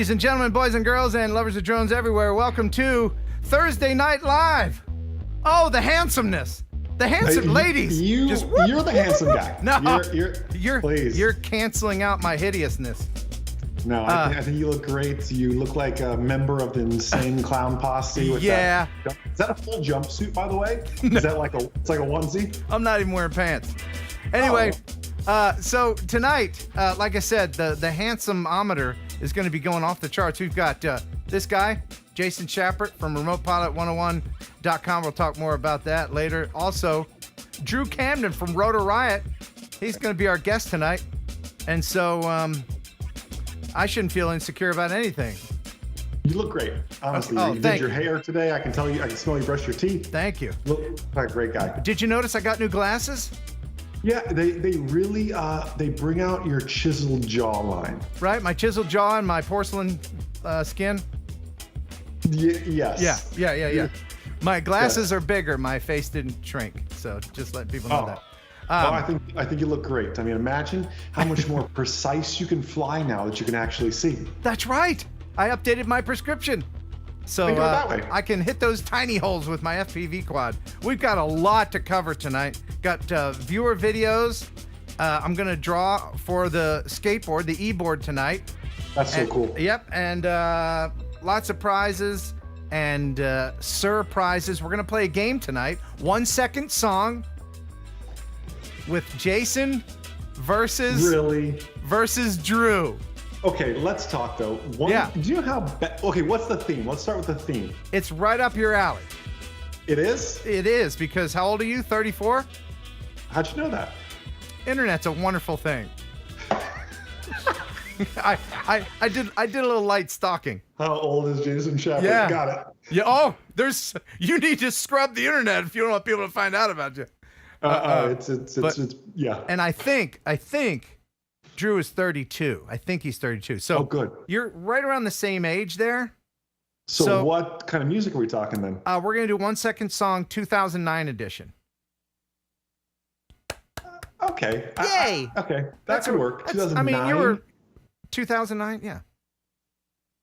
Ladies and gentlemen, boys and girls, and lovers of drones everywhere, welcome to Thursday Night Live. Oh, the handsomeness. The handsome ladies. You're the handsome guy. No, Please. you're canceling out my hideousness. No, I think you look great. You look like a member of the insane clown posse. With yeah. Is that a full jumpsuit, by the way? No. Is that it's like a onesie? I'm not even wearing pants. Anyway, so tonight, like I said, the handsomeometer is going to be going off the charts. We've got this guy, Jason Schappert from RemotePilot101.com. We'll talk more about that later. Also, Drew Camden from Rotor Riot. He's going to be our guest tonight. And so I shouldn't feel insecure about anything. You look great, honestly. Oh, you did your hair today. I can smell you brush your teeth. Thank you. Look like a great guy. Did you notice I got new glasses? Yeah, they really they bring out your chiseled jawline. Right, my chiseled jaw and my porcelain skin. Yes. Yeah. My glasses are bigger. My face didn't shrink. So just let people know that. Well, I think you look great. I mean, imagine how much more precise you can fly now that you can actually see. That's right. I updated my prescription. So that way. I can hit those tiny holes with my FPV quad. We've got a lot to cover tonight. Got viewer videos. I'm going to draw for the skateboard, the e-board tonight. That's so cool. Yep. And lots of prizes and surprises. We're going to play a game tonight. 1 second song with Jason versus Drew. Okay, let's talk though. Do you know how? Okay, what's the theme? Let's start with the theme. It's right up your alley. It is? It is, because how old are you? 34? How'd you know that? Internet's a wonderful thing. I did a little light stalking. How old is Jason Schappert? Yeah. Got it. Yeah. Oh, you need to scrub the internet if you don't want people to find out about you. It's yeah. And I think Drew is 32. I think he's 32. So good. You're right around the same age there. So what kind of music are we talking then? We're going to do 1 second song, 2009 edition. Okay. Yay. Okay. That could work. 2009. I mean, you were 2009. Yeah.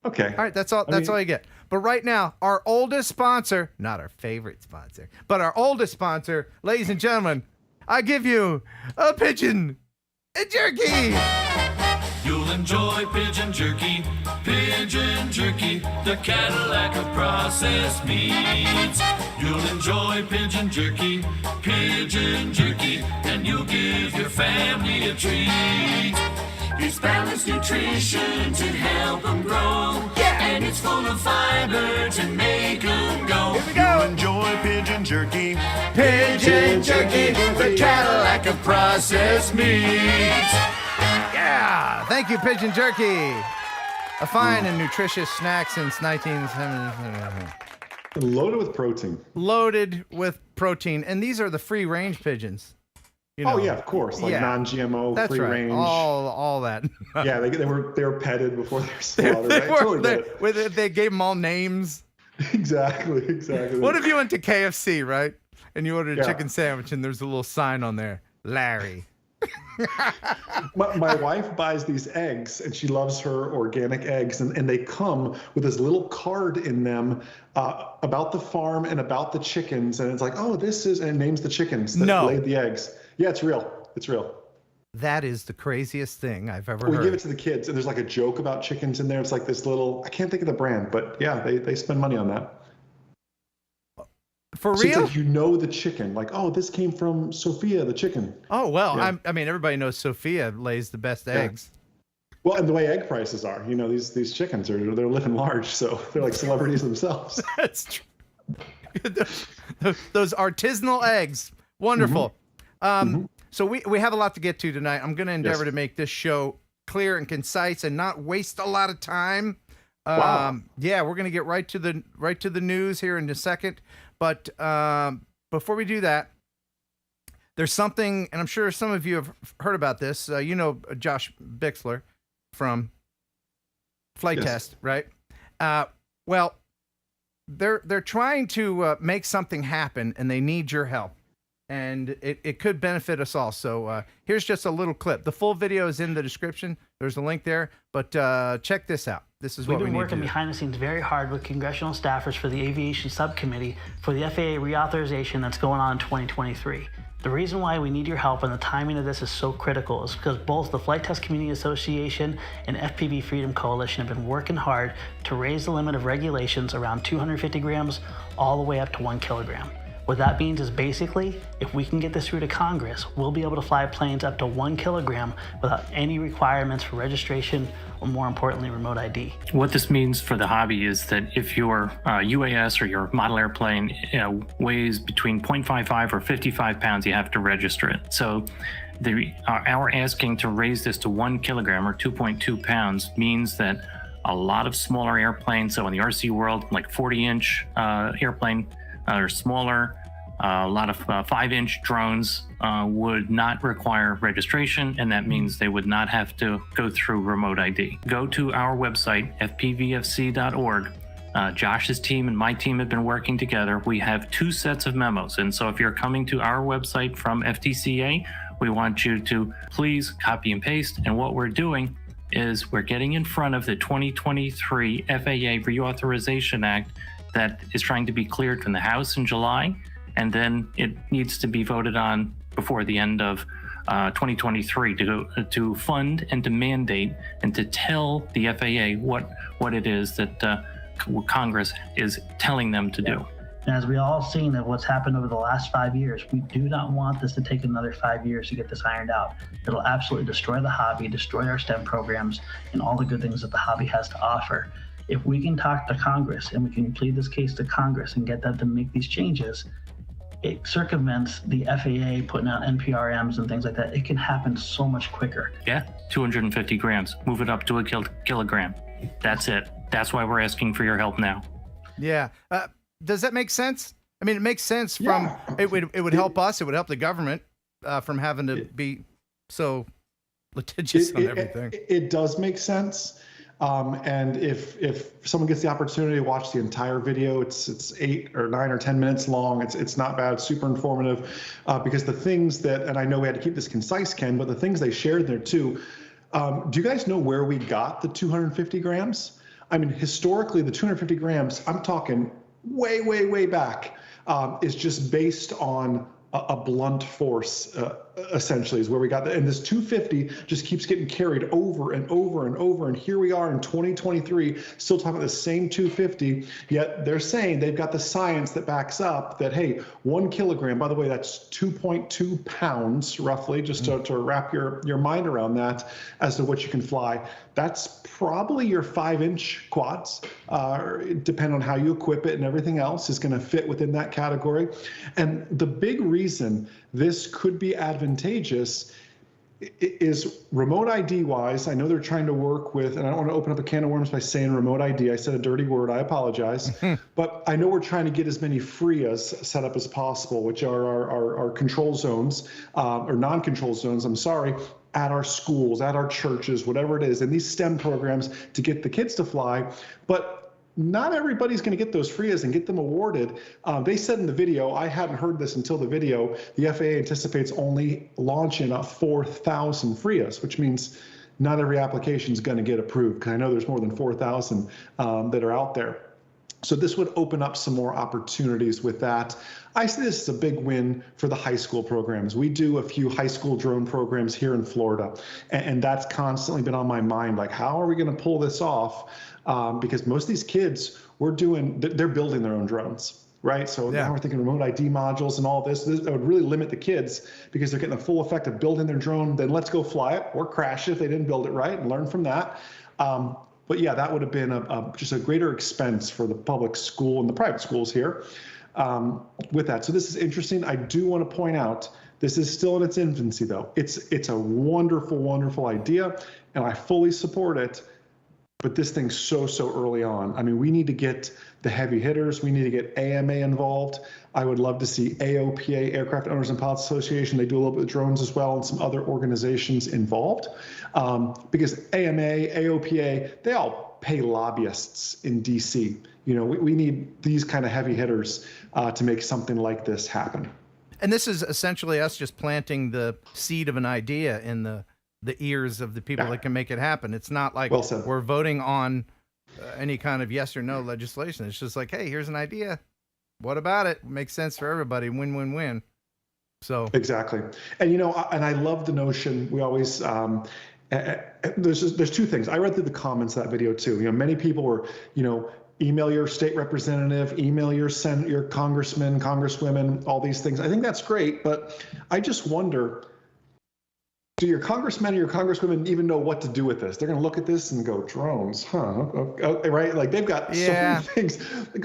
Okay. All right. That's all you get. But right now, our oldest sponsor, not our favorite sponsor, but our oldest sponsor, ladies and gentlemen, I give you a pigeon jerky. You'll enjoy pigeon jerky, the Cadillac of processed meats. You'll enjoy pigeon jerky, and you'll give your family a treat. It's balanced nutrition to help them grow, and it's full of fiber to make them go. Here we go. You'll enjoy pigeon jerky, the Cadillac of processed meats. Yeah, thank you, Pigeon Jerky. A fine and nutritious snack since 1970. Loaded with protein. Loaded with protein, and these are the free-range pigeons. You know. Oh yeah, of course, non-GMO, that's free right. range. All that. Yeah, they were petted before they were slaughtered. They gave them all names. Exactly. What if you went to KFC, right? And you ordered a chicken sandwich, and there's a little sign on there, Larry. My wife buys these eggs, and she loves her organic eggs, and they come with this little card in them about the farm and about the chickens, and it's like, oh, this is, and it names the chickens that laid the eggs. Yeah, it's real. It's real. That is the craziest thing I've ever heard. We give it to the kids, and there's like a joke about chickens in there. It's like this little, I can't think of the brand, but yeah, they spend money on that. For so real? It's like, you know, the chicken, like, oh, this came from Sophia, the chicken. Oh, well, yeah. I mean, everybody knows Sophia lays the best eggs. Well, and the way egg prices are, you know, these chickens they're living large, so they're like celebrities themselves. That's true. Those artisanal eggs, wonderful. So we have a lot to get to tonight. I'm going to endeavor to make this show clear and concise and not waste a lot of time. Wow. Yeah, we're going to get right to the news here in a second. But before we do that, there's something, and I'm sure some of you have heard about this. You know Josh Bixler from Flite Test, right? Well, they're trying to make something happen, and they need your help. and it could benefit us all. So here's just a little clip. The full video is in the description. There's a link there, but check this out. This is what we need to do. We've been working behind the scenes very hard with congressional staffers for the Aviation Subcommittee for the FAA reauthorization that's going on in 2023. The reason why we need your help and the timing of this is so critical is because both the Flite Test Community Association and FPV Freedom Coalition have been working hard to raise the limit of regulations around 250 grams all the way up to 1 kilogram. What that means is basically, if we can get this through to Congress, we'll be able to fly planes up to 1 kilogram without any requirements for registration or, more importantly, remote ID. What this means for the hobby is that if your UAS or your model airplane weighs between 0.55 or 55 pounds, you have to register it. So our asking to raise this to 1 kilogram or 2.2 pounds means that a lot of smaller airplanes, so in the RC world, like 40-inch airplane, or smaller, a lot of 5-inch drones would not require registration, and that means they would not have to go through remote ID. Go to our website, fpvfc.org. Josh's team and my team have been working together. We have 2 sets of memos, and so if you're coming to our website from FTCA, we want you to please copy and paste, and what we're doing is we're getting in front of the 2023 FAA Reauthorization Act that is trying to be cleared from the House in July, and then it needs to be voted on before the end of 2023 to fund and to mandate and to tell the FAA what it is that Congress is telling them to do. And as we all seen of what's happened over the last 5 years, we do not want this to take another 5 years to get this ironed out. It'll absolutely destroy the hobby, destroy our STEM programs, and all the good things that the hobby has to offer. If we can talk to Congress and we can plead this case to Congress and get them to make these changes, it circumvents the FAA putting out NPRMs and things like that. It can happen so much quicker. Yeah, 250 grams. Move it up to a kilogram. That's it. That's why we're asking for your help now. Yeah. Does that make sense? I mean, it makes sense from it would help us. It would help the government from having to be so litigious on everything. It does make sense. And if someone gets the opportunity to watch the entire video, it's 8 or 9 or 10 minutes long. It's not bad, super informative, because the things that, and I know we had to keep this concise, Ken, but the things they shared there too. Do you guys know where we got the 250 grams? I mean, historically, the 250 grams, I'm talking way back, is just based on a blunt force, essentially, is where we got that. And this 250 just keeps getting carried over and over and over. And here we are in 2023, still talking about the same 250, yet they're saying they've got the science that backs up that, hey, 1 kilogram, by the way, that's 2.2 pounds, roughly, just to wrap your mind around that as to what you can fly. That's probably your 5-inch quads, depending on how you equip it and everything else is going to fit within that category. And the big reason this could be advantageous is remote ID wise. I know they're trying to work with, and I don't want to open up a can of worms by saying remote ID. I said a dirty word. I apologize. But I know we're trying to get as many FRIAs set up as possible, which are our control zones, or non-control zones, I'm sorry, at our schools, at our churches, whatever it is, and these STEM programs to get the kids to fly. But not everybody's going to get those FRIAs and get them awarded. They said in the video, I hadn't heard this until the video, the FAA anticipates only launching 4,000 FRIAs, which means not every application is going to get approved, because I know there's more than 4,000 that are out there. So this would open up some more opportunities with that. I see this as a big win for the high school programs. We do a few high school drone programs here in Florida, and that's constantly been on my mind. Like, how are we going to pull this off? Because most of these kids, they're building their own drones, right? So now we're thinking remote ID modules and all this. That would really limit the kids because they're getting the full effect of building their drone. Then let's go fly it or crash it if they didn't build it right and learn from that. But yeah, that would have been just a greater expense for the public school and the private schools here with that. So this is interesting. I do want to point out, this is still in its infancy though. It's a wonderful, wonderful idea, and I fully support it. But this thing's so early on. I mean, we need to get the heavy hitters. We need to get AMA involved. I would love to see AOPA, Aircraft Owners and Pilots Association. They do a little bit of drones as well, and some other organizations involved. Because AMA, AOPA, they all pay lobbyists in DC. You know, we need these kind of heavy hitters to make something like this happen. And this is essentially us just planting the seed of an idea in the ears of the people that can make it happen. It's not like we're voting on any kind of yes or no legislation. It's just like, hey, here's an idea. What about it? Makes sense for everybody. Win, win, win. So exactly. And, and I love the notion. We always, there's two things. I read through the comments of that video too. Many people were, email your state representative, email your congressman, congresswomen, all these things. I think that's great, but I just wonder, do your congressmen or your congresswomen even know what to do with this? They're going to look at this and go, drones, huh? Okay, right? Like they've got so many things.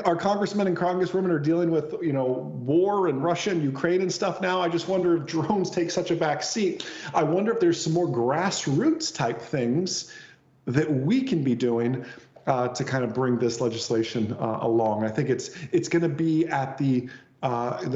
Our congressmen and congresswomen are dealing with, war and Russia and Ukraine and stuff now. I just wonder if drones take such a back seat. I wonder if there's some more grassroots type things that we can be doing to kind of bring this legislation along. I think it's going to be at the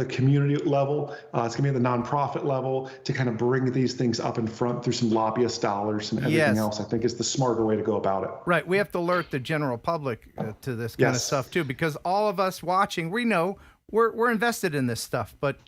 community level. It's going to be at the nonprofit level to kind of bring these things up in front through some lobbyist dollars and everything else. I think is the smarter way to go about it. Right. We have to alert the general public to this kind of stuff too, because all of us watching, we know we're invested in this stuff. But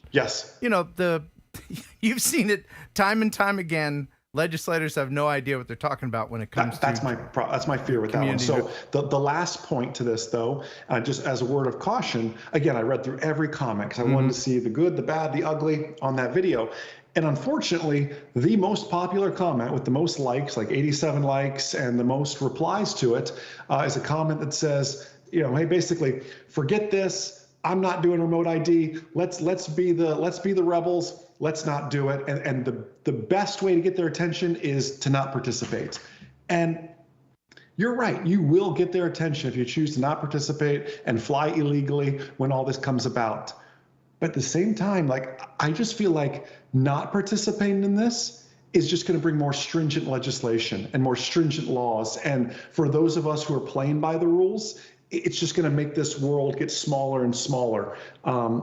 you've seen it time and time again. Legislators have no idea what they're talking about when it comes that's my fear with that one. So the last point to this, though, just as a word of caution, again, I read through every comment because I wanted to see the good, the bad, the ugly on that video. And unfortunately, the most popular comment with the most likes, like 87 likes, and the most replies to it, is a comment that says, hey, basically, forget this. I'm not doing remote ID. Let's be the rebels. Let's not do it. And the best way to get their attention is to not participate. And you're right. You will get their attention if you choose to not participate and fly illegally when all this comes about. But at the same time, I just feel like not participating in this is just going to bring more stringent legislation and more stringent laws. And for those of us who are playing by the rules, it's just going to make this world get smaller and smaller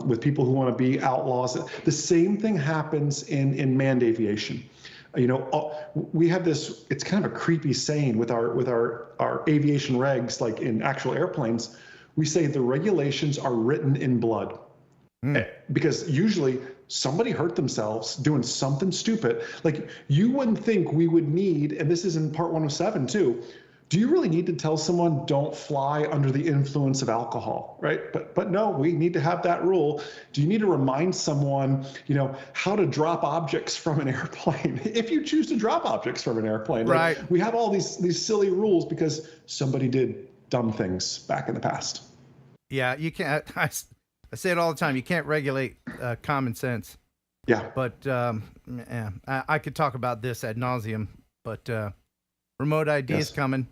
with people who want to be outlaws. The same thing happens in manned aviation. We have this, it's kind of a creepy saying with our aviation regs, like in actual airplanes, we say the regulations are written in blood. Because usually somebody hurt themselves doing something stupid. Like you wouldn't think we would need, and this is in part 107 too, do you really need to tell someone don't fly under the influence of alcohol, right? But no, we need to have that rule. Do you need to remind someone, how to drop objects from an airplane if you choose to drop objects from an airplane? Right. Like, we have all these silly rules because somebody did dumb things back in the past. Yeah, you can't. I say it all the time. You can't regulate common sense. Yeah. But I could talk about this ad nauseum. But remote ID is coming.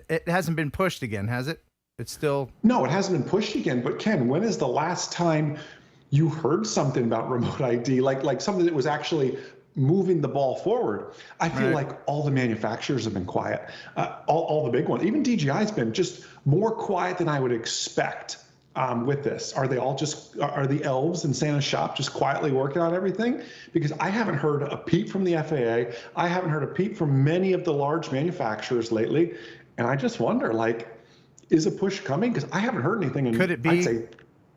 It hasn't been pushed again, has it? It's still... No, it hasn't been pushed again. But Ken, when is the last time you heard something about remote ID, like something that was actually moving the ball forward? I feel like all the manufacturers have been quiet. All the big ones. Even DJI's been just more quiet than I would expect with this. Are the elves in Santa's shop just quietly working on everything? Because I haven't heard a peep from the FAA. I haven't heard a peep from many of the large manufacturers lately. And I just wonder, is a push coming? Because I haven't heard anything in, I'd say,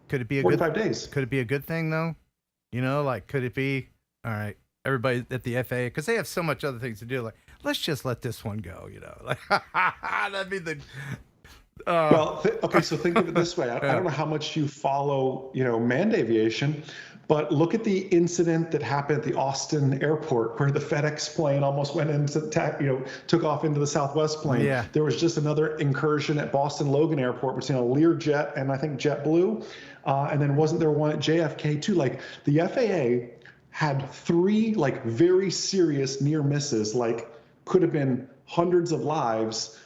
could it be 45 days. Could it be a good thing, though? Could it be, all right, everybody at the FAA, because they have so much other things to do, let's just let this one go, that'd be the... So think of it this way. I don't know how much you follow, manned aviation, but look at the incident that happened at the Austin airport where the FedEx plane almost went into took off into the Southwest plane. Yeah. There was just another incursion at Boston Logan Airport between a Learjet and I think JetBlue. And then wasn't there one at JFK too? The FAA had 3 very serious near misses, could have been hundreds of lives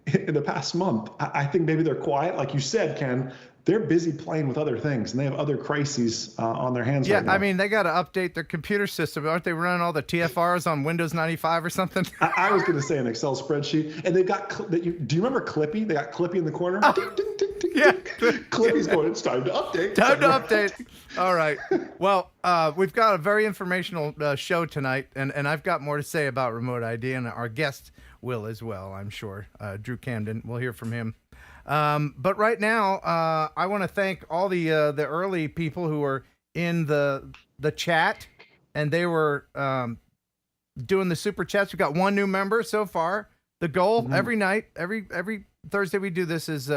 in the past month. I think maybe they're quiet. Like you said, Ken, they're busy playing with other things and they have other crises on their hands right now. Yeah, I mean, they got to update their computer system. Aren't they running all the TFRs on Windows 95 or something? I was going to say an Excel spreadsheet. And they've got, do you remember Clippy? They got Clippy in the corner. Yeah. Clippy's going, it's time to update. Time to update. All right. Well, we've got a very informational show tonight, and I've got more to say about remote ID, and our guest will as well, I'm sure. Drew Camden. We'll hear from him. But right now, I want to thank all the early people who are in the chat, and they were doing the super chats. We got one new member so far. The goal every night, every Thursday we do this is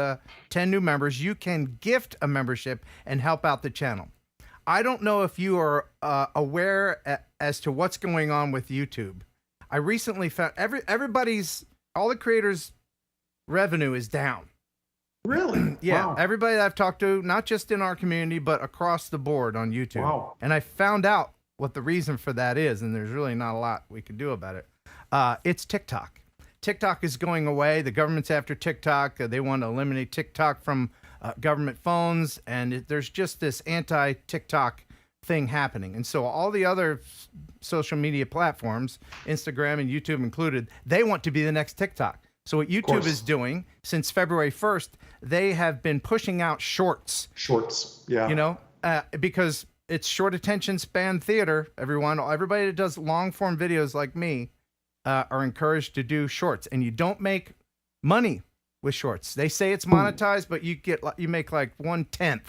10 new members. You can gift a membership and help out the channel. I don't know if you are aware as to what's going on with YouTube. I recently found all the creators' revenue is down. Really? Yeah. Wow. Everybody that I've talked to, not just in our community, but across the board on YouTube. Wow. And I found out what the reason for that is, and there's really not a lot we can do about it. It's TikTok. TikTok is going away. The government's after TikTok. They want to eliminate TikTok from government phones, and there's just this anti-TikTok thing happening. And so all the other social media platforms, Instagram and YouTube included, they want to be the next TikTok. So what YouTube is doing since February 1st, they have been pushing out shorts. Shorts, yeah. You know, because it's short attention span theater. Everybody that does long form videos like me are encouraged to do shorts, and you don't make money with shorts. They say it's monetized, but you make like 1/10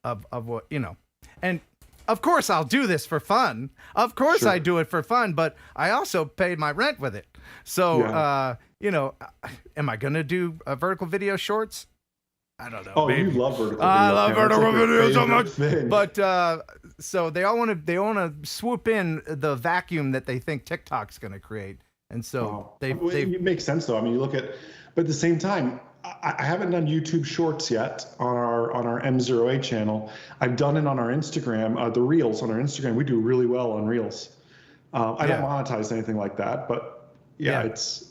of what, you know. And of course I'll do this for fun. Of course I do it for fun, but I also paid my rent with it. So, you know, am I going to do vertical video shorts? I don't know. Oh, maybe. You love vertical video. I love vertical video so much. Thing. But so they want to swoop in the vacuum that they think TikTok's going to create. And so it makes sense though. I mean, you look at, but at the same time, I haven't done YouTube Shorts yet on our MzeroA channel. I've done it on our Instagram, the Reels on our Instagram. We do really well on Reels. I don't monetize anything like that, but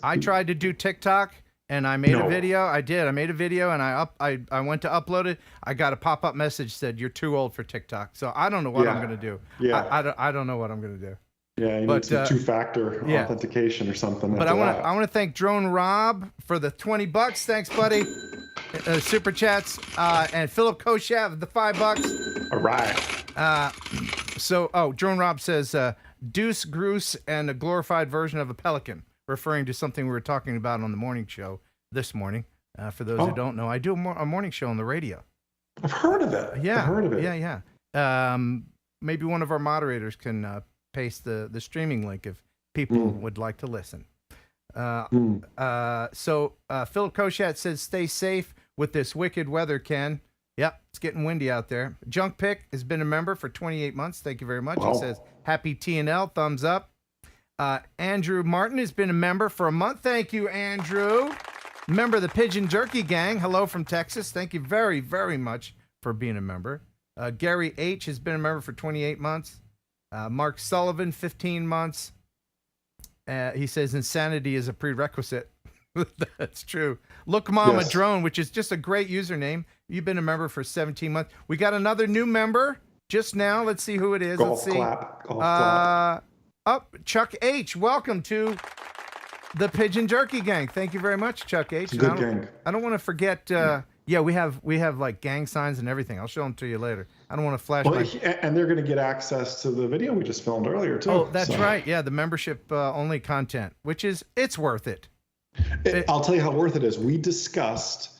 I tried to do TikTok and I made a video. I made a video and I went to upload it. I got a pop-up message said you're too old for TikTok. So I don't know what I'm going to do. Yeah. I don't know what I'm going to do. Yeah, you need some two-factor authentication or something. But I want to thank Drone Rob for the $20. Thanks, buddy. Super chats and Philip Koshav the $5. All right. Drone Rob says Deuce Groose and a glorified version of a pelican, referring to something we were talking about on the morning show this morning. For those who don't know, I do a morning show on the radio. I've heard of it. Yeah, I've heard of it. Yeah. Maybe one of our moderators can paste the streaming link if people would like to listen. So Philip Koshat says, stay safe with this wicked weather, Ken. Yep, it's getting windy out there. Junk Pick has been a member for 28 months. Thank you very much. Wow. He says, happy TNL, thumbs up. Andrew Martin has been a member for a month. Thank you, Andrew. Member of the Pigeon Jerky Gang. Hello from Texas. Thank you very, very much for being a member. Gary H. has been a member for 28 months. Mark Sullivan, 15 months. He says insanity is a prerequisite. That's true. Look Mama Drone, which is just a great username. You've been a member for 17 months. We got another new member just now. Let's see who it is. Golf clap. Chuck H. Welcome to the Pigeon Jerky Gang. Thank you very much, Chuck H. Good gang. I don't want to forget. We have like gang signs and everything. I'll show them to you later. I don't want to flash. And they're going to get access to the video we just filmed earlier too. Oh, that's right. Yeah, the membership only content, which it's worth it. I'll tell you how worth it is. We discussed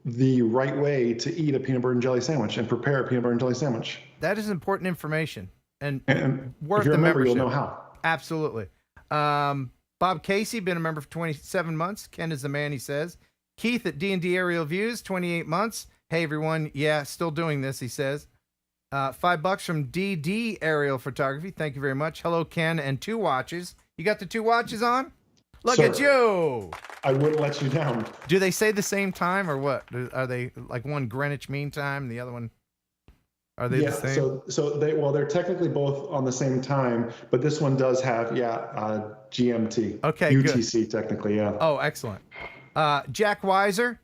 the right way to eat a peanut butter and jelly sandwich and prepare a peanut butter and jelly sandwich. That is important information and worth if you're the a member, membership. you'll know how. Absolutely. Bob Casey, been a member for 27 months. Ken is the man, he says. Keith at D&D Aerial Views, 28 months. Hey, everyone. Yeah, still doing this, he says. $5 from DD Aerial Photography. Thank you very much. Hello, Ken, and 2 watches. You got the 2 watches on? Look at you. I wouldn't let you down. Do they say the same time or what? Are they like one Greenwich Mean Time and the other one? Are they the same? So they're technically both on the same time, but this one does have GMT. Okay, UTC good. Technically, yeah. Oh, excellent. Jack Weiser,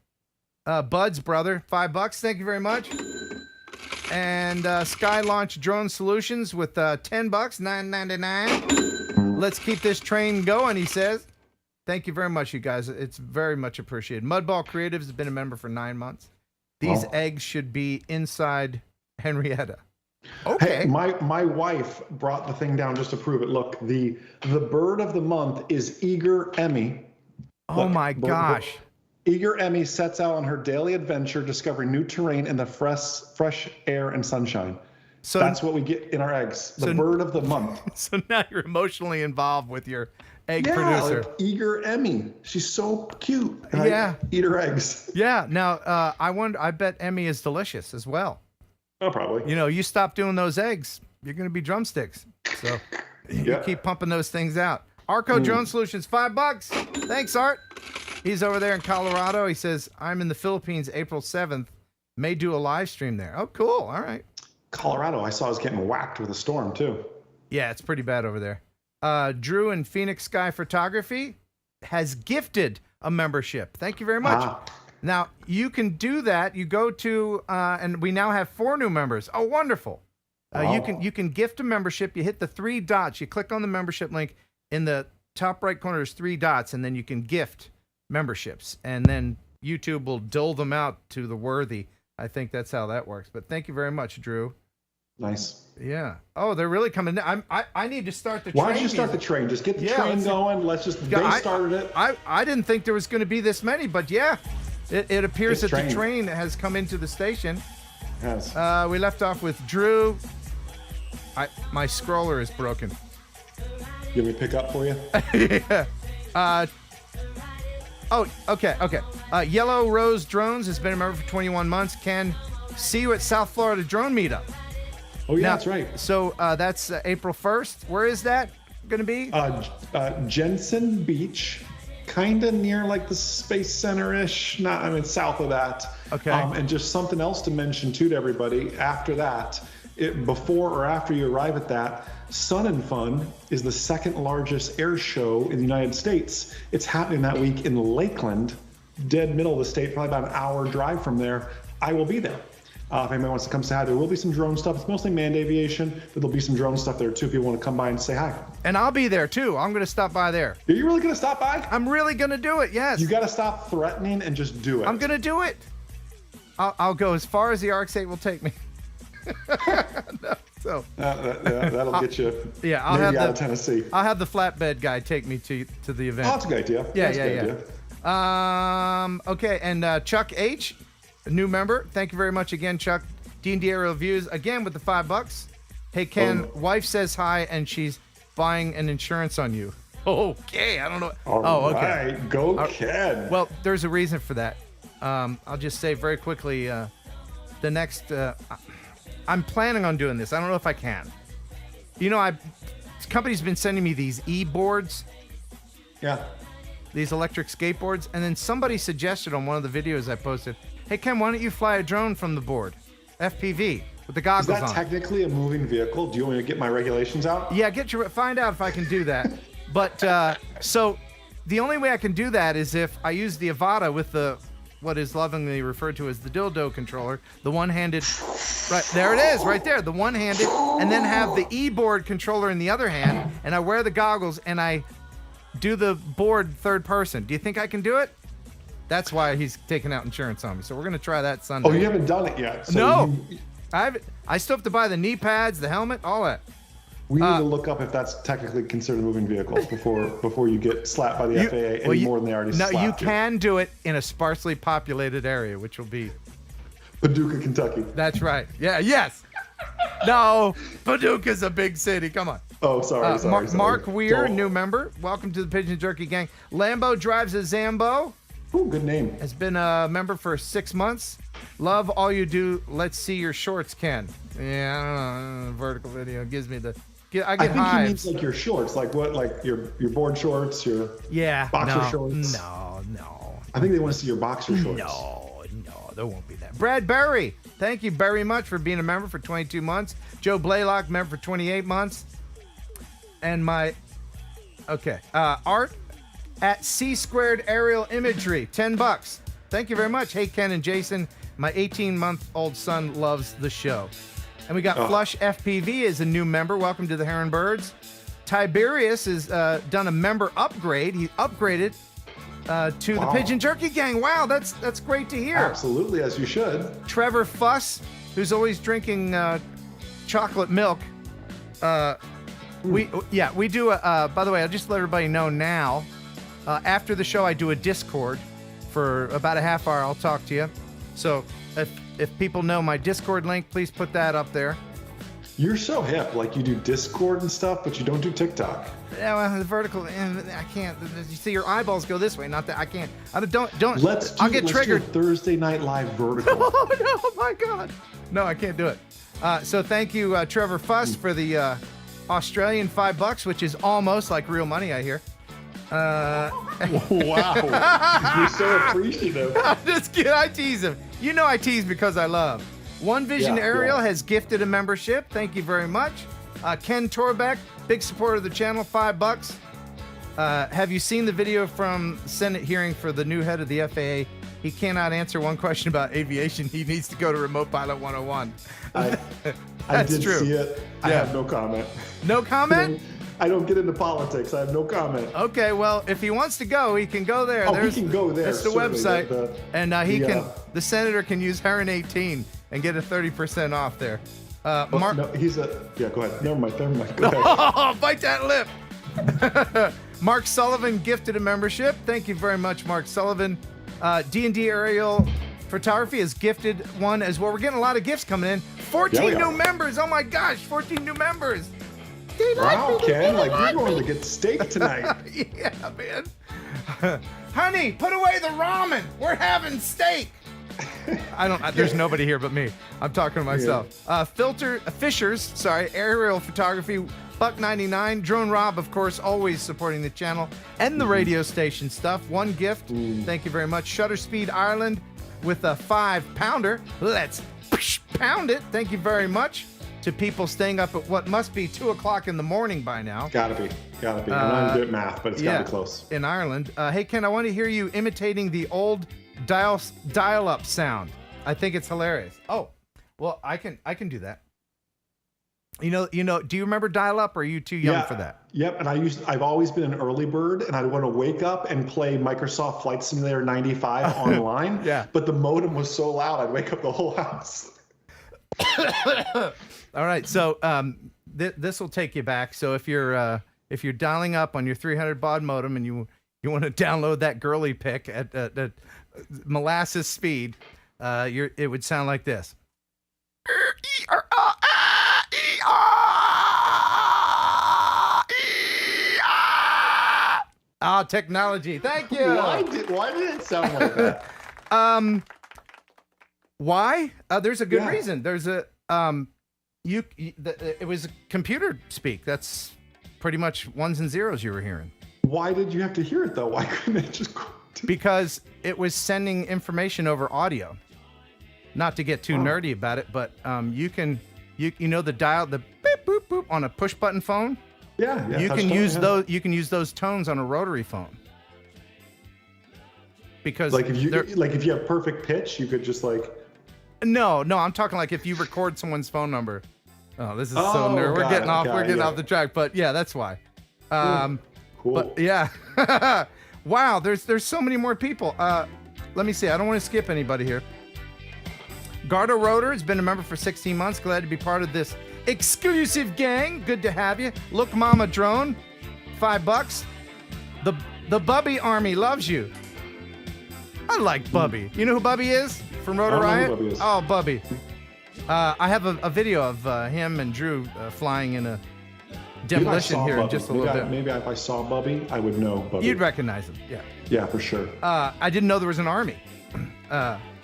Bud's brother, $5. Thank you very much. And Sky Launch Drone Solutions with $10, $9.99. Let's keep this train going, he says. Thank you very much, you guys. It's very much appreciated. Mudball Creatives has been a member for 9 months. These eggs should be inside Henrietta. Okay. Hey, my wife brought the thing down just to prove it. Look, the bird of the month is Eager Emmy. Oh my gosh. Eager Emmy sets out on her daily adventure discovering new terrain in the fresh air and sunshine. So that's what we get in our eggs. The bird of the month. So now you're emotionally involved with your egg Yeah, producer. like eager Emmy. She's so cute. And Yeah. I eat her eggs. Yeah. Now, I bet Emmy is delicious as well. Oh, probably. You know, you stop doing those eggs, you're going to be drumsticks. So you keep pumping those things out. Arco Drone Solutions, $5. Thanks, Art. He's over there in Colorado. He says, I'm in the Philippines April 7th. May do a live stream there. Oh, cool. All right. Colorado, I saw, was getting whacked with a storm, too. Yeah, it's pretty bad over there. Drew in Phoenix Sky Photography has gifted a membership. Thank you very much. Now, you can do that. You go to, and we now have 4 new members. Oh, wonderful. You can gift a membership. You hit the 3 dots. You click on the membership link. In the top right corner, there's 3 dots, and then you can gift memberships. And then YouTube will dole them out to the worthy. I think that's how that works. But thank you very much, Drew. Nice. Yeah. Oh, they're really coming. I need to start the train. Why don't you start the train? Just get the train going. Let's just, they started it. I didn't think there was going to be this many, but yeah, it appears that the train has come into the station. Yes. We left off with Drew. My scroller is broken. You want me to pick up for you? Yeah. Oh, okay. Yellow Rose Drones has been a member for 21 months. Ken, see you at South Florida Drone Meetup. Oh, yeah, that's right. So that's April 1st. Where is that going to be? Jensen Beach, kind of near like the Space Center-ish. South of that. Okay. And just something else to mention too to everybody. After that, before or after you arrive at that, Sun and Fun is the 2nd largest air show in the United States. It's happening that week in Lakeland, dead middle of the state, probably about an hour drive from there. I will be there. If anybody wants to come say hi, there will be some drone stuff. It's mostly manned aviation, but there'll be some drone stuff there too if you want to come by and say hi. And I'll be there too. I'm going to stop by there. Are you really going to stop by? I'm really going to do it, yes. You got to stop threatening and just do it. I'm going to do it. I'll go as far as the ARC-8 will take me. That'll get you I'll maybe out of Tennessee. I'll have the flatbed guy take me to the event. Oh, that's a good idea. Yeah. Okay, and Chuck H, a new member. Thank you very much again, Chuck. D&D Aerial Views, again with the $5. Hey, Ken, wife says hi, and she's buying an insurance on you. Okay, I don't know. All right, go Ken. Well, there's a reason for that. I'll just say very quickly, the next... I'm planning on doing this. I don't know if I can. You know, this company's been sending me these e-boards. Yeah. These electric skateboards. And then somebody suggested on one of the videos I posted, hey, Ken, why don't you fly a drone from the board? FPV, with the goggles on. Is that technically a moving vehicle? Do you want me to get my regulations out? Yeah, find out if I can do that. But, so, the only way I can do that is if I use the Avata with what is lovingly referred to as the dildo controller, the one-handed, right there it is, right there, the one-handed, and then have the e-board controller in the other hand, and I wear the goggles and I do the board third person. Do you think I can do it? That's why he's taking out insurance on me. So we're gonna try that Sunday. Oh, you haven't done it yet. So no, I still have to buy the knee pads, the helmet, all that. We need to look up if that's technically considered a moving vehicle before you get slapped by the FAA more than they already slapped you. No, you can do it in a sparsely populated area, which will be Paducah, Kentucky. That's right. Yeah. Yes. No, Paducah's a big city. Come on. Oh, sorry. Mark Weir, new member. Welcome to the Pigeon Jerky Gang. Lambo drives a Zambo. Ooh, good name. Has been a member for 6 months. Love all you do. Let's see your shorts, Ken. Yeah, I don't know. Vertical video gives me the. I think hives. He means like your shorts, like what, like your board shorts, your boxer shorts. No. I think they want to see your boxer shorts. No, there won't be that. Brad Berry, thank you very much for being a member for 22 months. Joe Blaylock, member for 28 months. And Art at C² Aerial Imagery, $10. Thank you very much. Hey, Ken and Jason, my 18-month-old son loves the show. And we got Flush FPV as a new member. Welcome to the Heron Birds. Tiberius has done a member upgrade. He upgraded to the Pigeon Jerky Gang. Wow, that's great to hear. Absolutely, as you should. Trevor Fuss, who's always drinking chocolate milk. We do by the way, I'll just let everybody know now. After the show, I do a Discord for about a half hour. I'll talk to you. So if people know my Discord link, please put that up there. You're so hip. Like you do Discord and stuff, but you don't do TikTok. Yeah, well, the vertical, I can't. You see, your eyeballs go this way, not that. I can't. Don't. I'll get triggered. Do Thursday Night Live vertical. Oh no, my God. No, I can't do it. So thank you, Trevor Fuss, for the Australian $5, which is almost like real money, I hear. Wow. You're so appreciative. I'm just kidding. I tease him. You know I tease because I love. One Vision Ariel has gifted a membership. Thank you very much. Ken Torbeck, big supporter of the channel, $5. Have you seen the video from Senate hearing for the new head of the FAA? He cannot answer one question about aviation. He needs to go to Remote Pilot 101. I did true. see it. I have no comment. No comment? I don't get into politics. I have no comment. Okay, well, if he wants to go, he can go there. Oh, he can go there. That's the certainly. website. The senator can use Heron 18 and get a 30% off there. Mark, no, go ahead. Never mind. Go ahead. Oh, bite that lip. Mark Sullivan gifted a membership. Thank you very much, Mark Sullivan. D&D Aerial Photography has gifted one as well. We're getting a lot of gifts coming in. 14 new members. Oh my gosh, 14 new members. Wow, Ken, you're going to get steak tonight. Yeah, man. Honey, put away the ramen. We're having steak. There's nobody here but me. I'm talking to myself. Fishers, aerial photography, $1.99. Drone Rob, of course, always supporting the channel and the radio station stuff. One gift. Thank you very much. Shutter Speed Ireland with a 5-pounder. Let's pound it. Thank you very much to people staying up at what must be 2 o'clock in the morning by now. Gotta be. I'm not good at math, but it's gotta be close. In Ireland. Hey, Ken, I want to hear you imitating the old dial-up sound. I think it's hilarious. Oh, well, I can do that. You know. Do you remember dial-up, or are you too young for that? Yep. And I've always been an early bird, and I'd want to wake up and play Microsoft Flight Simulator 95 online. Yeah. But the modem was so loud, I'd wake up the whole house. All right. So this will take you back. So if you're dialing up on your 300 baud modem and you want to download that girly pic at molasses speed, it would sound like this. Ah, technology. Thank you. Why did it sound like that? Why? There's a good reason. There's a it was computer speak. That's pretty much ones and zeros you were hearing. Why did you have to hear it though? Why couldn't it just go? Because it was sending information over audio. Not to get too nerdy about it, but you know the dial, the beep boop boop on a push button phone. Yeah. You can use those. You can use those tones on a rotary phone. Because if you have perfect pitch, you could just No, I'm talking like if you record someone's phone number. Oh, this is so nerd. We're getting off the track, but yeah, that's why. Cool. But yeah. Wow, there's so many more people. Let me see. I don't want to skip anybody here. Gardo Rotor has been a member for 16 months. Glad to be part of this exclusive gang. Good to have you. Look Mama Drone, $5. The Bubby Army loves you. I like Bubby. You know who Bubby is from Rotor Riot? Who Bubby is. Oh, Bubby. I have a video of him and Drew flying in a demolition here in just a little bit. Maybe if I saw Bubby, I would know Bubby. You'd recognize him, yeah. Yeah, for sure. I didn't know there was an army.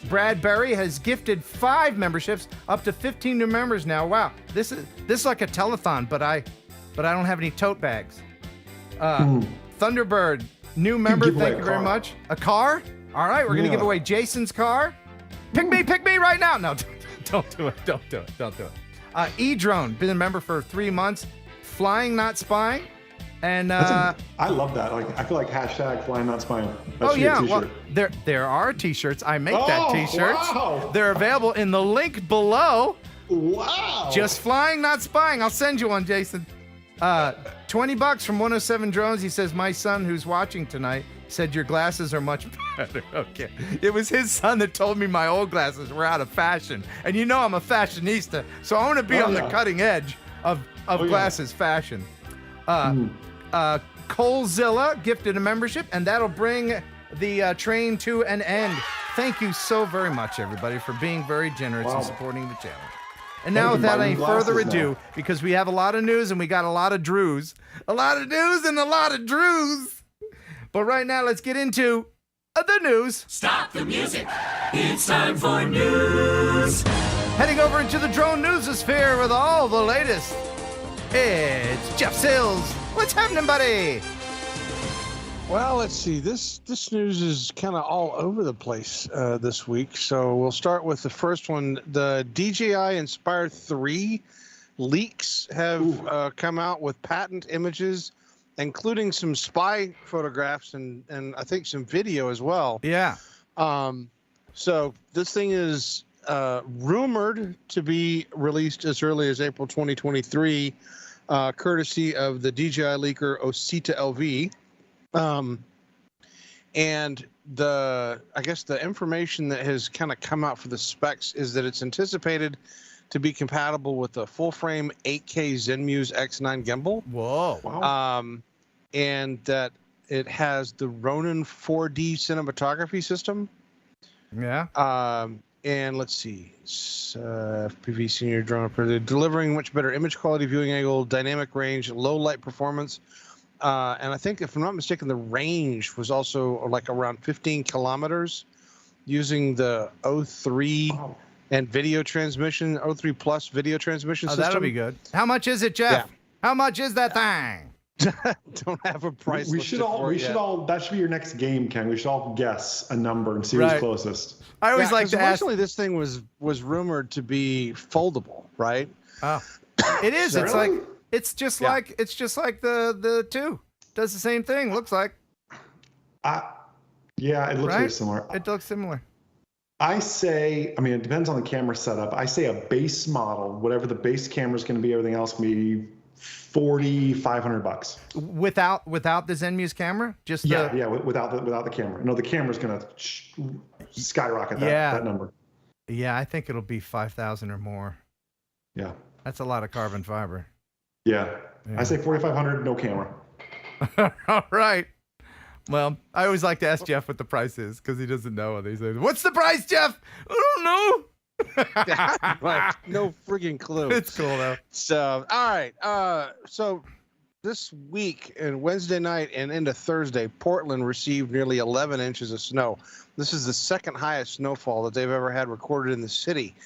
Brad Berry has gifted 5 memberships, up to 15 new members now. Wow, this is like a telethon, but I don't have any tote bags. Thunderbird, new member. Thank you very much. A car? All right, we're gonna give away Jason's car. Pick me right now. No, don't do it. Don't do it. E-Drone, been a member for 3 months. Flying, not spying. And I love that. I feel like hashtag flying not spying. Well, there are t-shirts. I make that t-shirts. Wow. They're available in the link below. Wow. Just flying, not spying. I'll send you one, Jason. $20 from 107 Drones. He says, my son who's watching tonight said your glasses are much better. Okay. It was his son that told me my old glasses were out of fashion. And you know I'm a fashionista, so I want to be on the cutting edge of glasses fashion. Colezilla gifted a membership, and that'll bring the train to an end. Thank you so very much, everybody, for being very generous and supporting the channel. And now, You can without buy any new further glasses ado, now. because we have a lot of news and we got a lot of Drews. A lot of news and a lot of Drews. But right now, let's get into the news. Stop the music. It's time for news. Heading over into the drone newsosphere with all the latest. It's Jeff Sills. What's happening, buddy? Well, let's see. This news is kind of all over the place this week. So we'll start with the first one. The DJI Inspire 3 leaks have come out with patent images, including some spy photographs and I think some video as well. Yeah. So this thing is rumored to be released as early as April 2023, courtesy of the DJI leaker Osita LV. And I guess the information that has kind of come out for the specs is that it's anticipated to be compatible with the full frame 8K Zenmuse X9 gimbal. Whoa. Wow. And that it has the Ronin 4D cinematography system. Yeah. And let's see, FPV senior drone operator, delivering much better image quality, viewing angle, dynamic range, low light performance. And I think, if I'm not mistaken, the range was also like around 15 kilometers using the O3 and video transmission, O3 Plus video transmission system. That'll be good. How much is it, Jeff? Yeah. How much is that thing? Don't have a price. We should all, that should be your next game, Ken. We should all guess a number and see who's Right. closest. I always like to ask. Originally, this thing was rumored to be foldable, right? Oh, it is. It's Really? like it's just like the 2. Does the same thing. Looks like. Yeah, it looks very Right? similar. It looks similar. I say, it depends on the camera setup. I say a base model, whatever the base camera is going to be, everything else can be $4,500. Without the Zenmuse camera, just Yeah, without the camera. No, the camera's going to skyrocket that number. Yeah, I think it'll be 5,000 or more. Yeah. That's a lot of carbon fiber. Yeah. I say 4,500, no camera. All right. Well, I always like to ask Jeff what the price is because he doesn't know. And he says, "What's the price, Jeff?" I don't know. Right. No friggin' clue. It's cool though. So, all right. So this week and Wednesday night and into Thursday, Portland received nearly 11 inches of snow. This is the second highest snowfall that they've ever had recorded in the city.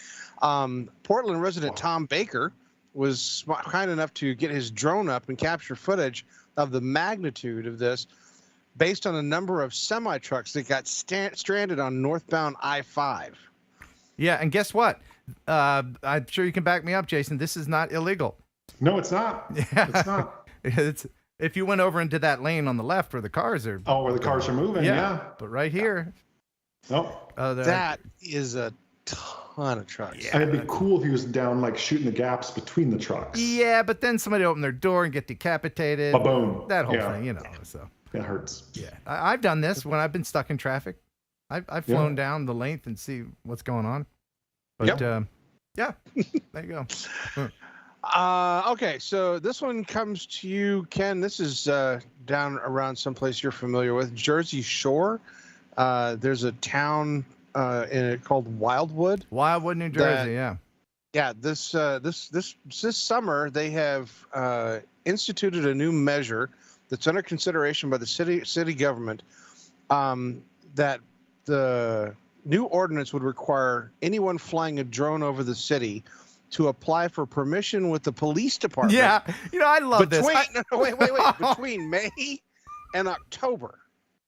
Portland resident Tom Baker was kind enough to get his drone up and capture footage of the magnitude of this based on a number of semi-trucks that got stranded on northbound I-5. Yeah, and guess what? I'm sure you can back me up, Jason. This is not illegal. No, it's not. Yeah. It's not. It's if you went over into that lane on the left where the cars are. Oh, where the cars are moving, yeah. But right here. Nope. That is a ton of trucks. And it'd be cool if he was down, like, shooting the gaps between the trucks. Yeah, but then somebody opened their door and get decapitated. Ba-boom. That whole Yeah. thing, you know. So That hurts. yeah, I've done this when I've been stuck in traffic. I've flown down the length and see what's going on. But yeah, there you go. Okay, so this one comes to you, Ken. This is down around someplace you're familiar with, Jersey Shore. There's a town called Wildwood. Wildwood, New Jersey. Yeah. Yeah, this summer they have instituted a new measure that's under consideration by the city government. That the new ordinance would require anyone flying a drone over the city to apply for permission with the police department. Yeah, I love this. Wait. Between May and October.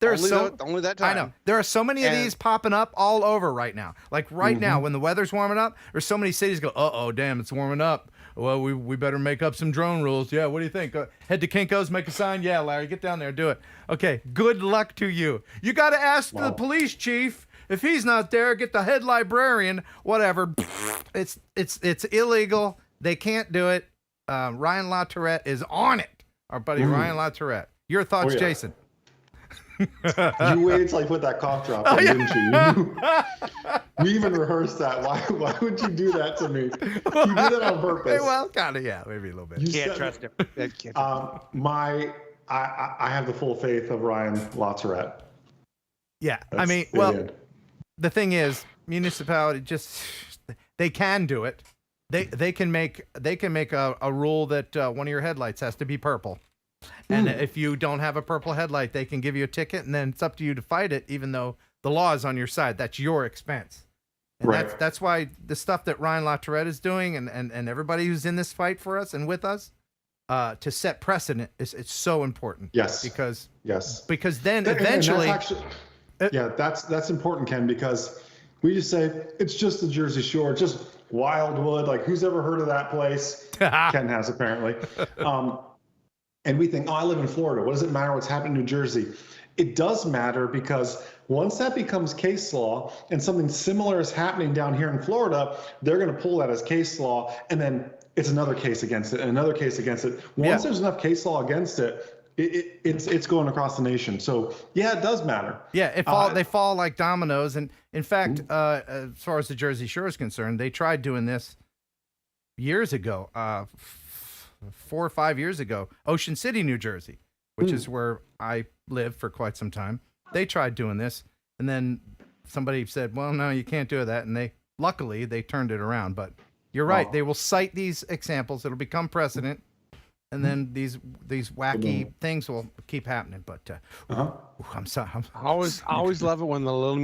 There's only that time. I know. There are so many of these popping up all over right now. Like right now, when the weather's warming up, there's so many cities go, uh-oh, damn, it's warming up. Well, we better make up some drone rules. Yeah, what do you think? Head to Kinko's, make a sign. Yeah, Larry, get down there, do it. Okay, good luck to you. You got to ask the police chief. If he's not there, get the head librarian, whatever. It's illegal. They can't do it. Ryan LaTourette is on it. Our buddy Ryan LaTourette. Your thoughts, Jason? You waited till I put that cough drop in, didn't you? We even rehearsed that. Why would you do that to me? You did that on purpose. Well, kind of, yeah, maybe a little bit. You Can't said- trust him. I have the full faith of Ryan LaTourette. Yeah, That's the end. the thing is, municipality they can do it. They can make a rule that one of your headlights has to be purple. And if you don't have a purple headlight, they can give you a ticket, and then it's up to you to fight it, even though the law is on your side. That's your expense. And Right. that's why the stuff that Ryan LaTourette is doing and everybody who's in this fight for us and with us to set precedent it's so important. Yes. Because then And eventually that's actually, that's important, Ken, because we just say it's just the Jersey Shore, just Wildwood. Like, who's ever heard of that place? Ken has, apparently. And we think, oh, I live in Florida. What does it matter what's happening in New Jersey? It does matter, because once that becomes case law and something similar is happening down here in Florida, they're going to pull that as case law, and then it's another case against it and another case against it. Once there's enough case law against it, it's going across the nation. So yeah, it does matter. Yeah, they fall like dominoes. And in fact, as far as the Jersey Shore is concerned, they tried doing this years ago, 4 or 5 years ago, Ocean City, New Jersey, which is where I lived for quite some time. They tried doing this, and then somebody said, well, no, you can't do that. And luckily they turned it around. But you're right. They will cite these examples. It'll become precedent. And then these wacky things will keep happening. But I'm sorry. I always love it when the little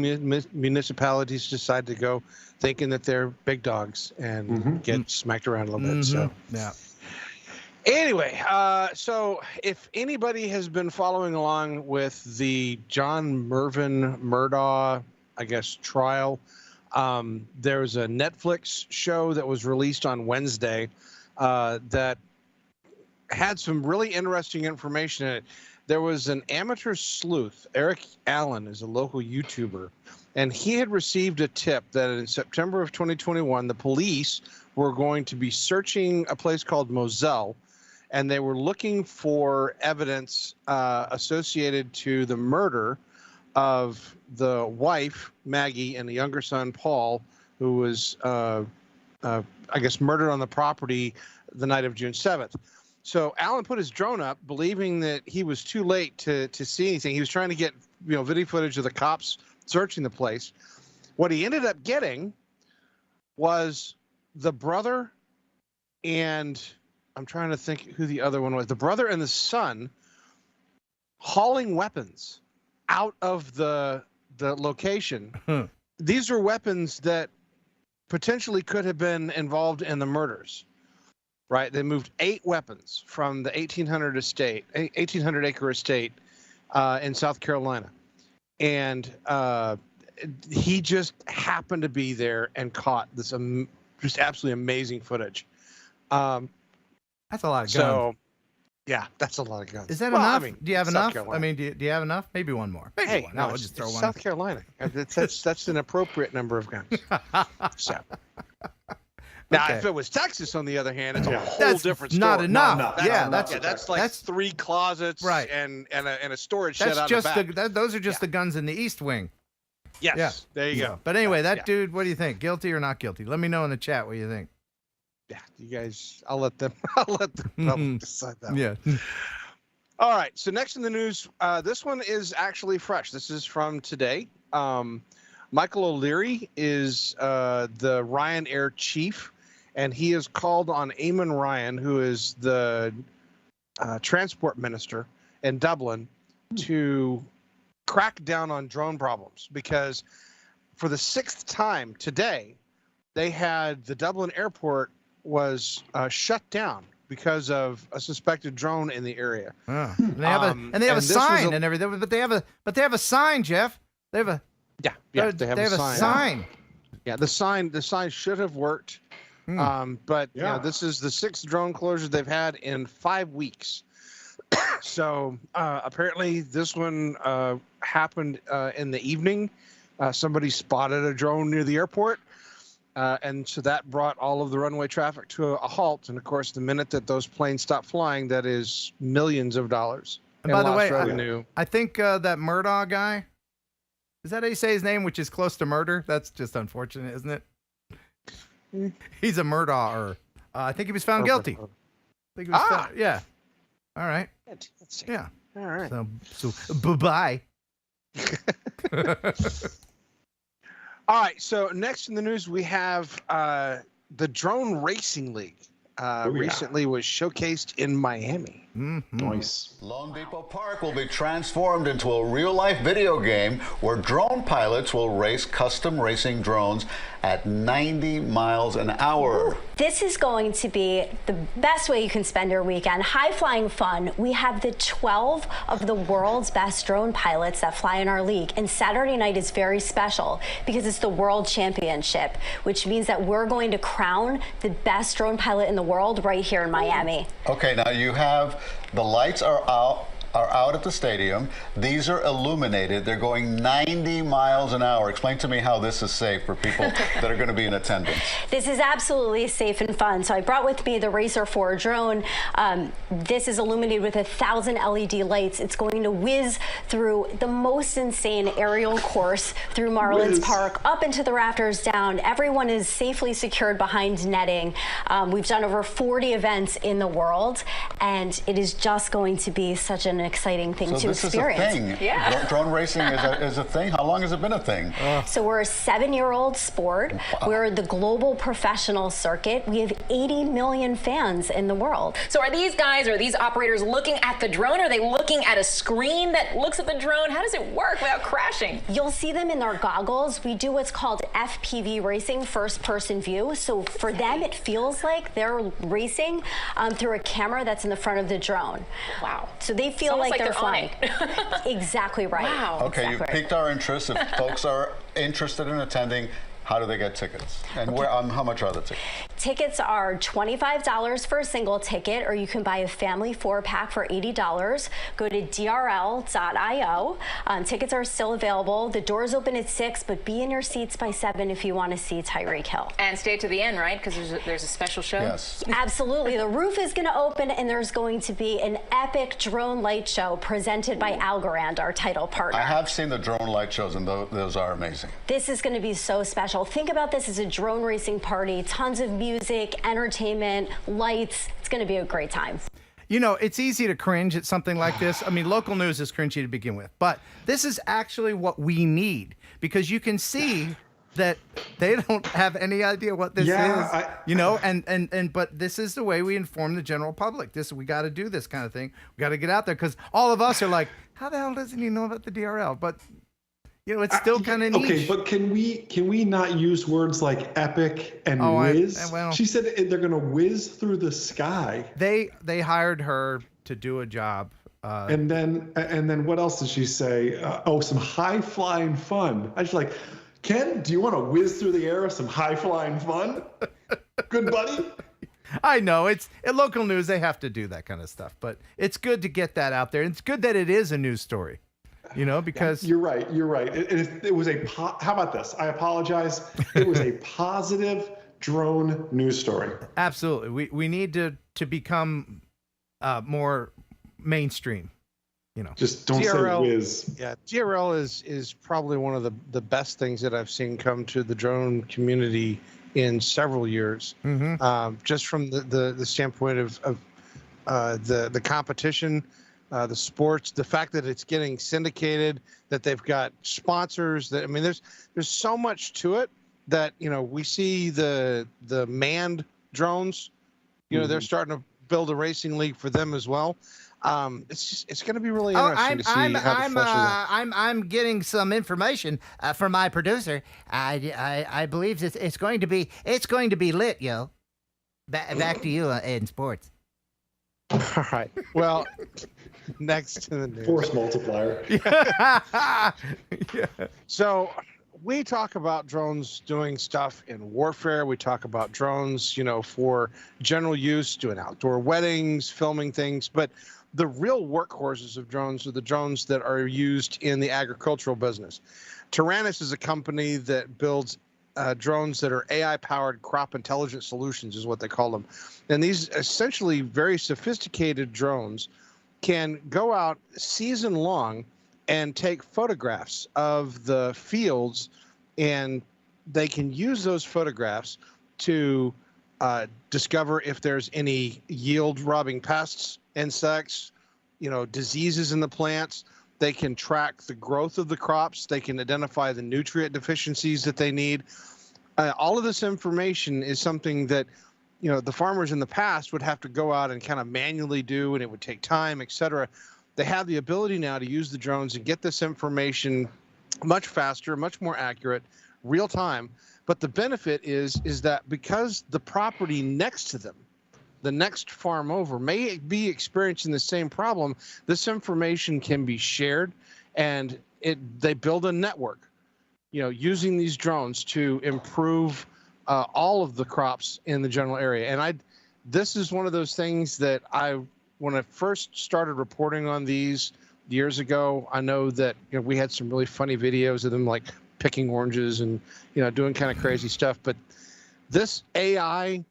municipalities decide to go thinking that they're big dogs and get smacked around a little bit. So yeah. Anyway, so if anybody has been following along with the John Mervyn Murdaugh, I guess, trial, there was a Netflix show that was released on Wednesday that had some really interesting information in it. There was an amateur sleuth, Eric Allen is a local YouTuber, and he had received a tip that in September of 2021, the police were going to be searching a place called Moselle, and they were looking for evidence associated to the murder of the wife, Maggie, and the younger son, Paul, who was, I guess, murdered on the property the night of June 7th. So Alan put his drone up, believing that he was too late to see anything. He was trying to get video footage of the cops searching the place. What he ended up getting was the brother, and I'm trying to think who the other one was. The brother and the son hauling weapons out of the location. These are weapons that potentially could have been involved in the murders. Right, they moved 8 weapons from the 1,800 acre estate in South Carolina, and he just happened to be there and caught this just absolutely amazing footage. That's a lot of guns. So, yeah, that's a lot of guns. Is that enough? I mean, do you have South enough? Carolina. I mean, do you have enough? Maybe one more. Maybe Hey, one. no, I'll it's just throw one. South Carolina. That's an appropriate number of guns. So. Now, Okay. if it was Texas, on the other hand, it's a whole That's different story. not enough. That's That's like 3 closets, right, and a storage shed that's out just the back. those are just the guns in the East Wing. Yes, Yeah. there you go. But anyway, that dude, what do you think? Guilty or not guilty? Let me know in the chat what you think. Yeah, you guys, I'll let the public decide that. Yeah. All right. So next in the news, this one is actually fresh. This is from today. Michael O'Leary is the Ryan Air chief, and he has called on Eamon Ryan, who is the transport minister in Dublin, to crack down on drone problems, because for the 6th time today, they had the Dublin airport was shut down because of a suspected drone in the area. Oh. And they have a sign and everything, but they have a sign, Jeff. They have a they have a sign. Yeah, the sign should have worked. But this is the 6th drone closure they've had in 5 weeks. So apparently this one happened in the evening. Somebody spotted a drone near the airport, and so that brought all of the runway traffic to a halt. And of course, the minute that those planes stop flying, that is millions of dollars. And by the way, revenue. I think that Murdaugh guy, is that how you say his name, which is close to murder? That's just unfortunate, isn't it? He's a Murdaugher. I think he was found guilty. Yeah. All right. Yeah. All right. So bye-bye. All right. So next in the news, we have the Drone Racing League recently was showcased in Miami. Nice. Lone Depot Park will be transformed into a real-life video game where drone pilots will race custom racing drones at 90 miles an hour. This is going to be the best way you can spend your weekend. High-flying fun. We have the 12 of the world's best drone pilots that fly in our league. And Saturday night is very special because it's the World Championship, which means that we're going to crown the best drone pilot in the world right here in Miami. Okay, now you have the lights are out at the stadium. These are illuminated. They're going 90 miles an hour. Explain to me how this is safe for people that are going to be in attendance. This is absolutely safe and fun. So I brought with me the Racer 4 drone. This is illuminated with 1,000 LED lights. It's going to whiz through the most insane aerial course through Marlins Park, up into the rafters, down. Everyone is safely secured behind netting. We've done over 40 events in the world, and it is just going to be such an exciting thing to experience. So this is a thing. Yeah. Drone racing is a thing. How long has it been a thing? So we're a 7-year-old sport. Wow. We're the global professional circuit. We have 80 million fans in the world. So are these guys or these operators looking at the drone? Are they looking at a screen that looks at the drone? How does it work without crashing? You'll see them in their goggles. We do what's called FPV racing, first person view. So for them, it feels like they're racing through a camera that's in the front of the drone. Wow. So they feel like they're flying. Exactly right. Wow. Okay, exactly. you've piqued our interest. If folks are interested in attending, how do they get tickets? And where? How much are the tickets? Tickets are $25 for a single ticket, or you can buy a family 4-pack for $80. Go to DRL.io. Tickets are still available. The doors open at 6, but be in your seats by 7 if you want to see Tyreek Hill. And stay to the end, right? Because there's a special show. Yes. Absolutely. The roof is going to open, and there's going to be an epic drone light show presented by Algorand, our title partner. I have seen the drone light shows, and those are amazing. This is going to be so special. Think about this as a drone racing party. Tons of music, entertainment, lights. It's going to be a great time. You know, it's easy to cringe at something like this. I mean, local news is cringy to begin with, but this is actually what we need, because you can see that they don't have any idea what this is, you know, but this is the way we inform the general public. We got to do this kind of thing. We got to get out there, because all of us are like, how the hell doesn't he know about the DRL? But you know, it's still kind of niche. Okay, but can we not use words like epic and whiz? She said they're going to whiz through the sky. They hired her to do a job. And then what else did she say? Some high flying fun. I was like, Ken, do you want to whiz through the air of some high flying fun? Good buddy. I know it's at local news. They have to do that kind of stuff, but it's good to get that out there. It's good that it is a news story. You know, because you're right. It was how about this? I apologize. It was a positive drone news story. Absolutely. We need to become more mainstream. You know, just don't say whiz. Yeah, DRL is probably one of the best things that I've seen come to the drone community in several years. Mm-hmm. Just from the standpoint of the competition. The sports, the fact that it's getting syndicated, that they've got sponsors, that, I mean, there's so much to it that, you know, we see the manned drones, you know, they're starting to build a racing league for them as well. It's going to be really interesting to see how this fleshes out. I'm getting some information from my producer. I believe it's going to be lit, yo. Back to you in sports. All right. Well, next to the news. Force multiplier. Yeah. So we talk about drones doing stuff in warfare. We talk about drones, you know, for general use, doing outdoor weddings, filming things. But the real workhorses of drones are the drones that are used in the agricultural business. Taranis is a company that builds drones that are AI-powered crop intelligence solutions, is what they call them. And these essentially very sophisticated drones can go out season long and take photographs of the fields, and they can use those photographs to discover if there's any yield-robbing pests, insects, you know, diseases in the plants. They can track the growth of the crops. They can identify the nutrient deficiencies that they need. All of this information is something that, the farmers in the past would have to go out and kind of manually do, and it would take time, et cetera. They have the ability now to use the drones and get this information much faster, much more accurate, real time. But the benefit is that because the property next to them, the next farm over, may be experiencing the same problem, this information can be shared, and they build a network, using these drones to improve all of the crops in the general area. And this is one of those things that when I first started reporting on these years ago, I know that we had some really funny videos of them like picking oranges and doing kind of crazy stuff. But this AI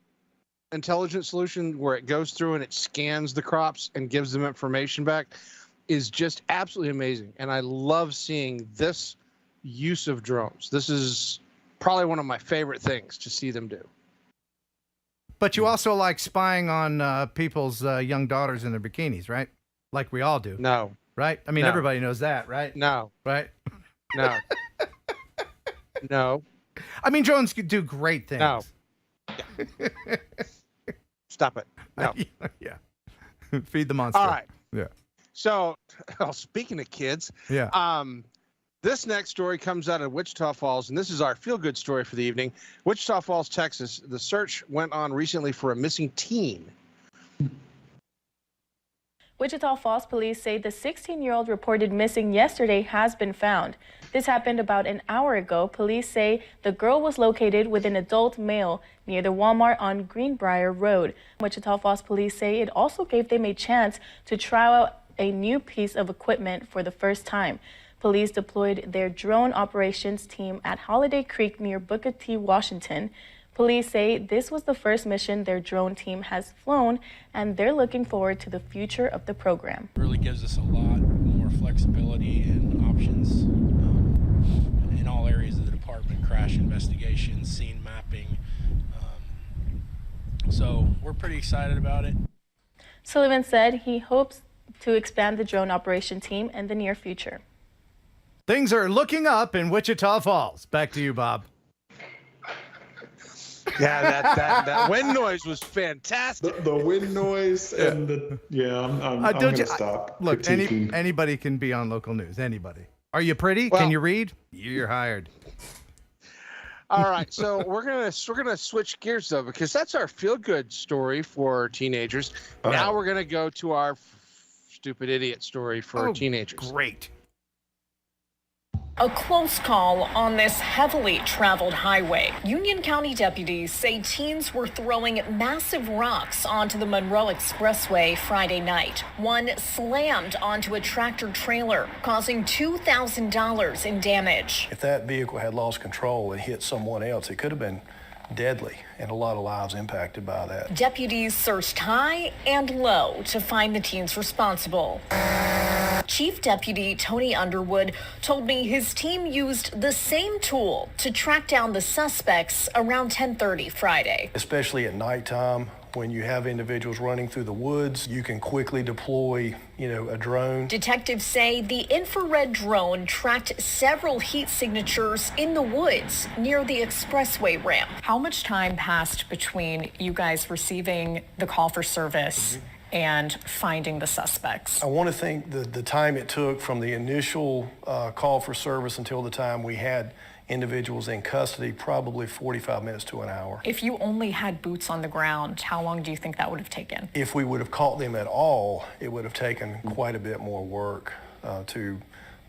intelligent solution where it goes through and it scans the crops and gives them information back is just absolutely amazing. And I love seeing this use of drones. This is probably one of my favorite things to see them do. But you also like spying on people's young daughters in their bikinis, right? Like we all do. No. Right? I mean, No. everybody knows that, right? No. Right? No. No. I mean, drones could do great things. No. Stop it. No. Yeah. Feed the monster. All right. Yeah. So, speaking of kids, Yeah. This next story comes out of Wichita Falls, and this is our feel-good story for the evening. Wichita Falls, Texas. The search went on recently for a missing teen. Wichita Falls police say the 16-year-old reported missing yesterday has been found. This happened about an hour ago. Police say the girl was located with an adult male near the Walmart on Greenbrier Road. Wichita Falls police say it also gave them a chance to try out a new piece of equipment for the first time. Police deployed their drone operations team at Holiday Creek near Booker T, Washington. Police say this was the first mission their drone team has flown, and they're looking forward to the future of the program. It really gives us a lot more flexibility and options in all areas of the department: crash investigation, scene mapping. So we're pretty excited about it. Sullivan said he hopes to expand the drone operation team in the near future. Things are looking up in Wichita Falls. Back to you, Bob. Yeah, that wind noise was fantastic. The wind noise and I'm going to stop. Look, critiquing. anybody can be on local news. Anybody. Are you pretty? Well, can you read? You're hired. All right, so we're gonna switch gears though, because that's our feel-good story for teenagers. Now we're gonna go to our stupid idiot story for teenagers. Great. A close call on this heavily traveled highway. Union County deputies say teens were throwing massive rocks onto the Monroe Expressway Friday night. One slammed onto a tractor trailer, causing $2,000 in damage. If that vehicle had lost control and hit someone else, it could have been deadly, and a lot of lives impacted by that. Deputies searched high and low to find the teens responsible. Chief Deputy Tony Underwood told me his team used the same tool to track down the suspects around 10:30 Friday. Especially at nighttime, when you have individuals running through the woods, you can quickly deploy, a drone. Detectives say the infrared drone tracked several heat signatures in the woods near the expressway ramp. How much time passed between you guys receiving the call for service and finding the suspects? I want to think the time it took from the initial call for service until the time we had individuals in custody, probably 45 minutes to an hour. If you only had boots on the ground, how long do you think that would have taken? If we would have caught them at all, it would have taken quite a bit more work to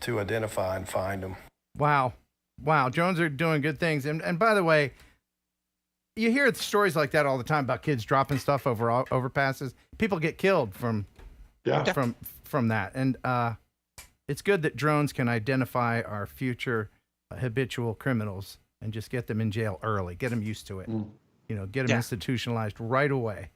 identify and find them. Wow. Drones are doing good things. And by the way, you hear stories like that all the time about kids dropping stuff over overpasses. People get killed from that. And it's good that drones can identify our future habitual criminals and just get them in jail early, get them used to it, get them institutionalized right away.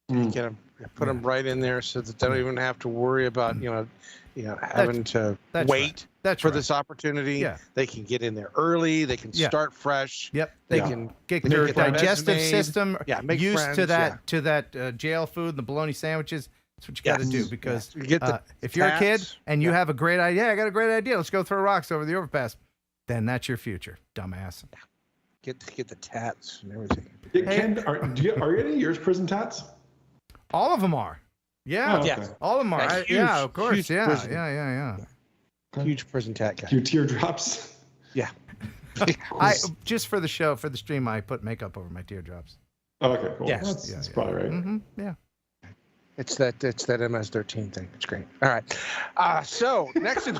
Get them, put them right in there so that they don't even have to worry about, having to wait for this opportunity. Yeah. They can get in there early. They can start fresh. Yep. They can get their digestive system make used friends, to that jail food and the bologna sandwiches. That's what you got to do, because if you're a tats, kid and you have a great idea, I got a great idea. Let's go throw rocks over the overpass. Then that's your future, dumbass. Get the tats and everything. Yeah, Ken, are any of yours prison tats? All of them are. Yeah. Oh, okay. Yeah. All of them are. Yeah, Of course. huge Yeah. prison. Yeah. Huge prison tat guy. Your teardrops. Yeah. I just for the show, for the stream, I put makeup over my teardrops. Oh, okay, cool. Yes. That's probably right. Mm-hmm. Yeah. It's that MS-13 thing. It's great. All right. So next is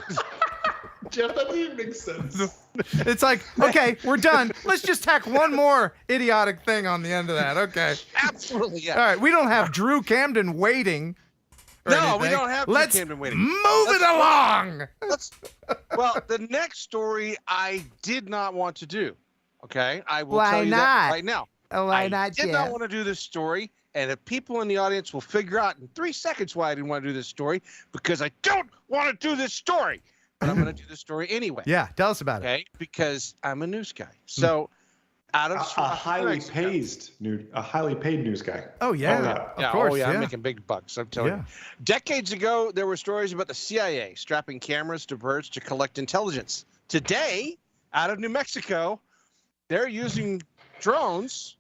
Jeff, that doesn't even make sense. It's like, okay, we're done. Let's just tack one more idiotic thing on the end of that. Okay. absolutely yeah. All right. We don't have Drew Camden waiting. or No, we anything. don't have Drew Let's Camden waiting. move it along. Well, the next story I did not want to do. Okay, I will Why tell you not? that right now. Why I not, did not Jeff? want to do this story, and if people in the audience will figure out in 3 seconds why I didn't want to do this story, because I don't want to do this story, but I'm going to do this story anyway. Yeah. Tell us about it. Okay, because I'm a news guy. So, out of A highly paid news guy. Oh yeah. Of course. Oh yeah, yeah. I'm making big bucks. I'm telling you. Decades ago, there were stories about the CIA strapping cameras to birds to collect intelligence. Today, out of New Mexico, they're using drones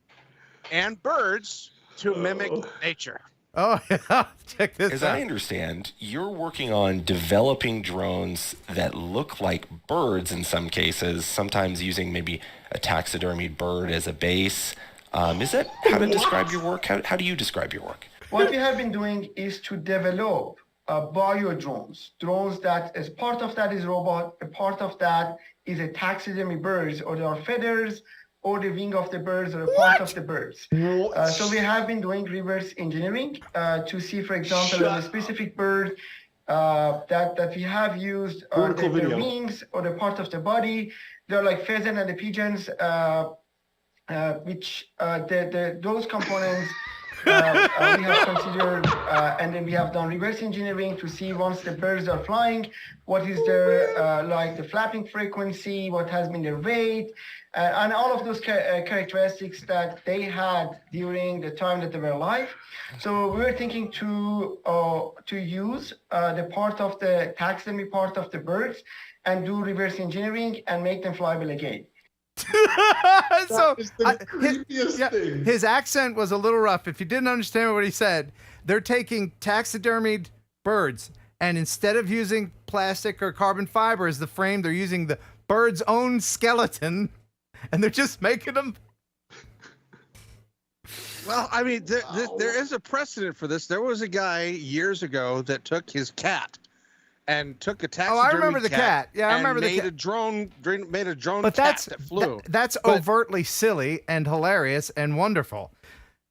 and birds to mimic nature. Oh yeah. Check this As out. I understand, you're working on developing drones that look like birds in some cases, sometimes using maybe a taxidermied bird as a base. Is that how to describe your work? How do you describe your work? What we have been doing is to develop bio drones that as part of that is robot, a part of that is a taxidermy birds, or there are feathers, or the wing of the birds, or a part of the birds. So we have been doing reverse engineering to see, for example, a specific bird that we have used, the wings or the part of the body. They're like pheasant and the pigeons, which those components we have considered, and then we have done reverse engineering to see once the birds are flying, what is their like the flapping frequency, what has been their weight, and all of those characteristics that they had during the time that they were alive. So we were thinking to use the part of the taxidermy part of the birds and do reverse engineering and make them flyable again. So his accent was a little rough. If you didn't understand what he said, they're taking taxidermied birds, and instead of using plastic or carbon fiber as the frame, they're using the bird's own skeleton, and they're just making them. Well, I mean, there is a precedent for this. There was a guy years ago that took his cat and took a taxidermy I remember the cat. Yeah, I remember the cat. Made a drone But cat that flew. That's overtly silly and hilarious and wonderful.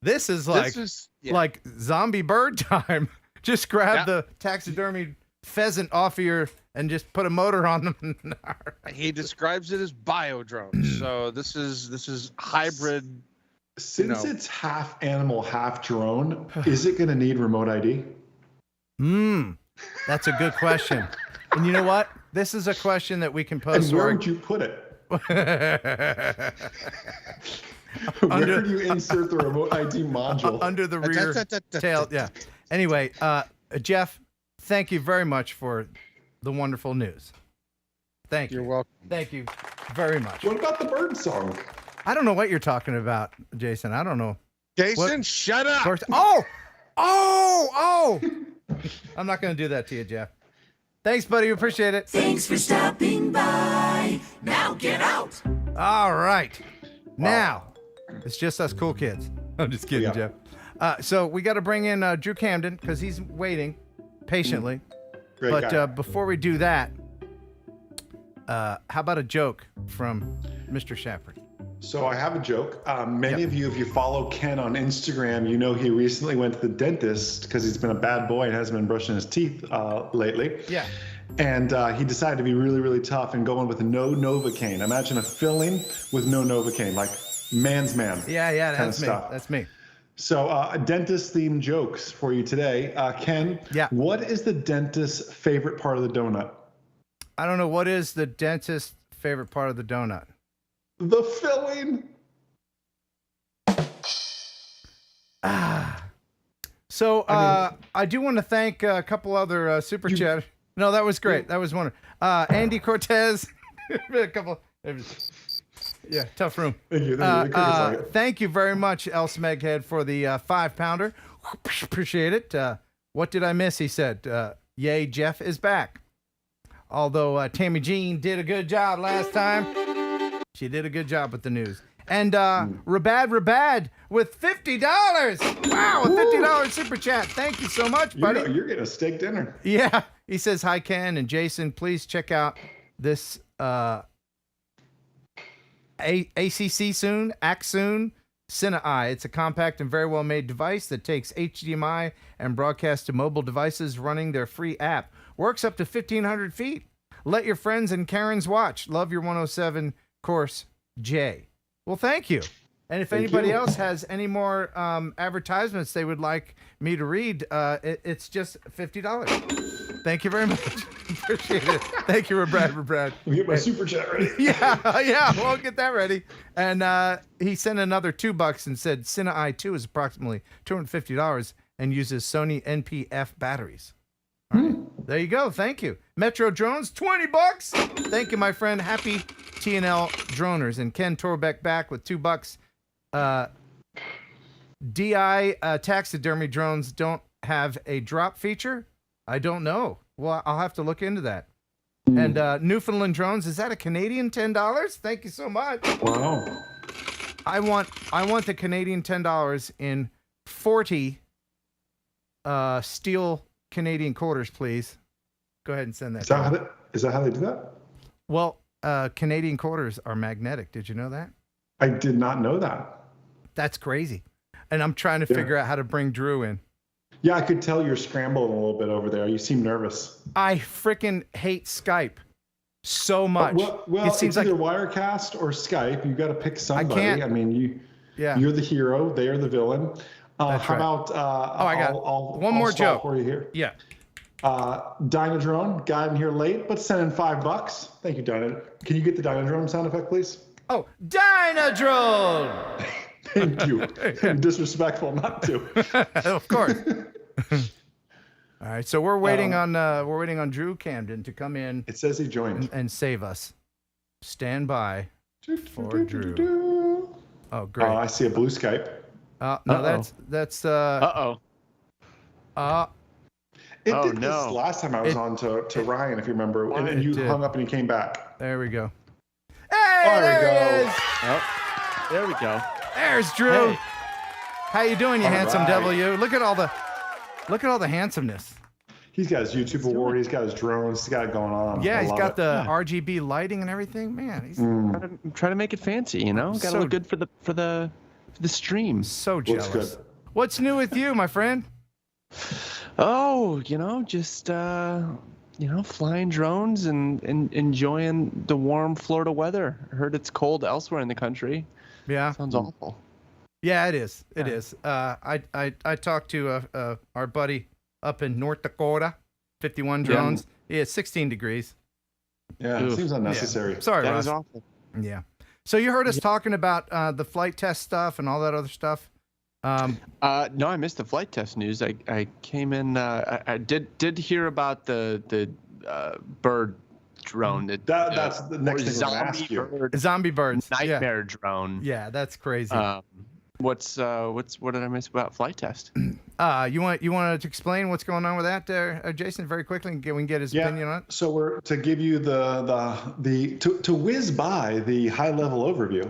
This is like zombie bird time. Just grab the taxidermy pheasant off of your and just put a motor on them. He describes it as bio drones. So this is hybrid. Since it's half animal, half drone, is it going to need remote ID? That's a good question. And you know what? This is a question that we can pose. And where would you put it? Where do you insert the remote ID module? Under the rear tail. Yeah. Anyway, Jeff, thank you very much for the wonderful news. Thank you. You're welcome. Thank you very much. What about the bird song? I don't know what you're talking about, Jason. I don't know. Jason, shut up. Oh! I'm not going to do that to you, Jeff. Thanks, buddy. Appreciate it. Thanks for stopping by. Now get out. All right. Now, it's just us cool kids. I'm just kidding, Jeff. So we got to bring in Drew Camden because he's waiting patiently. Great guy. Before we do that, how about a joke from Mr. Schappert? So I have a joke. Many of you, if you follow Ken on Instagram, you know he recently went to the dentist because he's been a bad boy and hasn't been brushing his teeth lately. Yeah. And he decided to be really, really tough and go in with no Novocaine. Imagine a filling with no Novocaine, like man's man. Yeah, that's me. That's me. So dentist-themed jokes for you today. Ken, what is the dentist's favorite part of the donut? I don't know. What is the dentist's favorite part of the donut? The filling. So I do want to thank a couple other super chat. No, that was great. That was wonderful. Andy Cortez. A couple. Yeah, tough room. Thank you. Thank you very much, El Smeghead, for the 5-pounder. Appreciate it. What did I miss? He said, yay, Jeff is back. Although Tammy Jean did a good job last time. She did a good job with the news. And Rabad with $50. Wow, a $50 super chat. Thank you so much, buddy. You're getting a steak dinner. Yeah. He says, hi, Ken and Jason. Please check out this ACC soon, Axoon CineEye. It's a compact and very well-made device that takes HDMI and broadcasts to mobile devices running their free app. Works up to 1,500 feet. Let your friends and Karens watch. Love your 107 course, Jay. Well, thank you. And if anybody else has any more advertisements they would like me to read, it's just $50. Thank you very much. Appreciate it. Thank you, Brad. Let me get my super chat ready. Yeah, we'll get that ready. And he sent another $2 and said CineEye 2 is approximately $250 and uses Sony NP-F batteries. All right. There you go. Thank you. Metro Drones, $20. Thank you, my friend. Happy TNL droners. And Ken Torbeck back with $2. DI taxidermy drones don't have a drop feature? I don't know. Well, I'll have to look into that. And Newfoundland drones, is that a Canadian $10? Thank you so much. Wow. I want the Canadian $10 in 40 steel Canadian quarters, please. Go ahead and send that. Is that how they do that? Well, Canadian quarters are magnetic. Did you know that? I did not know that. That's crazy. And I'm trying to figure out how to bring Drew in. Yeah, I could tell you're scrambling a little bit over there. You seem nervous. I freaking hate Skype so much. Well, it seems it's like either Wirecast or Skype. You got to pick somebody. I can't. I mean, you're the hero. They are the villain. That's right. About? I got one more joke for you here. Yeah. Dynadrone, got in here late, but sent in $5. Thank you, Dyna. Can you get the Dynadrone sound effect, please? Oh, Dynadrone! Thank you. Disrespectful not to. Of course. All right, so we're waiting on Drew Camden to come in. It says he joined and save us. Stand by for Drew. Oh, great. I see a blue Skype. No, that's It did no. this last time I was on to Ryan, if you remember, and you hung up and you came back. There we go. Hey, there we go. Oh, there we go. There's Drew. Hey. How you doing, you handsome devil? You look at all the handsomeness. He's got his YouTube award. He's got his drones. He's got it going on. Yeah, he's got the RGB lighting and everything. Man, he's I'm trying to make it fancy. You know, got to look good for the stream. So jealous. Good. What's new with you, my friend? Oh, just flying drones and enjoying the warm Florida weather. I heard it's cold elsewhere in the country. Yeah. Sounds awful. Yeah, it is. It is. I talked to our buddy up in North Dakota, 51 drones. Yeah, it's 16 degrees. Yeah, it seems unnecessary. Yeah. Sorry, that Ross. is awful. Yeah. So you heard us talking about the flight test stuff and all that other stuff. No, I missed the flight test news. I came in. I did hear about the bird drone. That's the next thing I'm gonna ask you. Zombie birds. Nightmare drone. Yeah, that's crazy. What did I miss about flight test? You want to explain what's going on with that there, Jason, very quickly, and we can get his opinion on it? So we're to give you to whiz by the high level overview.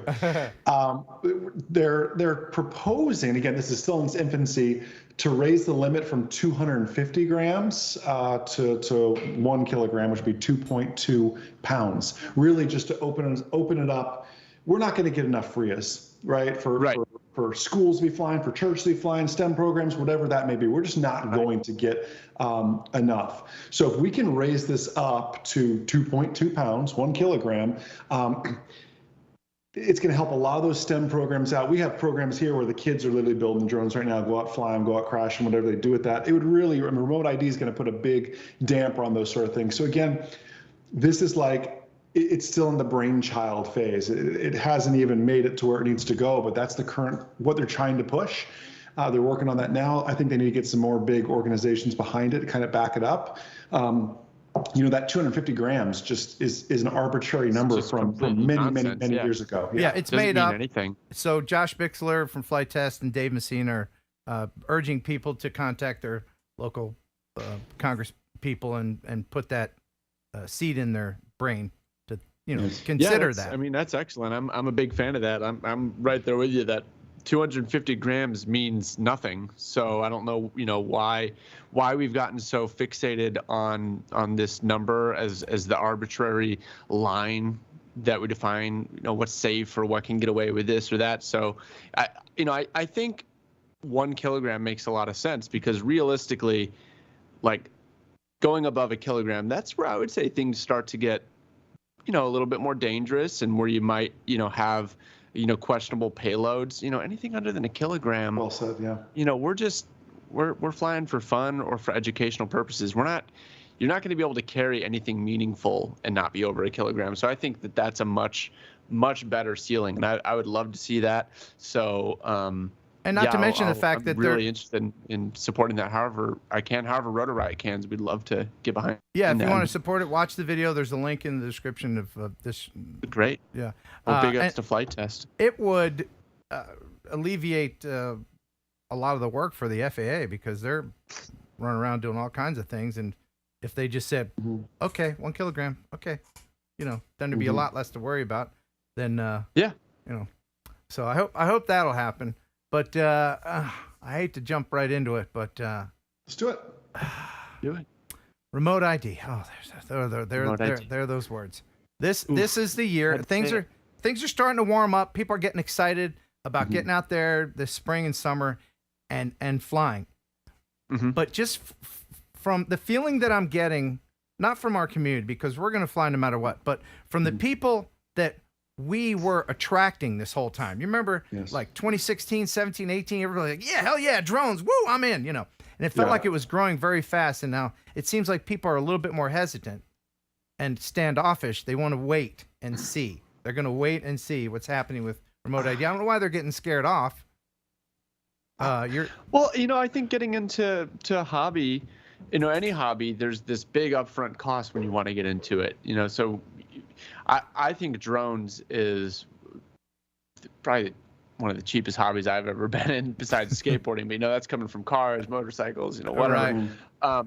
They're proposing, again, this is still in its infancy, to raise the limit from 250 grams to 1 kilogram, which would be 2.2 pounds. Really, just to open it up. We're not going to get enough FRIAs, right? For schools to be flying, for church to be flying, STEM programs, whatever that may be. We're just not going to get enough. So if we can raise this up to 2.2 pounds, 1 kilogram, it's going to help a lot of those STEM programs out. We have programs here where the kids are literally building drones right now, go out, fly them, go out, crash them, whatever they do with that. It would really, remote ID is going to put a big damper on those sort of things. So again, this is like, it's still in the brainchild phase. It hasn't even made it to where it needs to go, but that's the current, what they're trying to push. They're working on that now. I think they need to get some more big organizations behind it to kind of back it up. that 250 grams just is an arbitrary number from many years ago. Yeah, it's Doesn't made mean up. anything. So Josh Bixler from Flite Test and Dave Messina are urging people to contact their local Congress people and put that seed in their brain to consider that. I mean, that's excellent. I'm a big fan of that. I'm right there with you. That 250 grams means nothing. So I don't know, why we've gotten so fixated on this number as the arbitrary line that we define, what's safe or what can get away with this or that. So I think 1 kilogram makes a lot of sense, because realistically, like, going above a kilogram, that's where I would say things start to get, a little bit more dangerous, and where you might, have, questionable payloads. Anything under than a kilogram. Well said, yeah. We're flying for fun or for educational purposes. You're not going to be able to carry anything meaningful and not be over a kilogram. So I think that's a much, much better ceiling, and I would love to see that. So, and not to mention the fact that I'm really interested in supporting that. However I can, however Rotor Riot can, we'd love to get behind. Yeah, if you want to support it, watch the video. There's a link in the description of this. Great. Yeah. Well, big ups to Flite Test. It would alleviate a lot of the work for the FAA, because they're running around doing all kinds of things. And if they just said, okay, 1 kilogram, okay, then there'd be a lot less to worry about. Then So I hope that'll happen. But I hate to jump right into it, but let's do it. Do it. Remote ID. Oh, there are those words. This is the year. Things are starting to warm up. People are getting excited about getting out there this spring and summer and flying. But just from the feeling that I'm getting, not from our community, because we're going to fly no matter what, but from the people that we were attracting this whole time. You remember, like 2016, 17, 18, everybody like, yeah, hell yeah, drones, woo, I'm in, And it felt like it was growing very fast, and now it seems like people are a little bit more hesitant and standoffish. They want to wait and see. They're going to wait and see what's happening with remote ID. I don't know why they're getting scared off. Well, I think getting into a hobby, any hobby, there's this big upfront cost when you want to get into it. So I think drones is probably one of the cheapest hobbies I've ever been in, besides skateboarding. But that's coming from cars, motorcycles, whatever. Right.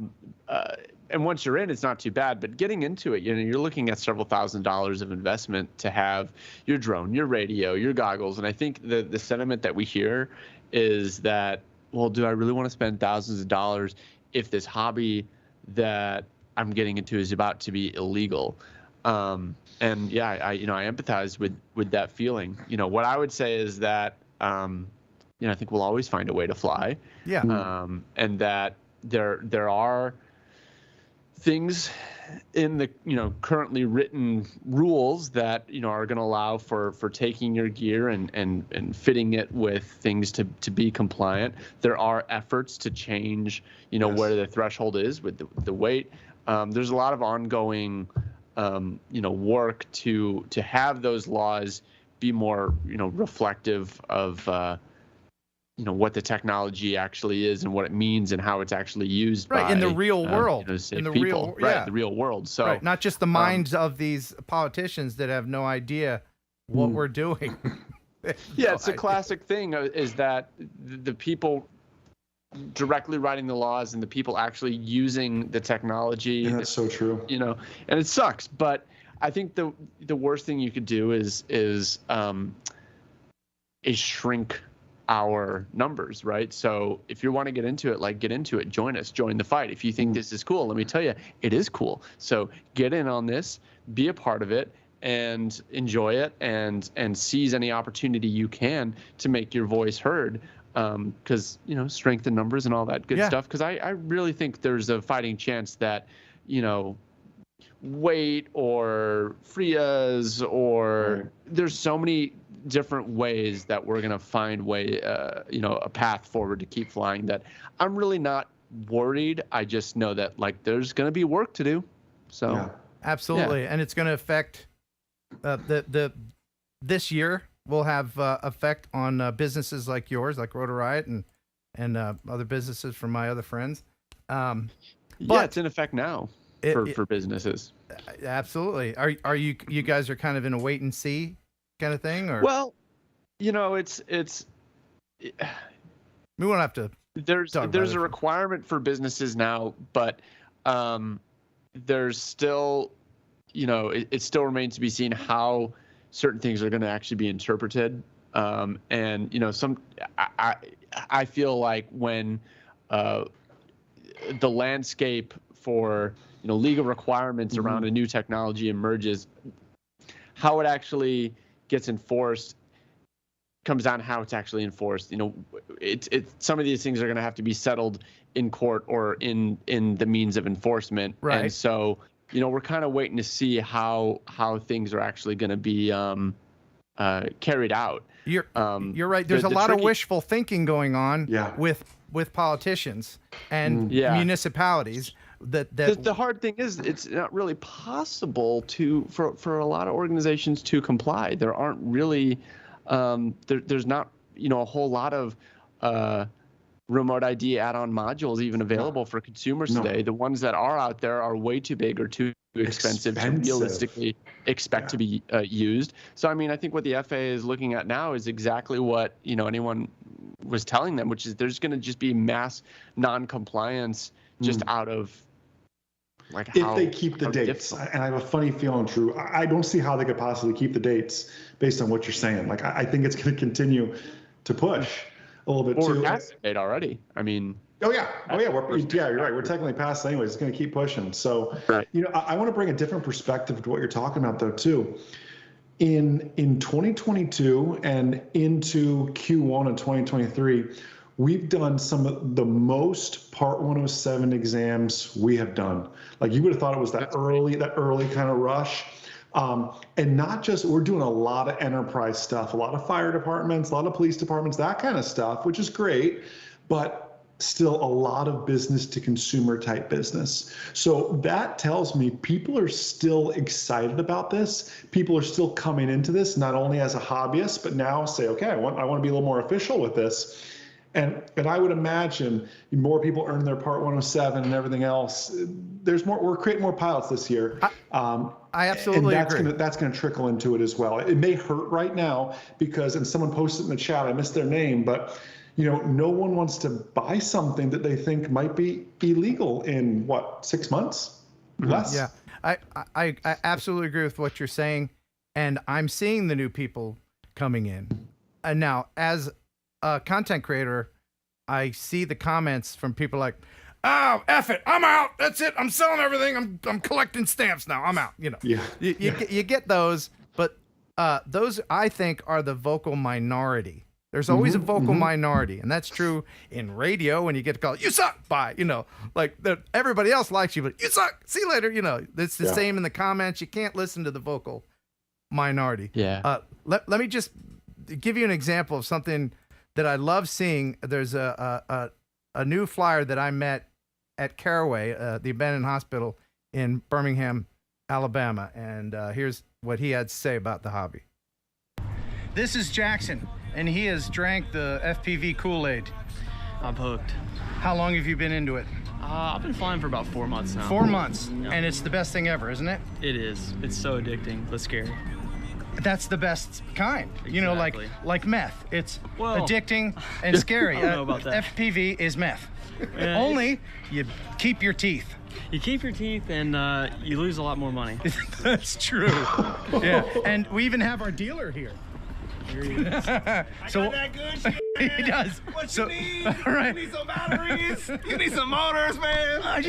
And once you're in, it's not too bad. But getting into it, you're looking at several $1,000s of investment to have your drone, your radio, your goggles. And I think the sentiment that we hear is that, well, do I really want to spend thousands of dollars if this hobby that I'm getting into is about to be illegal? And yeah, I empathize with that feeling. What I would say is that, I think we'll always find a way to fly. Yeah. And that there are things in the, currently written rules that, are going to allow for taking your gear and fitting it with things to be compliant. There are efforts to change, where the threshold is with the weight. There's a lot of ongoing work to have those laws be more, reflective of, what the technology actually is and what it means and how it's actually used by, in the real world, in the real, the real world. So not just the minds of these politicians that have no idea what we're doing. It's a classic thing is that the people directly writing the laws and the people actually using the technology. Yeah, that's so true. And it sucks, but I think the worst thing you could do is shrink our numbers, right? So if you want to get into it, get into it, join us, join the fight. If you think this is cool, let me tell you, it is cool. So get in on this, be a part of it, and enjoy it, and seize any opportunity you can to make your voice heard. Because strength in numbers and all that good stuff. Because I really think there's a fighting chance that weight or FRIAs or there's so many different ways that we're gonna find a path forward to keep flying, that I'm really not worried. I just know that there's gonna be work to do. So absolutely, and it's gonna affect this year. Will have effect on businesses like yours, like Rotor Riot, and other businesses from my other friends. But it's in effect now. for businesses. Absolutely. Are you guys are kind of in a wait and see kind of thing, or? Well, it's we won't have to. There's a requirement for businesses now, but there's still, it still remains to be seen how certain things are going to actually be interpreted. And I feel like when the landscape for legal requirements around a new technology emerges, how it actually gets enforced comes down to how it's actually enforced. Some of these things are going to have to be settled in court or in the means of enforcement. Right. And so, we're kind of waiting to see how things are actually going to be carried out. You're right. There's a lot of wishful thinking going on with politicians and municipalities. The hard thing is it's not really possible for a lot of organizations to comply. There aren't really there's not a whole lot of remote ID add-on modules even available for consumers today. The ones that are out there are way too big or too expensive to realistically expect to be used. So I think what the FAA is looking at now is exactly what anyone was telling them, which is there's going to just be mass non-compliance just out of if they keep the dates. And I have a funny feeling, Drew, I don't see how they could possibly keep the dates based on what you're saying. I think it's going to continue to push a little bit too. We're past the date already. Oh yeah. You're right. We're technically past it anyways. It's going to keep pushing. So, I want to bring a different perspective to what you're talking about though too. In 2022 and into Q1 of 2023, we've done some of the most Part 107 exams we have done. You would have thought it was that early kind of rush. And not just, we're doing a lot of enterprise stuff, a lot of fire departments, a lot of police departments, that kind of stuff, which is great, but still a lot of business to consumer type business. So that tells me people are still excited about this. People are still coming into this, not only as a hobbyist, but now say, okay, I want to be a little more official with this. And I would imagine more people earn their Part 107 and everything else. We're creating more pilots this year. I absolutely agree. That's going to trickle into it as well. It may hurt right now because, and someone posted in the chat, I missed their name, but no one wants to buy something that they think might be illegal in 6 months? Less. Yeah, I absolutely agree with what you're saying, and I'm seeing the new people coming in. And now, as a content creator, I see the comments from people like, "Oh, F it, I'm out. That's it. I'm selling everything. I'm collecting stamps now. I'm out." You get those, but those I think are the vocal minority. There's always a vocal minority, and that's true in radio when you get called, "You suck." Bye. Everybody else likes you, but you suck. See you later. It's the same in the comments. You can't listen to the vocal minority. Yeah. Let me just give you an example of something that I love seeing. There's a new flyer that I met at Caraway, the abandoned hospital in Birmingham, Alabama, and here's what he had to say about the hobby. This is Jackson, and he has drank the FPV Kool-Aid. I'm hooked. How long have you been into it? I've been flying for about 4 months now. 4 months, Yeah. and it's the best thing ever, isn't it? It is. It's so addicting, but scary. That's the best kind. Exactly. Like meth. It's addicting and scary. I don't know about that. FPV is meth. Yeah, Only you keep your teeth. You keep your teeth and you lose a lot more money. That's true. Yeah, and we even have our dealer here. Here he is. I got that good shit, man. He does. What So- you need? all right. You need some batteries? You need some motors, man? I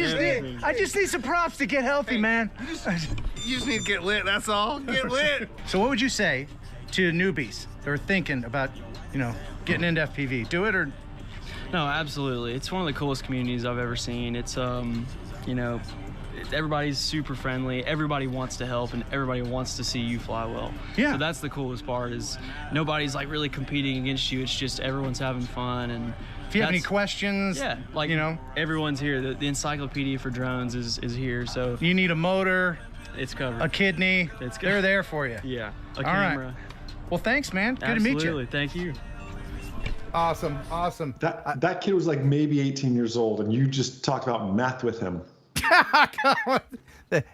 just need some props to get healthy, man. You just need to get lit, that's all. Get lit. So what would you say to newbies that are thinking about, getting into FPV? Do it or? No, absolutely. It's one of the coolest communities I've ever seen. It's, everybody's super friendly. Everybody wants to help, and everybody wants to see you fly well. Yeah. So that's the coolest part is nobody's really competing against you. It's just everyone's having fun. And if you have any questions, everyone's here. The encyclopedia for drones is here. So you need a motor, it's covered. a kidney, they're there for you. Yeah. A All camera. right. Well, thanks, man. Good Absolutely. to meet you. Thank you. Awesome. That kid was maybe 18 years old, and you just talked about meth with him.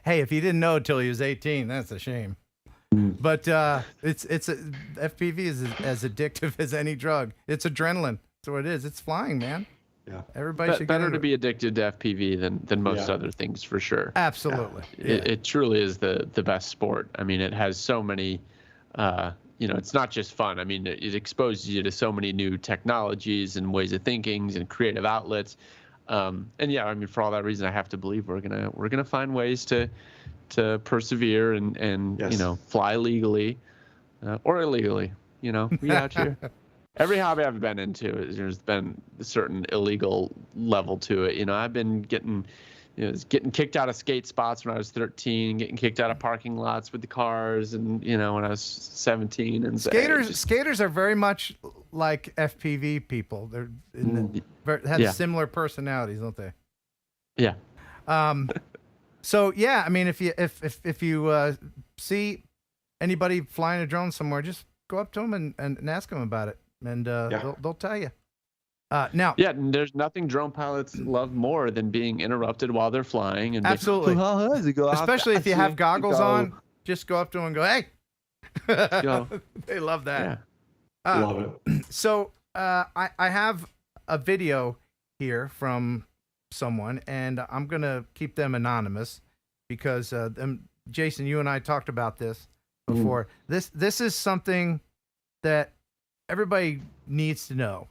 Hey, if he didn't know till he was 18, that's a shame. But FPV is as addictive as any drug. It's adrenaline. That's what it is. It's flying, man. Yeah. Everybody should better get to be addicted to FPV than most other things, for sure. Absolutely. It truly is the best sport. I mean, it has so many, it's not just fun. I mean, it exposes you to so many new technologies and ways of thinking and creative outlets. And yeah, I mean, for all that reason, I have to believe we're gonna find ways to persevere and fly legally or illegally. We out here. Every hobby I've been into, there's been a certain illegal level to it. I've been getting kicked out of skate spots when I was 13, getting kicked out of parking lots with the cars, and when I was 17. And skaters are very much like FPV people. They're have similar personalities, don't they? Yeah. So yeah, I mean, if you see anybody flying a drone somewhere, just go up to them and ask them about it, and they'll tell you. Now, and there's nothing drone pilots love more than being interrupted while they're flying. And absolutely, especially if you have goggles on, just go up to them and go, "Hey." They love that. Yeah. Love it. So I have a video here from someone, and I'm gonna keep them anonymous because Jason, you and I talked about this before. This is something that everybody needs to know.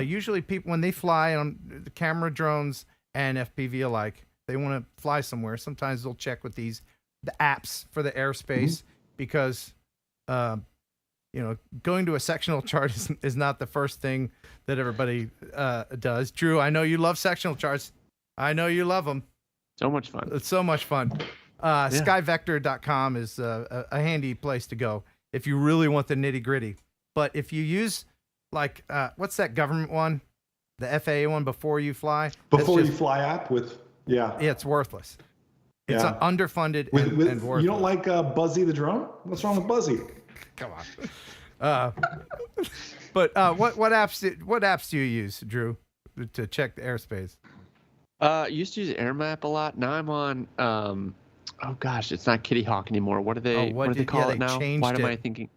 Usually people, when they fly on the camera, drones, and FPV alike, they want to fly somewhere. Sometimes they'll check with the apps for the airspace because, going to a sectional chart is not the first thing that everybody does. Drew, I know you love sectional charts. I know you love them. So much fun. It's so much fun. Skyvector.com is a handy place to go if you really want the nitty gritty. But if you use what's that government one? The FAA one before you fly? Before you fly app with, Yeah, it's worthless. It's underfunded and worthless. You don't like Buzzy the drone? What's wrong with Buzzy? Come on. But what apps do you use, Drew, to check the airspace? I used to use AirMap a lot. Now I'm on, it's not Kitty Hawk anymore. What do they call it now? Changed Why it. am I thinking?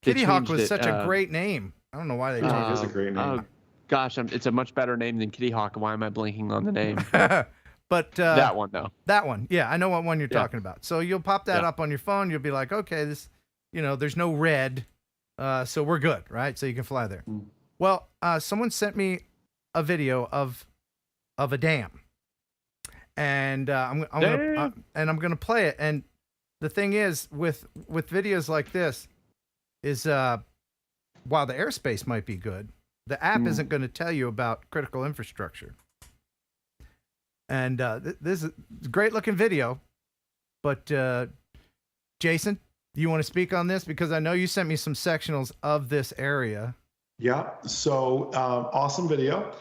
Kitty Hawk was such a great name. I don't know why they changed it. It is a great name. Oh, gosh, it's a much better name than Kitty Hawk. Why am I blanking on the name? But that one, though. That one. Yeah, I know what one you're talking about. So you'll pop that up on your phone. You'll be like, okay, this, there's no red. So we're good, right? So you can fly there. Well, someone sent me a video of a dam. And I'm gonna play it. And the thing is, with videos like this, is while the airspace might be good, the app isn't going to tell you about critical infrastructure. And this is a great looking video. But Jason, you want to speak on this? Because I know you sent me some sectionals of this area. Yeah, so awesome video.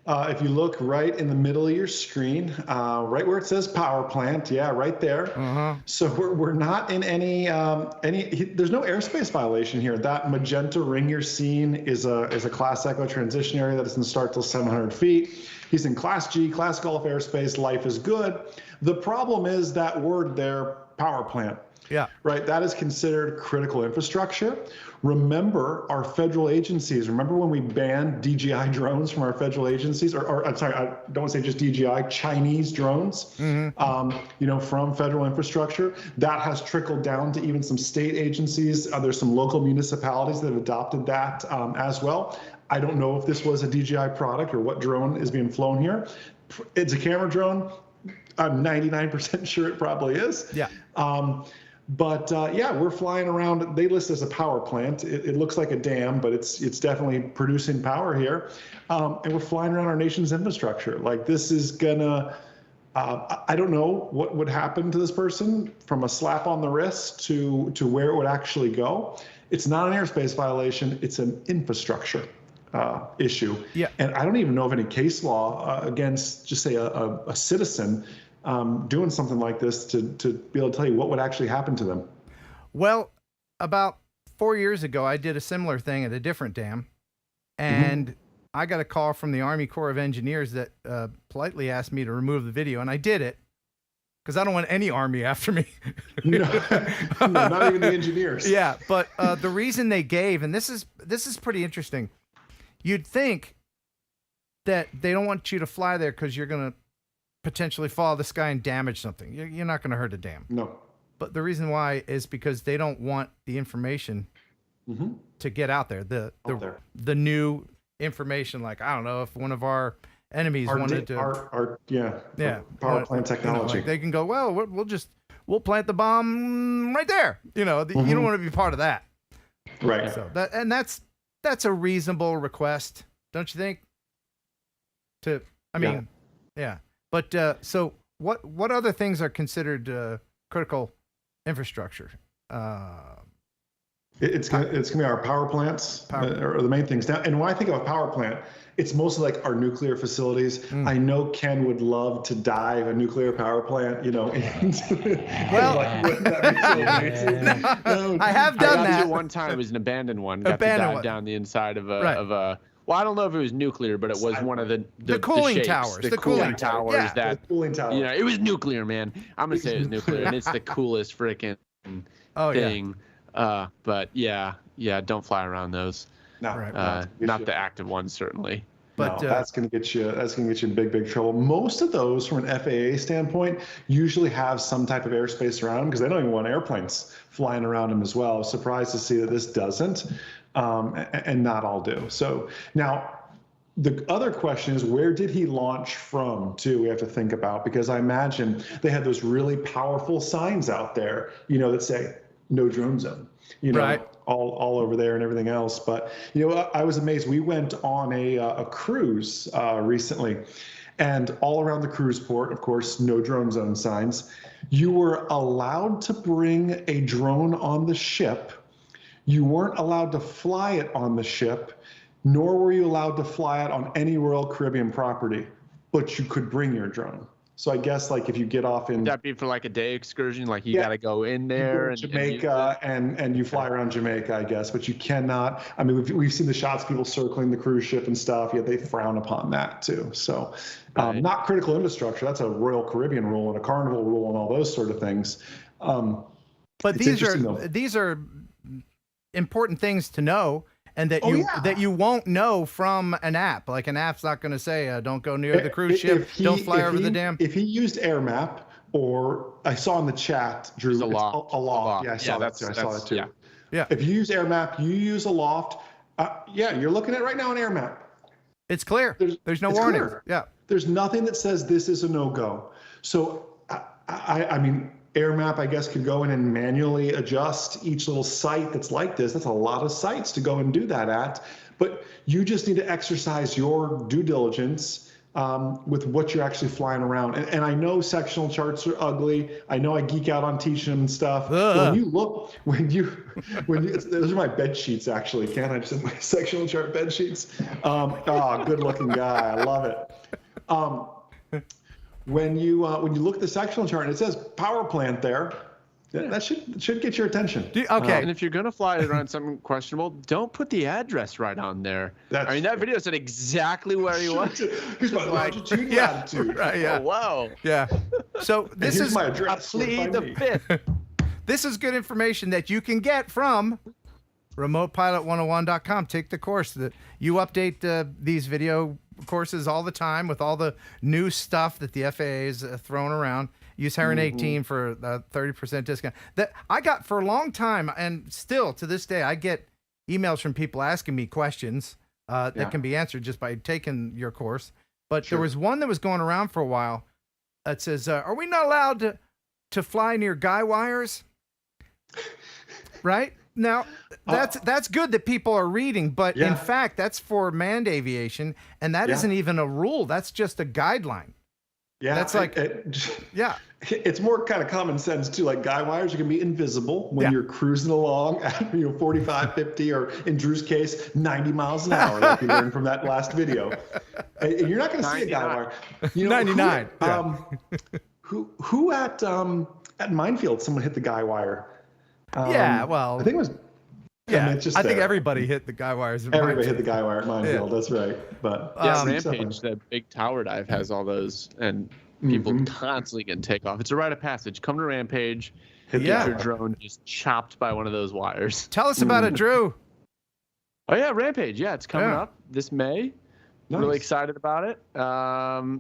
If you look right in the middle of your screen, right where it says power plant, right there. So we're not in any there's no airspace violation here. That magenta ring you're seeing is a Class Echo transition area that doesn't start till 700 feet. He's in Class G, Class Golf airspace. Life is good. The problem is that word there, power plant. Yeah. Right. That is considered critical infrastructure. Remember our federal agencies. Remember when we banned DJI drones from our federal agencies, or I'm sorry, I don't want to say just DJI, Chinese drones, from federal infrastructure. That has trickled down to even some state agencies. There's some local municipalities that have adopted that as well. I don't know if this was a DJI product or what drone is being flown here. It's a camera drone. I'm 99% sure it probably is. Yeah. But we're flying around. They list as a power plant. It looks like a dam, but it's definitely producing power here. And we're flying around our nation's infrastructure. Like, this is gonna, I don't know what would happen to this person from a slap on the wrist to where it would actually go. It's not an airspace violation. It's an infrastructure issue. Yeah. And I don't even know of any case law against, just say, a citizen doing something like this to be able to tell you what would actually happen to them. Well, about 4 years ago, I did a similar thing at a different dam, and I got a call from the Army Corps of Engineers that politely asked me to remove the video, and I did it. because I don't want any army after me. No, not even the engineers. Yeah, but the reason they gave, and this is pretty interesting. You'd think that they don't want you to fly there because you're going to potentially fall out of the sky and damage something. You're not going to hurt a dam. No. But the reason why is because they don't want the information to get out there. The new information, like, I don't know, if one of our enemies wanted to power plant technology. Like they can go, well, we'll plant the bomb right there. You don't want to be part of that. Right. So that's a reasonable request, don't you think? Yeah. But so what other things are considered critical infrastructure? It's gonna be our power plants are the main things now. And when I think of a power plant, it's mostly like our nuclear facilities. I know Ken would love to dive a nuclear power plant, well, I have done that one time. It was an abandoned one. Got to dive down the inside of a. Well, I don't know if it was nuclear, but it was one of the cooling shapes, towers. The cooling towers. Yeah. The cooling towers. It was nuclear, man. I'm gonna say it was nuclear, and it's the coolest freaking thing. But yeah, don't fly around those. No, not the active ones, certainly. But that's gonna get you in big trouble. Most of those, from an FAA standpoint, usually have some type of airspace around them because they don't even want airplanes flying around them as well. I was surprised to see that this doesn't, and not all do. So now, the other question is, where did he launch from, too, we have to think about, because I imagine they had those really powerful signs out there, that say, no drone zone, right. all over there and everything else. But, I was amazed. We went on a cruise recently, and all around the cruise port, of course, no drone zone signs. You were allowed to bring a drone on the ship. You weren't allowed to fly it on the ship, nor were you allowed to fly it on any Royal Caribbean property, but you could bring your drone. So I guess, like, if you get off in... That'd be for like a day excursion, like you got to go in there and Jamaica and you fly around Jamaica, I guess, but you cannot. I mean, we've seen the shots, people circling the cruise ship and stuff, yet they frown upon that too. So not critical infrastructure. That's a Royal Caribbean rule and a Carnival rule and all those sort of things. But these are important things to know, and that you won't know from an app. Like, an app's not going to say, don't go near the cruise ship, don't fly over the dam. If he used AirMap, or I saw in the chat, Drew, it's Aloft. Yeah, I saw that too. Yeah. If you use AirMap, you use Aloft. You're looking at right now on AirMap. It's clear. There's no warning. Yeah. There's nothing that says this is a no-go. So, I mean, AirMap, I guess, could go in and manually adjust each little site that's like this. That's a lot of sites to go and do that at. But you just need to exercise your due diligence with what you're actually flying around. And I know sectional charts are ugly. I know I geek out on teaching them and stuff. When you those are my bed sheets, actually. Ken, I just have my sectional chart bed sheets. Good looking guy. I love it. When you look at the sectional chart and it says power plant there, that should get your attention. Okay. And if you're gonna fly it around something questionable, don't put the address right on there. That video said exactly where he was. Here's my longitude and latitude. Right, yeah. Oh, wow. Yeah. So this is my address. Plead the fifth. This is good information that you can get from remotepilot101.com. Take the course. You update these video courses all the time with all the new stuff that the FAA is throwing around. Use Heron 18 for a 30% discount. That I got for a long time, and still to this day, I get emails from people asking me questions that can be answered just by taking your course. But there was one that was going around for a while that says, are we not allowed to fly near guy wires? Right? Now, that's good that people are reading, but in fact, that's for manned aviation, and that isn't even a rule. That's just a guideline. Yeah, that's like, it's more kind of common sense too. Like, guy wires, you can be invisible when you're cruising along at 45, 50, or in Drew's case, 90 miles an hour, like we learned from that last video. And you're not going to see a guy wire. 99. Who at Minefield, someone hit the guy wire. Well, I think it was. Yeah, I think everybody hit the guy wires. Everybody hit the guy wire at Minefield. That's right. But Rampage, that big tower dive, has all those, and People constantly getting takeoff. It's a rite of passage. Come to Rampage, get your drone just chopped by one of those wires. Tell us about it, Drew. Oh yeah, Rampage. Yeah, it's coming up this May. Nice. Really excited about it. May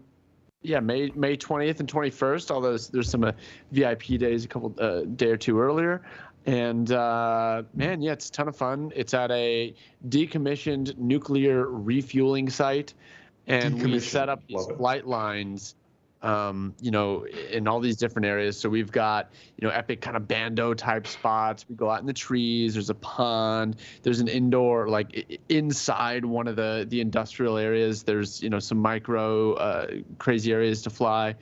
20th and 21st. Although there's some VIP days a day or two earlier. And it's a ton of fun. It's at a decommissioned nuclear refueling site, and we set up these flight lines, in all these different areas. So we've got, epic kind of bando type spots. We go out in the trees. There's a pond. There's an indoor, inside one of the industrial areas. There's, some micro crazy areas to fly.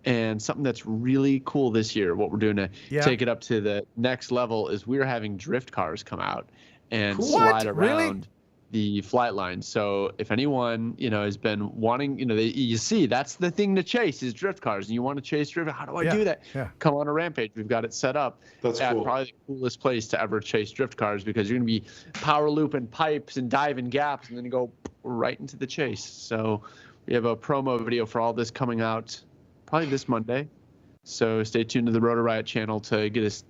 And something that's really cool this year, what we're doing to take it up to the next level, is we're having drift cars come out and slide around the flight line. So if anyone, has been wanting, you see, that's the thing to chase is drift cars, and you want to chase drift. How do I do that? Yeah. Come on a Rampage. We've got it set up. That's cool. Probably the coolest place to ever chase drift cars, because you're going to be power looping pipes and diving gaps and then go right into the chase. So we have a promo video for all this coming out probably this Monday. So stay tuned to the Rotor Riot channel to get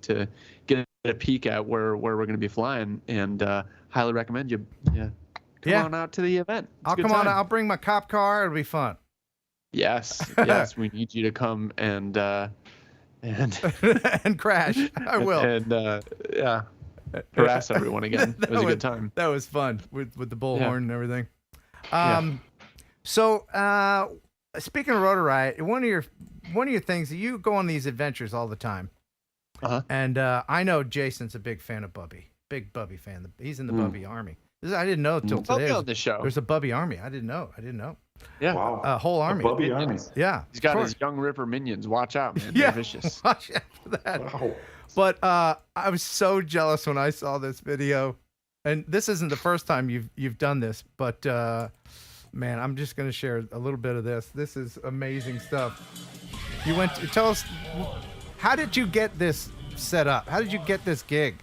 a peek at where we're going to be flying, and highly recommend you come on out to the event. I'll come on. I'll bring my cop car. It'll be fun. Yes, we need you to come and and crash. I will. And harass everyone again. It was a good time. That was fun with the bullhorn and everything. So speaking of Rotor Riot, one of your things, you go on these adventures all the time. And I know Jason's a big fan of Bubby. Big Bubby fan. He's in the Bubby army. I didn't know until today. On the show. There's a Bubby army. I didn't know. Yeah. Wow. A whole army. A Bubby army. Yeah. He's got his Young Ripper minions. Watch out, man. They're vicious. Watch out for that. Wow. But I was so jealous when I saw this video. And this isn't the first time you've done this, but man, I'm just going to share a little bit of this. This is amazing stuff. Tell us, how did you get this set up? How did you get this gig?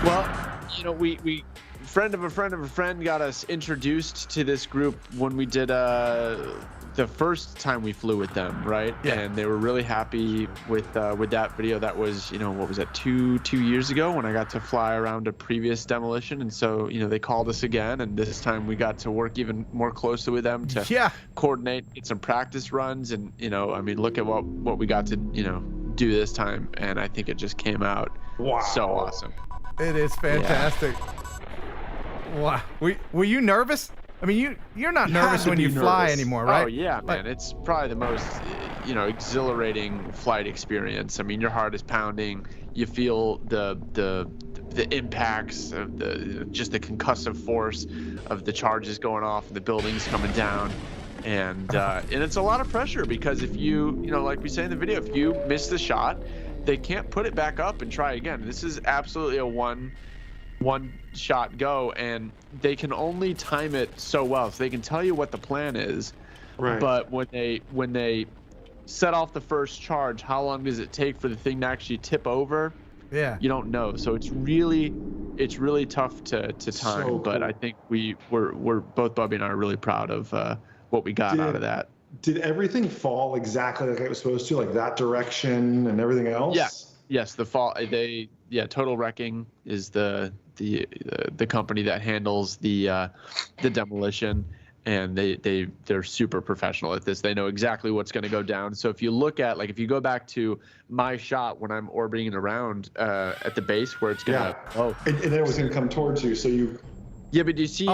Well, we friend of a friend of a friend got us introduced to this group when we did the first time we flew with them, right? Yeah. And they were really happy with that video. That was, what was that, two years ago when I got to fly around a previous demolition. And so, they called us again, and this time we got to work even more closely with them to coordinate, get some practice runs, and look at what we got to do this time, and I think it just came out so awesome. It is fantastic. Wow. Were you nervous? I mean, you're not nervous when you fly anymore, right? Oh yeah, man. It's probably the most, exhilarating flight experience. I mean, your heart is pounding. You feel the impacts of the concussive force of the charges going off, the buildings coming down, and it's a lot of pressure, because if you like we say in the video, if you miss the shot, they can't put it back up and try again. This is absolutely a one shot go, and they can only time it so well. So they can tell you what the plan is, right? But when they set off the first charge, how long does it take for the thing to actually tip over? Yeah, you don't know. So it's really tough to time. So cool. But I think we're both, Bubby and I, are really proud of what we got out of that. Did everything fall exactly like it was supposed to, like that direction and everything else? Yes. The fall. Total Wrecking is the company that handles the demolition, and they're super professional at this. They know exactly what's going to go down. So if you look at, if you go back to my shot when I'm orbiting around at the base where it's going to and then it was going to come towards you, so you. Yeah, but do you see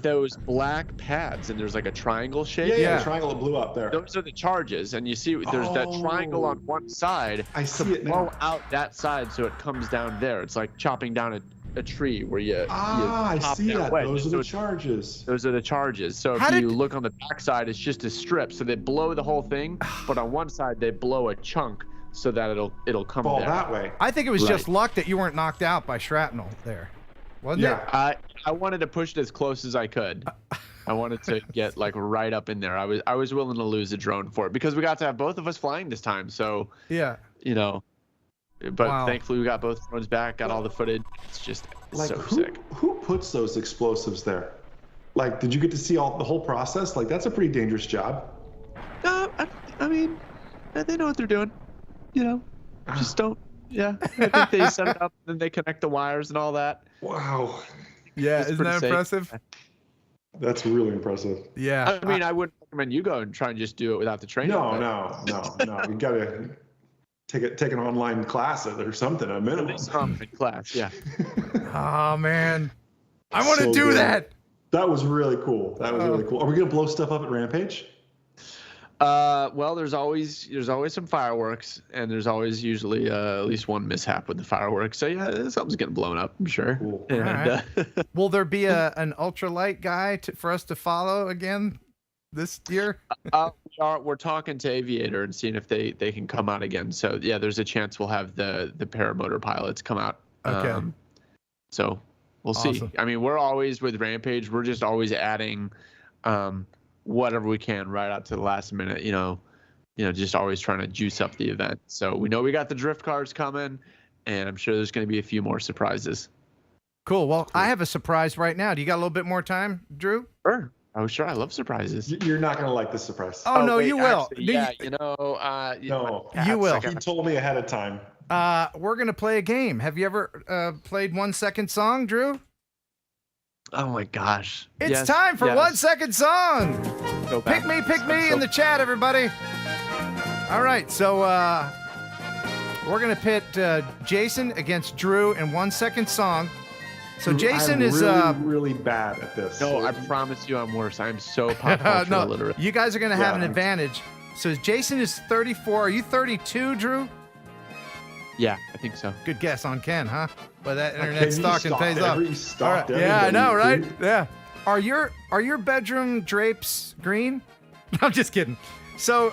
those black pads, and there's like a triangle shape? Yeah, the triangle that blew up there. Those are the charges, and you see there's that triangle on one side. I see it now. Blow out that side so it comes down there. It's like chopping down a tree where you I see that. Wedge. Those are the charges. Those are the charges. So if you look on the back side, it's just a strip. So they blow the whole thing, but on one side they blow a chunk so that it'll come fall there. That way. I think it was just luck that you weren't knocked out by shrapnel there. Wasn't it? I wanted to push it as close as I could. I wanted to get right up in there. I was willing to lose a drone for it, because we got to have both of us flying this time. So but thankfully we got both drones back, got all the footage. It's just sick. Who puts those explosives there? Did you get to see the whole process? That's a pretty dangerous job. they know what they're doing. You know, just don't. Yeah, I think they set it up, and then they connect the wires and all that. Wow. Yeah, It's isn't pretty that safe. impressive? That's really impressive. Yeah. I mean, I wouldn't recommend you go and try and just do it without the training. No, but- no. You gotta take an online class or something, a minimum. Online class, yeah. Oh man, I want to So do good. that. That was really cool. That was really cool. Are we gonna blow stuff up at Rampage? Well, there's always some fireworks, and there's always usually at least one mishap with the fireworks. So yeah, something's getting blown up, I'm sure. Cool. And, All right. Will there be an ultralight guy for us to follow again this year? We're talking to Aviator and seeing if they can come out again. So yeah, there's a chance we'll have the paramotor pilots come out. Okay. So we'll see. Awesome. I mean, we're always with Rampage. We're just always adding whatever we can right out to the last minute. You know, just always trying to juice up the event. So we know we got the drift cars coming, and I'm sure there's going to be a few more surprises. Cool. Well, I have a surprise right now. Do you got a little bit more time, Drew? Sure. Oh, sure. I love surprises. You're not gonna like this surprise. Oh, no, wait, you will. actually, Do yeah, you- No, You will. He told me ahead of time. We're gonna play a game. Have you ever played 1 second song, Drew? Oh my gosh. It's Yes, time for yes. 1 second song. Go back. Pick me in the chat, everybody. All right, so we're gonna pit Jason against Drew in 1 second song. So Jason I'm is really bad at this. No, I promise you I'm worse. I'm so pop culture no, illiterate. you guys are gonna have an Yeah. advantage. So Jason is 34. Are you 32, Drew? Yeah, I think so. Good guess on Ken, huh? But that Ken, internet you stalking stalked pays off. you stalked All right. Yeah, I everybody, know, right? dude. Yeah. Are your bedroom drapes green? I'm just kidding. So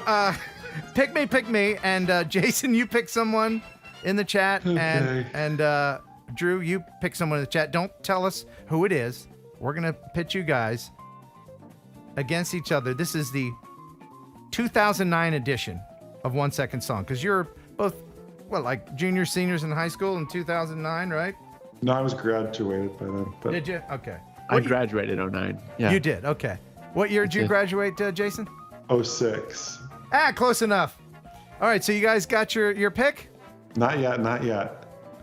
pick me, and Jason, you pick someone in the chat, and Drew, you pick someone in the chat. Don't tell us who it is. We're gonna pit you guys against each other. This is the 2009 edition of 1 Second Song, because you're both like juniors, seniors in high school in 2009, right? No, I was graduated by then. But Did you? Okay. I graduated 09. Yeah. You did. Okay. What year did you did. graduate, Jason? 06. Close enough. All right. So you guys got your pick? Not yet.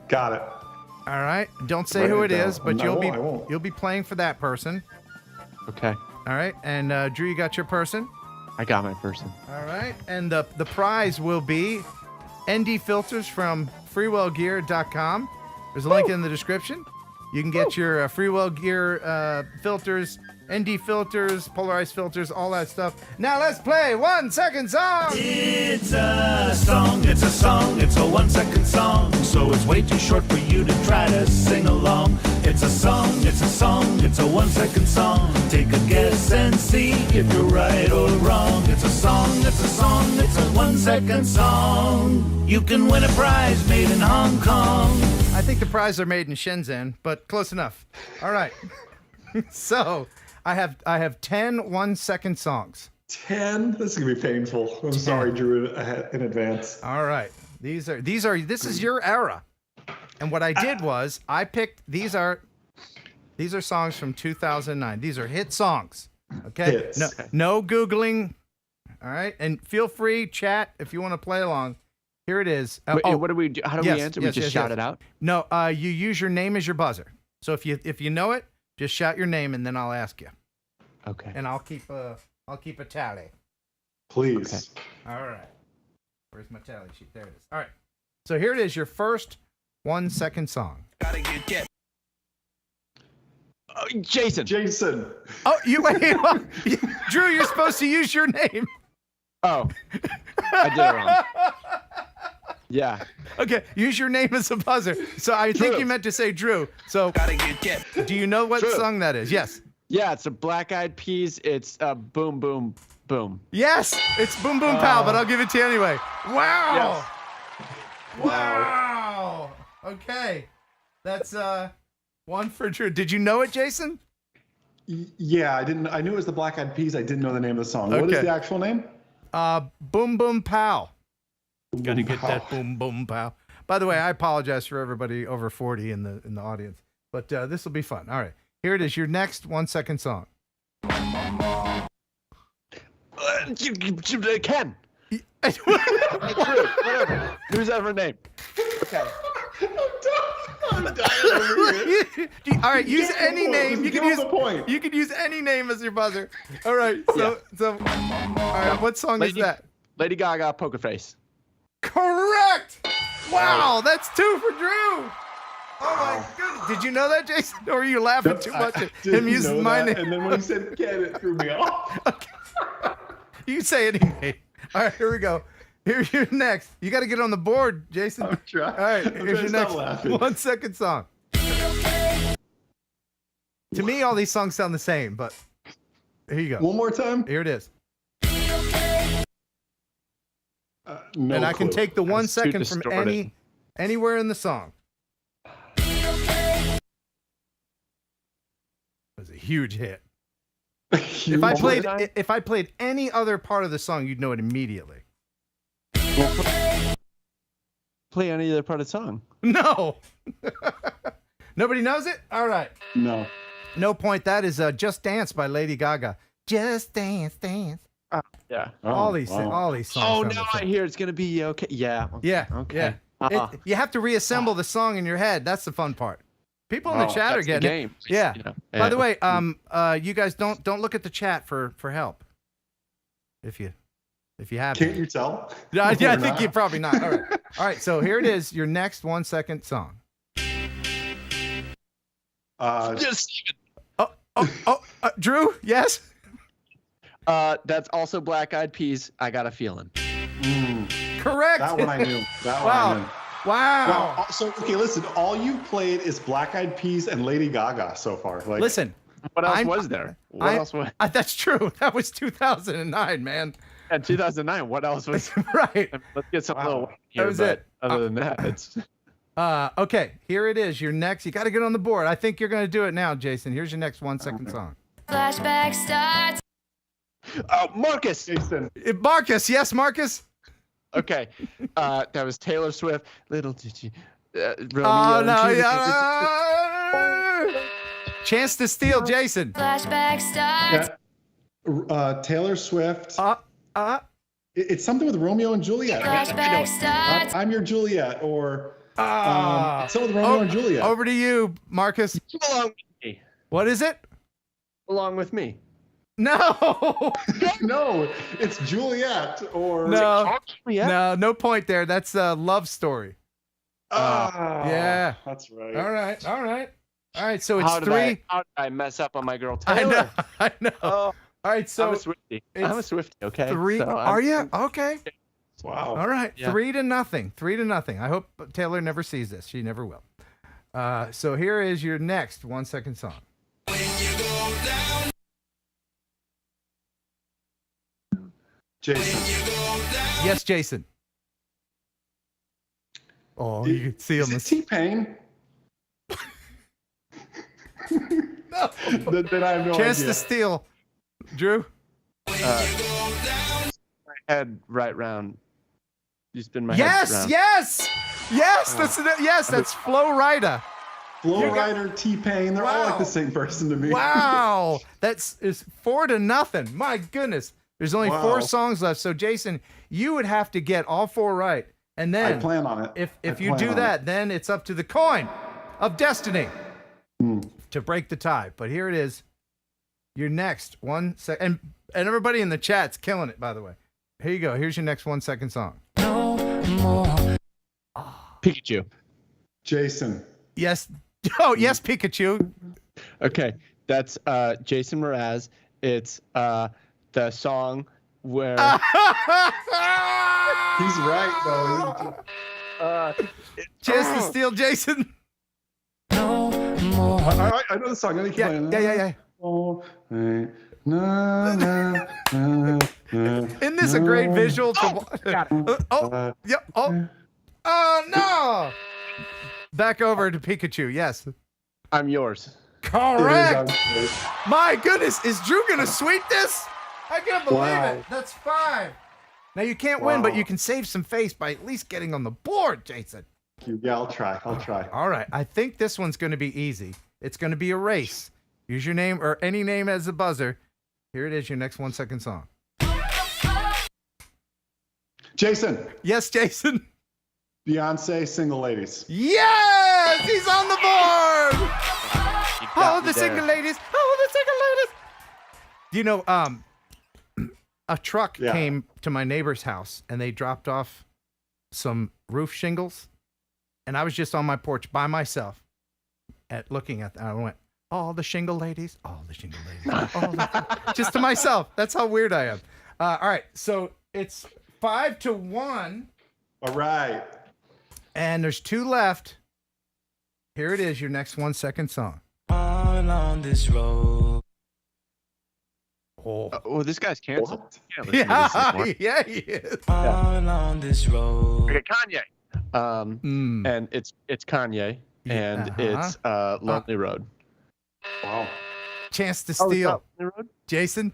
Got it. All right. Don't say Write who it it down. is, but I won't. you'll be playing for that person. Okay. All right. And Drew, you got your person. I got my person. All right. And the prize will be ND filters from freewellgear.com. There's a link in the description. You can get your Freewell Gear filters, ND filters, polarized filters, all that stuff. Now let's play 1 Second Song. It's a song, it's a song, it's a 1 second song. So it's way too short for you to try to sing along. It's a song, it's a song, it's a 1 second song. Take a guess and see if you're right or wrong. It's a song, it's a song, it's a 1 second song. You can win a prize made in Hong Kong. I think the prizes are made in Shenzhen, but close enough. All right. So I have 10 1 second songs. 10? This is gonna be painful. I'm sorry, Drew, in advance. All right. This is your era. And what I did was I picked these are songs from 2009. These are hit songs. Okay? Hits. No Googling. All right? And feel free, chat, if you want to play along. Here it is. Wait, what do we do? How do we answer? We just shout it out? No, you use your name as your buzzer. So if you know it, just shout your name and then I'll ask you. Okay. And I'll keep a tally. Please. Okay. All right. Where's my tally sheet? There it is. All right. So here it is, your first 1 second song. Gotta get Jason. Oh, you wait. Drew, you're supposed to use your name. Oh, I did it wrong. Yeah. Okay, use your name as a buzzer. So I think you meant to say Drew. So do you know what song that is? Yes. Yeah, it's a Black Eyed Peas. It's Boom Boom Boom. Yes, it's Boom Boom Pow, but I'll give it to you anyway. Wow. Yes. Wow. Okay. That's one for Drew. Did you know it, Jason? Yeah, I didn't. I knew it was the Black Eyed Peas. I didn't know the name of the song. What is the actual name? Boom Boom Pow. Gotta get Pow. that boom boom pow. By the way, I apologize for everybody over 40 in the audience, but this will be fun. All right, here it is. Your next 1 second song. Ken. Whatever. Who's ever named? Okay. I'm dying over here. All right, use Give him any the point. name. Just You can give him use the point. You can use any name as your buzzer. All right. All right. What song is that? Lady Gaga, Poker Face. Correct. Wow, that's 2 for Drew. Oh my goodness. Did you know that, Jason? Or were you laughing too much at him using my name? And then when he said Ken, it threw me off. You say any name. All right, here we go. You're next. You got to get on the board, Jason. I'm trying. All right, I'm here's your trying to stop next laughing. 1 second song. To me, all these songs sound the same, but here you go. One more time. Here it is. No And I can clue. take the 1 That's too second from distorted. anywhere in the song. It was a huge hit. If I played any other part of the song, you'd know it immediately. Play any other part of the song. No. Nobody knows it? All right. No. No point. That is Just Dance by Lady Gaga. Just dance, dance. Yeah. all these songs. Oh, sound the now same. I hear it's gonna be okay. Yeah. Yeah. Okay. Yeah. You have to reassemble the song in your head. That's the fun part. People in the chat are that's the getting game. it. Yeah. You know, By the way, you guys don't look at the chat for help. If you have. Can't you tell? Yeah, I Or think not? you probably not. All right. All right. So here it is. Your next 1 second song. Drew. Yes. That's also Black Eyed Peas. I got a feeling. Correct. That one I knew. That Wow. one I knew. Wow. So okay, listen. All you've played is Black Eyed Peas and Lady Gaga so far. Like, Listen. What else was there? What else was? That's true. That was 2009, man. Yeah, 2009. What else was? Right. Let's get some little here. That was but it. Other than that, it's. Okay, here it is. Your next. You got to get on the board. I think you're going to do it now, Jason. Here's your next 1 second song. Flashback starts. Oh, Marcus. Jason. Marcus. Yes, Marcus. Okay. That was Taylor Swift. Little did you. Romeo Oh and no! Juliet. Yeah. Chance to steal, Jason. Flashback starts. Taylor Swift. It's something with Romeo and Juliet. Flashback starts. I'm your Juliet, or something with Romeo and Juliet. Over to you, Marcus. Along with me. What is it? Along with me. No. No, it's Juliet or No point there. That's a love story. Yeah. That's right. All right. So it's How did 3. how did I mess up on my girl Taylor? I know. All right, so I'm a Swiftie. I'm a Swiftie. Okay. 3. So Are you? Okay. Wow. All right. Yeah. 3-0. 3-0. I hope Taylor never sees this. She never will. So here is your next 1 second song. Jason. Yes, Jason. Oh, you can see him. Is it T-Pain? No. Then I have no Chance idea. to steal. Drew? my head right round. You spin my head round. Yes. That's Flo Rida. Flo Rida, T-Pain, they're all like the same person to me. Wow. That's 4-0. My goodness. There's only 4 songs left. So Jason, you would have to get all 4 right. And then I plan on it. If you do that, then it's up to the coin of destiny to break the tie. But here it is. Your next 1 second. And everybody in the chat's killing it, by the way. Here you go. Here's your next 1 second song. Pikachu. Jason. Yes. Oh, yes, Pikachu. Okay. That's Jason Mraz. It's the song where He's right, though. Chance to steal, Jason. I know the song. I think Yeah. Oh, hey, na, na, na, na, Isn't this a great visual to Oh no! Back over to Pikachu. Yes. I'm yours. Correct. My goodness, is Drew gonna sweep this? I can't believe it. That's 5. Now you can't win, but you can save some face by at least getting on the board, Jason. Yeah, I'll try. All right. I think this one's going to be easy. It's going to be a race. Use your name or any name as a buzzer. Here it is, your next 1 second song. Jason. Yes, Jason. Beyonce, Single Ladies. Yes, he's on the board. Oh, the single ladies. Oh, the single ladies. You know, a truck came to my neighbor's house and they dropped off some roof shingles, and I was just on my porch by myself, looking at them. I went, "Oh, the shingle ladies. Oh, the shingle ladies." Oh, just to myself. That's how weird I am. All right, so it's 5-1. All right. And there's 2 left. Here it is, your next 1-second song. All on this road. Oh, this guy's canceled. Yeah, yeah, he is. All on this road. Okay, Kanye. And it's Kanye, and it's Lonely Road. Wow. Chance to Steal. Lonely Road? Jason?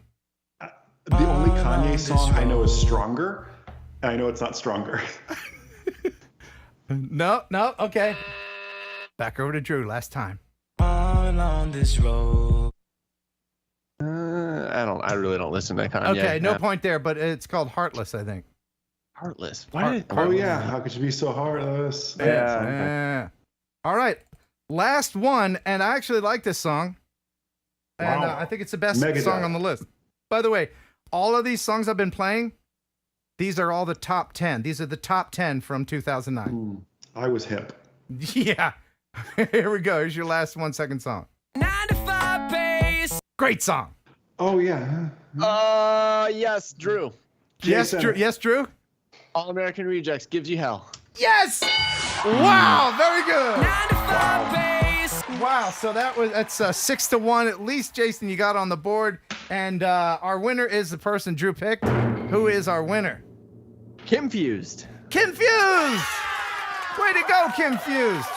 The only Kanye song I know is Stronger. I know it's not Stronger. No, okay. Back over to Drew, last time. All on this road. I really don't listen to Kanye. Okay, no point there, but it's called Heartless, I think. Heartless. Oh yeah, how could you be so heartless? Yeah. All right, last one, and I actually like this song, and I think it's the best song on the list. By the way, all of these songs I've been playing, these are all the top 10. These are the top 10 from 2009. I was hip. Yeah. Here we go. Here's your last 1-second song. 9 to 5 pace. Great song. Oh yeah. Yes, Drew. Yes, Drew. Yes, Drew. All American Rejects, Gives You Hell. Yes. Wow. Very good. 9 to 5 pace. Wow. So that's 6-1. At least, Jason, you got on the board, and our winner is the person Drew picked. Who is our winner? Confused. Confused. Way to go, Confused.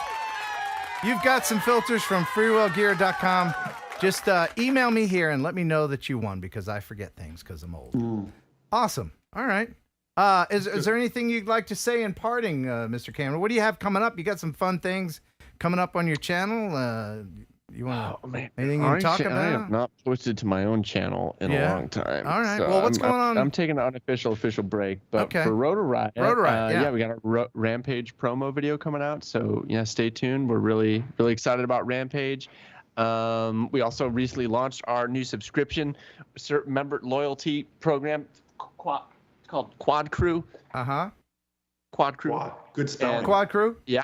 You've got some filters from freewellgear.com. Just email me here and let me know that you won, because I forget things because I'm old. Awesome. All right. Is there anything you'd like to say in parting, Mr. Cameron? What do you have coming up? You got some fun things coming up on your channel? You want anything you can talk about? I have not posted to my own channel in a long time. All right. So Well, what's going on? I'm taking an official break, but for Rotor Riot, we got a Rampage promo video coming out. So stay tuned. We're really excited about Rampage. We also recently launched our new subscription member loyalty program. It's called Quad Crew. Quad Crew. Good spelling. Quad Crew. Yeah.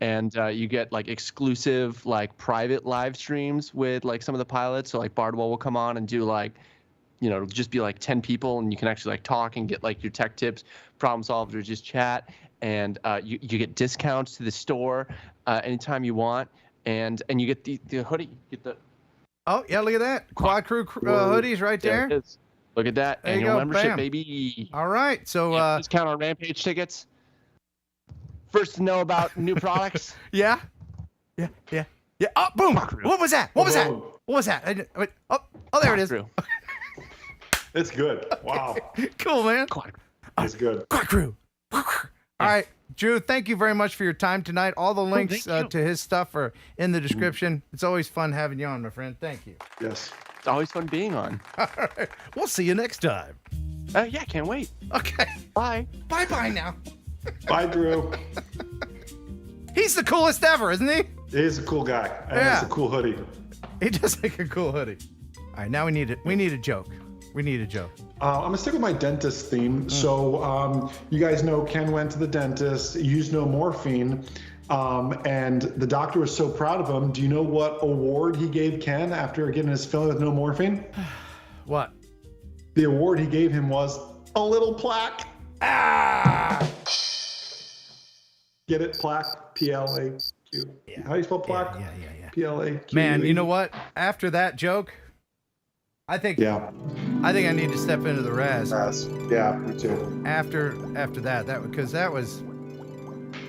And you get like exclusive like private live streams with like some of the pilots. So like Bardwell will come on and do like, it'll just be like 10 people, and you can actually like talk and get like your tech tips, problem solve, or just chat. And you get discounts to the store anytime you want. And you get the hoodie. You get the look at that. Quad Crew hoodies right there. It is. Look at that. There you Annual go. membership, Bam. baby. All right. So discount on Rampage tickets. First to know about new products. Yeah. Oh, boom. What was that? What was that? Oh, there it is. It's good. Wow. Cool, man. It's good. Quad Crew. All right. Drew, thank you very much for your time tonight. All the links to his stuff are in the description. It's always fun having you on, my friend. Thank you. Yes. It's always fun being on. All right. We'll see you next time. Can't wait. Okay. Bye. Bye now. Bye, Drew. He's the coolest ever, isn't he? He's a cool guy. And Yeah. It's a cool hoodie. He does make a cool hoodie. All right, now we need a joke. We need a joke. I'm gonna stick with my dentist theme. So you guys know Ken went to the dentist, used no morphine, and the doctor was so proud of him. Do you know what award he gave Ken after getting his filling with no morphine? What? The award he gave him was a little plaque. Get it? Plaque. P-L-A-Q. How do you spell plaque? Yeah. P-L-A-Q. Man, you know what? After that joke, I think I need to step into the Raz. Yeah, me too. After that because that was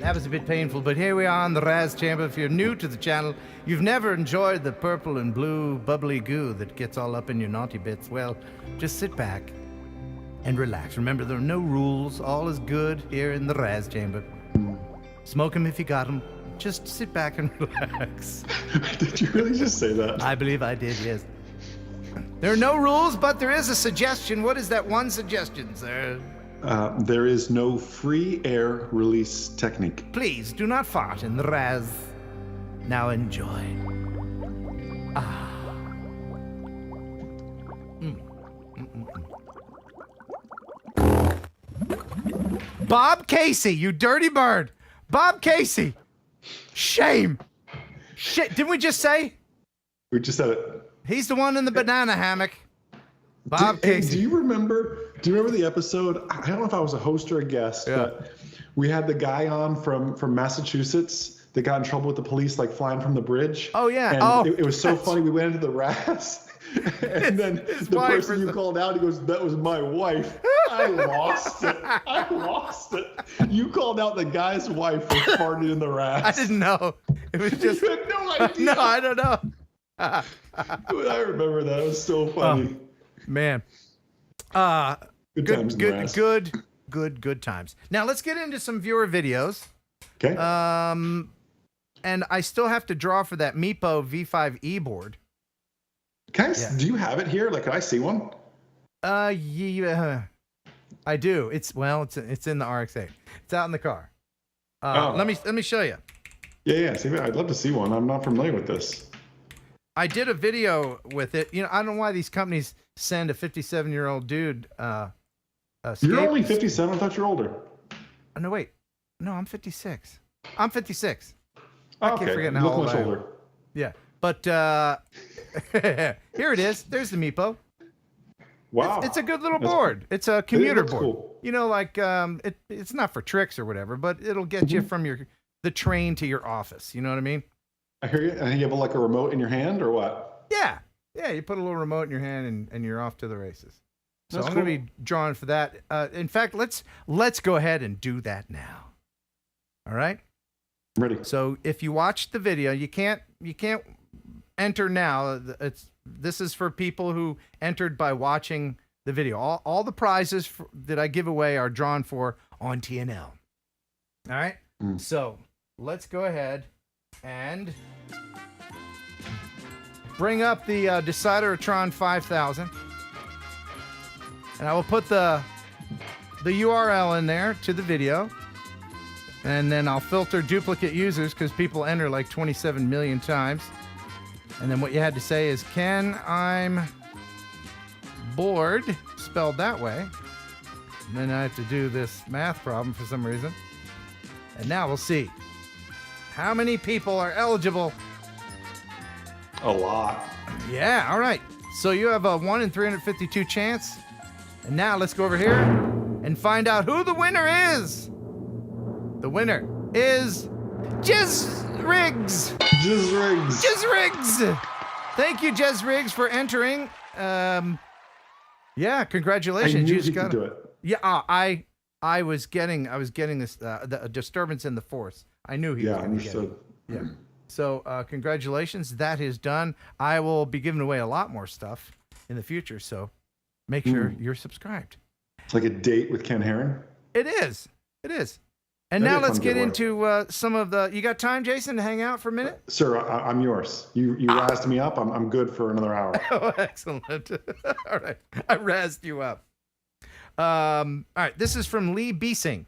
a bit painful. But here we are on the Raz Chamber. If you're new to the channel, you've never enjoyed the purple and blue bubbly goo that gets all up in your naughty bits. Well, just sit back and relax. Remember, there are no rules. All is good here in the Raz Chamber. Smoke them if you got them. Just sit back and relax. Did you really just say that? I believe I did, yes. There are no rules, but there is a suggestion. What is that one suggestion, sir? There is no free air release technique. Please do not fart in the raz. Now enjoy. Ah. Bob Casey, you dirty bird. Bob Casey. Shame. Shit, didn't we just say? We just said it. He's the one in the banana hammock. Bob Casey. Do you remember the episode? I don't know if I was a host or a guest, but we had the guy on from Massachusetts that got in trouble with the police, like flying from the bridge. Oh, yeah. And it was so funny. We went into the RAS. And then the person you called out, he goes, "That was my wife." I lost it. You called out the guy's wife for farting in the RAS. I didn't know. It was just. You had no idea. No, I don't know. I remember that. It was so funny. Man. Good times in the RAS. Good times. Now let's get into some viewer videos. Okay. And I still have to draw for that Meepo V5E board. Do you have it here? Like, can I see one? Yeah, I do. It's in the RX-8. It's out in the car. Let me show you. Yeah. See, I'd love to see one. I'm not familiar with this. I did a video with it. You know, I don't know why these companies send a 57-year-old dude. You're only 57. I thought you're older. Oh, no, wait. No, I'm 56. I'm 56. Oh, I keep forgetting how old I am. Yeah, but here it is. There's the Meepo. Wow, it's a good little board. Cool. It's a commuter board. Cool. You know, like it's not for tricks or whatever, but it'll get you from the train to your office. You know what I mean? I hear you. And you have like a remote in your hand or what? Yeah. You put a little remote in your hand and you're off to the races. So That's I'm going to be drawing for that. In fact, let's go ahead and do that now. All right. I'm ready. So if you watch the video, you can't enter now. This is for people who entered by watching the video. All the prizes that I give away are drawn for on TNL. All right. So let's go ahead and bring up the Decideratron 5000, and I will put the URL in there to the video. And then I'll filter duplicate users because people enter like 27 million times. And then what you had to say is, Ken, I'm bored, spelled that way. And then I have to do this math problem for some reason. And now we'll see how many people are eligible. A lot. Yeah, all right. So you have a 1 in 352 chance. And now let's go over here and find out who the winner is. The winner is Jez Riggs. Thank you, Jez Riggs, for entering. Yeah, congratulations. I knew you just could do it. Yeah, I was getting this the disturbance in the force. I knew he was going to get it. Yeah. So congratulations. That is done. I will be giving away a lot more stuff in the future. So make sure you're subscribed. It's like a date with Ken Heron. It is. And now let's get into some of the. You got time, Jason, to hang out for a minute? Sir, I'm yours. You razzed me up. I'm good for another hour. Oh, excellent. All right. I razzed you up. All right. This is from Lee Beesing.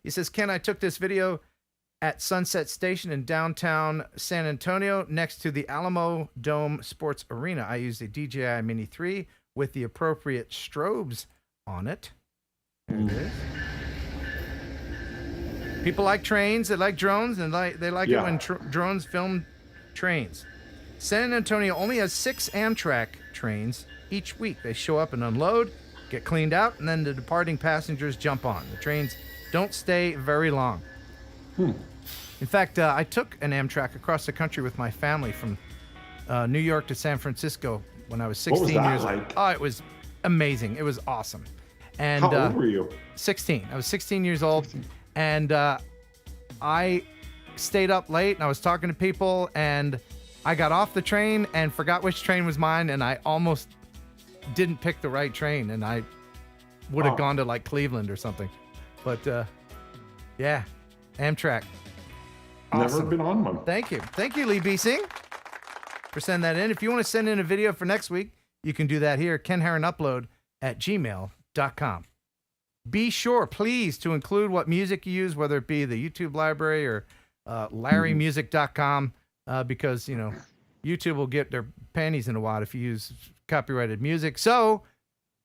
He says, Ken, I took this video at Sunset Station in downtown San Antonio next to the Alamo Dome Sports Arena. I used a DJI Mini 3 with the appropriate strobes on it. There it is. People like trains, they like drones, and they like it when drones film trains. San Antonio only has 6 Amtrak trains each week. They show up and unload, get cleaned out, and then the departing passengers jump on. The trains don't stay very long. In fact, I took an Amtrak across the country with my family from New York to San Francisco when I was 16 years old. Oh, it was amazing. It was awesome. And how old were you? 16. I was 16 years old. And I stayed up late and I was talking to people and I got off the train and forgot which train was mine, and I almost didn't pick the right train, and I would have gone to like Cleveland or something. But yeah, Amtrak. Awesome. Never been on one. Thank you, Lee Beesing, for sending that in. If you want to send in a video for next week, you can do that here, kenheronupload@gmail.com. Be sure, please, to include what music you use, whether it be the YouTube library or LarryMusic.com, because, you know, YouTube will get their panties in a wad if you use copyrighted music. So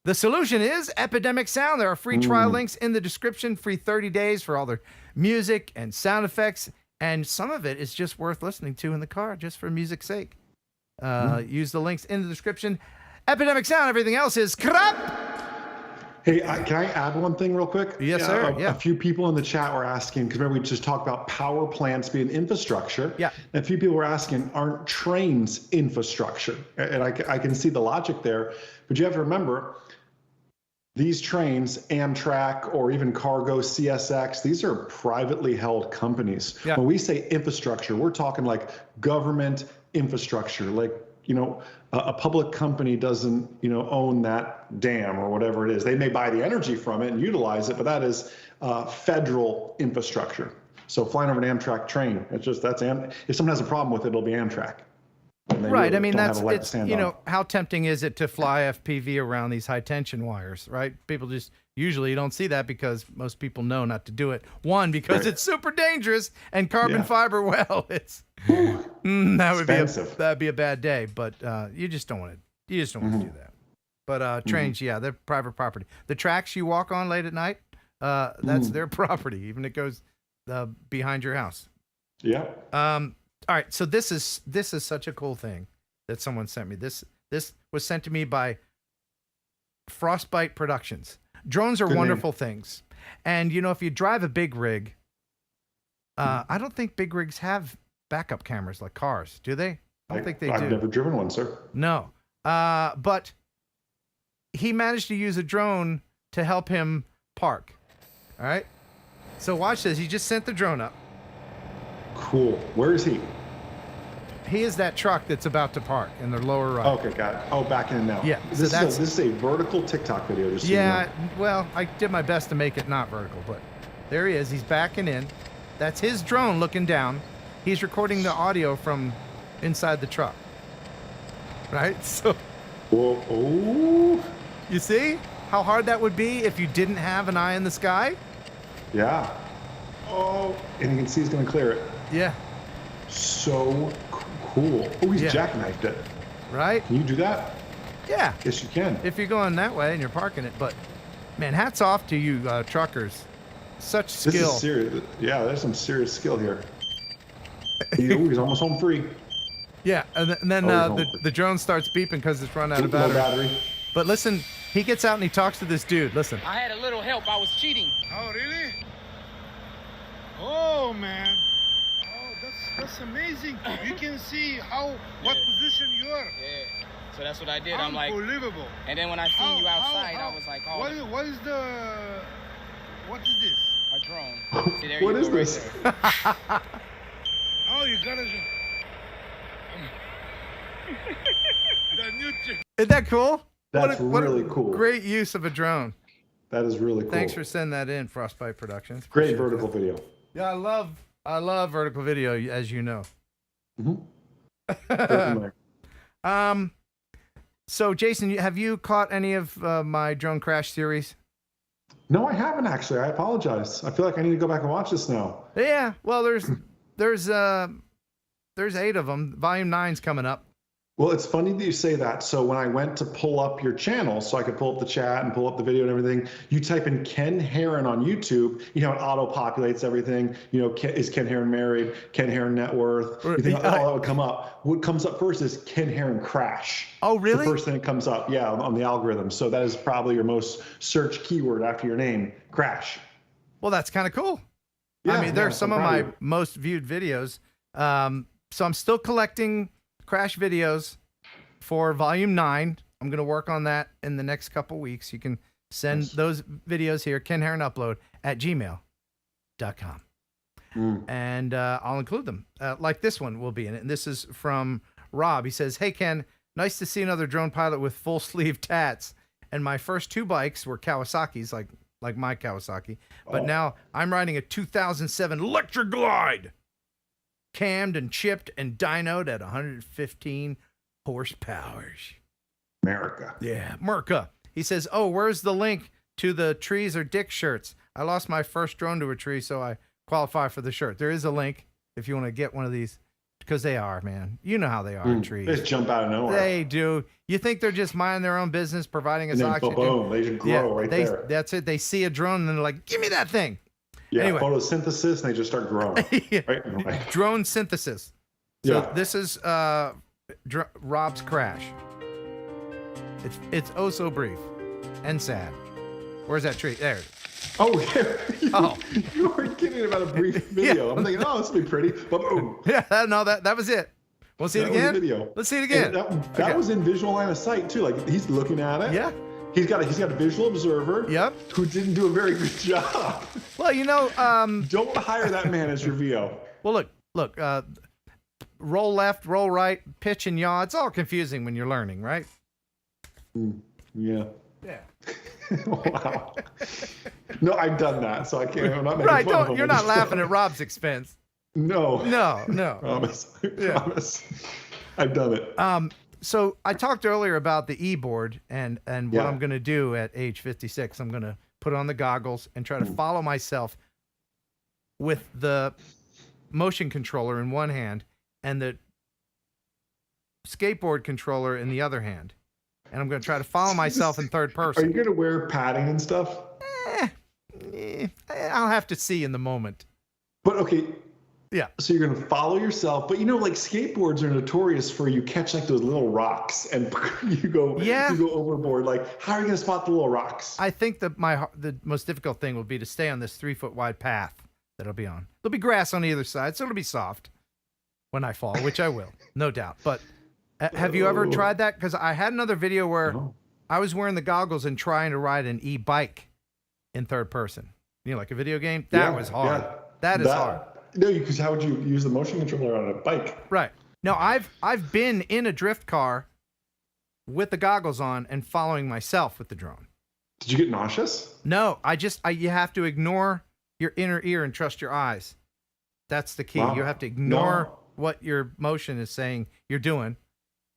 the solution is Epidemic Sound. There are free trial links in the description, free 30 days for all their music and sound effects. And some of it is just worth listening to in the car, just for music's sake. Use the links in the description. Epidemic Sound. Everything else is crap. Hey, can I add one thing real quick? Yes, sir. A few people in the chat were asking, because remember we just talked about power plants being infrastructure. Yeah. And a few people were asking, aren't trains infrastructure? And I can see the logic there. But you have to remember, these trains, Amtrak or even Cargo, CSX, these are privately held companies. Yeah. When we say infrastructure, we're talking like government infrastructure, like, you know, a public company doesn't, you know, own that dam or whatever it is. They may buy the energy from it and utilize it, but that is federal infrastructure. So flying over an Amtrak train, it's just if someone has a problem with it, it'll be Amtrak. Right. Really I mean, it's, you know, how tempting is it to fly FPV around these high tension wires, right? People just usually don't see that because most people know not to do it. One, because it's super dangerous, and carbon fiber, well, it's that'd be a bad day. But you just don't want to. You just don't want to do that. But trains, they're private property. The tracks you walk on late at night, that's their property, even if it goes behind your house. Yeah. All right, so this is such a cool thing that someone sent me. This was sent to me by Frostbite Productions. Drones are wonderful things, and you know, if you drive a big rig, I don't think big rigs have backup cameras like cars, do they? I don't think they do. I've never driven one, sir. No, but he managed to use a drone to help him park. All right, so watch this. He just sent the drone up. Cool. Where is he? He is that truck that's about to park in the lower right. Okay, got it. Oh, back in now. Yeah. This is a vertical TikTok video. Just so you know. Well, I did my best to make it not vertical, but there he is. He's backing in. That's his drone looking down. He's recording the audio from inside the truck. Right? So. Whoa. Oh. You see how hard that would be if you didn't have an eye in the sky? Yeah. Oh, and you can see he's going to clear it. Yeah. So cool. Oh, he's jackknifed it. Right? Can you do that? Yeah. Yes, you can. If you're going that way and you're parking it. But, man, hats off to you truckers. Such skill. This is serious. Yeah, there's some serious skill here. He's almost home free. Yeah, and then the drone starts beeping because it's run out of battery. But listen, he gets out and he talks to this dude. Listen. I had a little help. I was cheating. Oh, really? Oh, man. That's amazing. You can see what position you are. Yeah. So that's what I did. I'm like, unbelievable. And then when I seen you outside, I was like, oh. What is this? A drone. See, there what you is go, this? Right oh, you gotta. The new Isn't that cool? That's really cool. Great use of a drone. That is really cool. Thanks for sending that in, Frostbite Productions. Great vertical video. Yeah, I love vertical video, as you know. So Jason, have you caught any of my drone crash series? No, I haven't actually. I apologize. I feel like I need to go back and watch this now. Yeah, well, there's 8 of them. Volume 9's coming up. Well, it's funny that you say that. So when I went to pull up your channel, so I could pull up the chat and pull up the video and everything, you type in Ken Heron on YouTube, you know, it auto-populates everything. You know, is Ken Heron married? Ken Heron net worth? You think, that would come up. What comes up first is Ken Heron crash. Oh, really? The first thing that comes up, yeah, on the algorithm. So that is probably your most searched keyword after your name, crash. Well, that's kind of cool. Yeah, I mean, they're some of my most viewed videos. So I'm still collecting crash videos for volume 9. I'm going to work on that in the next couple weeks. You can send those videos here, Ken Heron Upload at gmail.com. And I'll include them. Like this one will be in it. And this is from Rob. He says, "Hey, Ken, nice to see another drone pilot with full sleeve tats. And my first 2 bikes were Kawasaki's, like my Kawasaki. But now I'm riding a 2007 Electroglide. Cammed and chipped and dynoed at 115 horsepower. America. Yeah, America." He says, "Oh, where's the link to the trees are dick shirts. I lost my first drone to a tree, so I qualify for the shirt. There is a link if you want to get one of these, because they are, man. You know how they are in trees. They just jump out of nowhere. They do. You think they're just minding their own business, providing us And then oxygen? boom, they just grow right there. That's it. They see a drone and they're like, give me that thing. Yeah, Anyway. photosynthesis, and they just start growing. Right? Drone synthesis. So Yeah. this is Rob's crash. It's oh so brief and sad. Where's that tree? There it is. Oh, yeah. Oh. You were kidding about a brief video. I'm thinking, oh, this will be pretty. But boom. Yeah, no, that was it. We'll see it That was again. the video. Let's see it again. And that was in visual line of sight too. Like he's looking at it. Yeah. He's got a visual observer. Yep. Who didn't do a very good job. Well, don't hire that man as your VO. Well, look. Roll left, roll right, pitch and yaw. It's all confusing when you're learning, right? Yeah. Yeah. Wow. No, I've done that, so I can't. I'm not making Right. fun of him. You're not laughing at Rob's expense. No. No. Promise. Promise. I've done it. So I talked earlier about the e-board and what Yeah. I'm going to do at age 56. I'm going to put on the goggles and try to follow myself with the motion controller in one hand and the skateboard controller in the other hand. And I'm going to try to follow myself in third person. Are you going to wear padding and stuff? I'll have to see in the moment. But okay. Yeah. So you're going to follow yourself, but like skateboards are notorious for you catch like those little rocks and you go overboard. Like, how are you going to spot the little rocks? I think that the most difficult thing will be to stay on this 3-foot wide path that I'll be on. There'll be grass on either side, so it'll be soft when I fall, which I will, no doubt. But have you ever tried that? Because I had another video where I was wearing the goggles and trying to ride an e-bike in third person. Like a video game? That was hard. Yeah. That is hard. No, because how would you use the motion controller on a bike? Right. No, I've been in a drift car with the goggles on and following myself with the drone. Did you get nauseous? No, you have to ignore your inner ear and trust your eyes. That's the key. Wow. You have to ignore what your motion is saying you're doing.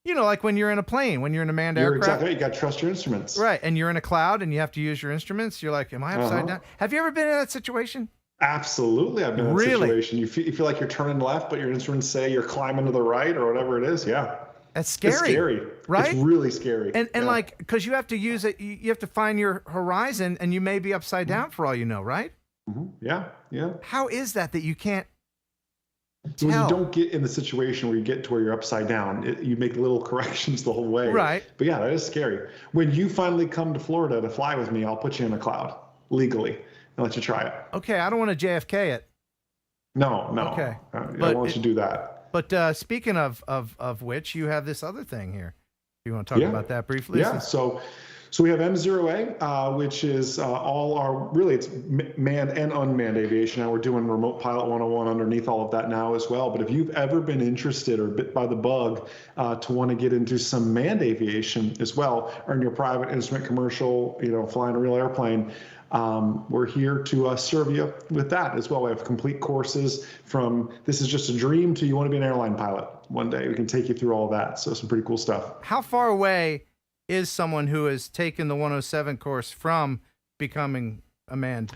Like when you're in a plane, when you're in a manned aircraft. Exactly right. You got to trust your instruments. Right. And you're in a cloud and you have to use your instruments. You're like, am I upside down? Have you ever been in that situation? Absolutely. I've been in that situation. You feel like you're turning left, but your instruments say you're climbing to the right or whatever it is. Yeah. That's scary. It's scary. Right? It's really scary. And like, because you have to use it, you have to find your horizon and you may be upside down for all you know, right? Mm-hmm. Yeah. Yeah. How is that you can't tell? When you don't get in the situation where you get to where you're upside down, you make little corrections the whole way. Right. But yeah, that is scary. When you finally come to Florida to fly with me, I'll put you in a cloud legally and let you try it. Okay. I don't want to JFK it. No. Okay. I don't want you to do that. But speaking of which, you have this other thing here. You want to talk about that briefly? Yeah. So we have MzeroA, which is all our, it's manned and unmanned aviation. Now we're doing Remote Pilot 101 underneath all of that now as well. But if you've ever been interested or bit by the bug to want to get into some manned aviation as well, or in your private instrument commercial, flying a real airplane, we're here to serve you with that as well. We have complete courses from this is just a dream to you want to be an airline pilot one day. We can take you through all of that. So some pretty cool stuff. How far away is someone who has taken the 107 course from becoming a manned?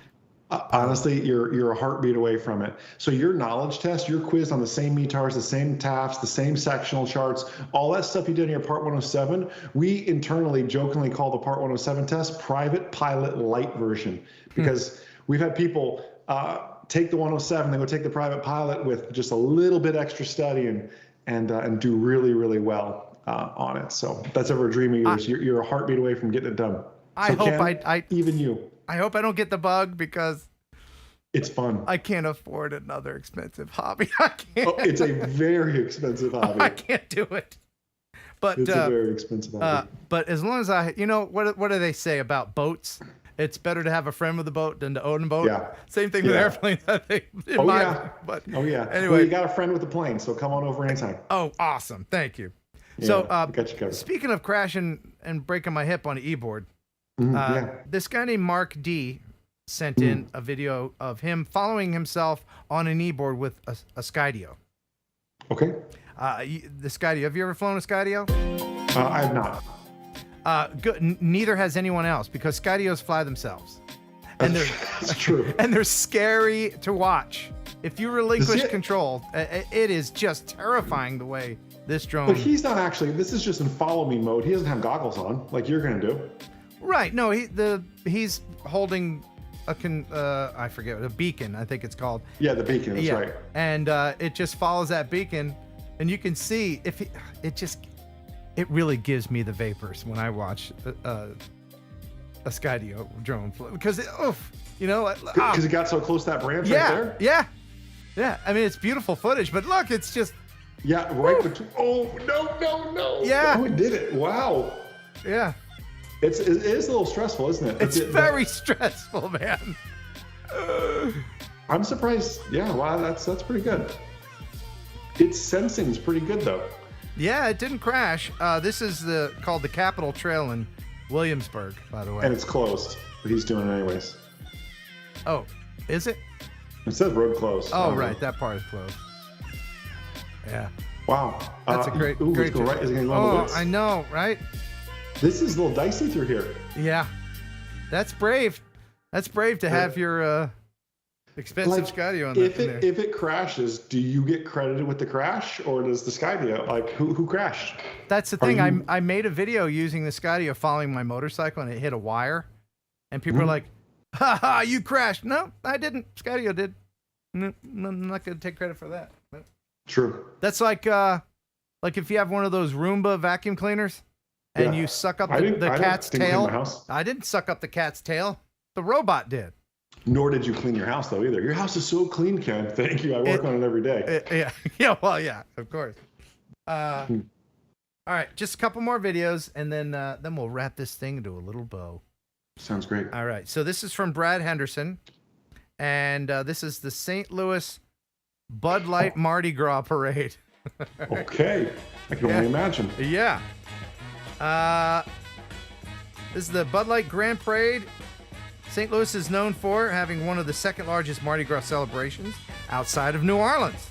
Honestly, you're a heartbeat away from it. So your knowledge test, you're quizzed on the same METARs, the same TAFs, the same sectional charts, all that stuff you did in your Part 107, we internally jokingly call the Part 107 test Private Pilot Light version, because we've had people take the 107, they go take the Private Pilot with just a little bit extra study and do really, really well on it. So if that's ever a dream of yours, you're a heartbeat away from getting it done. I hope even you. I hope I don't get the bug because it's fun. I can't afford another expensive hobby. I can't. Oh, it's a very expensive hobby. I can't do it. But it's a very expensive hobby. But as long as what do they say about boats? It's better to have a friend with a boat than to own a boat. Yeah. Same thing with airplanes. But Anyway, well, you got a friend with a plane, so come on over anytime. Oh, awesome! Thank you. Yeah, So, got you covered. Speaking of crashing and breaking my hip on an e-board, yeah. This guy named Mark D sent in a video of him following himself on an e-board with a Skydio. Okay. The Skydio. Have you ever flown a Skydio? I have not. Good. Neither has anyone else because Skydios fly themselves, and That's true. and they're scary to watch. If you relinquish control, it is just terrifying the way this drone. But he's not actually. This is just in follow me mode. He doesn't have goggles on like you're gonna do. Right. No. He's holding I forget a beacon. I think it's called. Yeah, the beacon. That's right. And it just follows that beacon, and you can see it really gives me the vapors when I watch a Skydio drone because because it got so close to that branch right there. Yeah. I mean, it's beautiful footage, but look, it's just right between. Oh no! Yeah. Oh, it did it! Wow. Yeah. It is a little stressful, isn't it? It's very stressful, man. I'm surprised. Yeah, wow, that's pretty good. Its sensing's pretty good though. Yeah, it didn't crash. This is called the Capitol Trail in Williamsburg, by the way. And it's closed, but he's doing it anyways. Oh, is it? It says road closed. Oh, right, that part is closed. Yeah. Wow. That's a great. Let's go right. Is it gonna go on the widths? I know, right? This is a little dicey through here. Yeah, that's brave. That's brave to have your expensive Skydio on there. If it crashes, do you get credited with the crash, or does the Skydio who crashed? That's the thing. I made a video using the Skydio following my motorcycle, and it hit a wire, and people are like, "Ha ha, you crashed!" No, I didn't. Skydio did. No, I'm not gonna take credit for that. But True. that's like if you have one of those Roomba vacuum cleaners. And you suck up the cat's tail. I didn't suck up the cat's tail. The robot did. Nor did you clean your house, though, either. Your house is so clean, Ken. Thank you. I work on it every day. Yeah. Well, yeah, of course. All right, just a couple more videos, and then we'll wrap this thing into a little bow. Sounds great. All right. So this is from Brad Henderson, and this is the St. Louis Bud Light Mardi Gras Parade. Okay. I can only imagine. Yeah. This is the Bud Light Grand Parade. St. Louis is known for having one of the second largest Mardi Gras celebrations outside of New Orleans.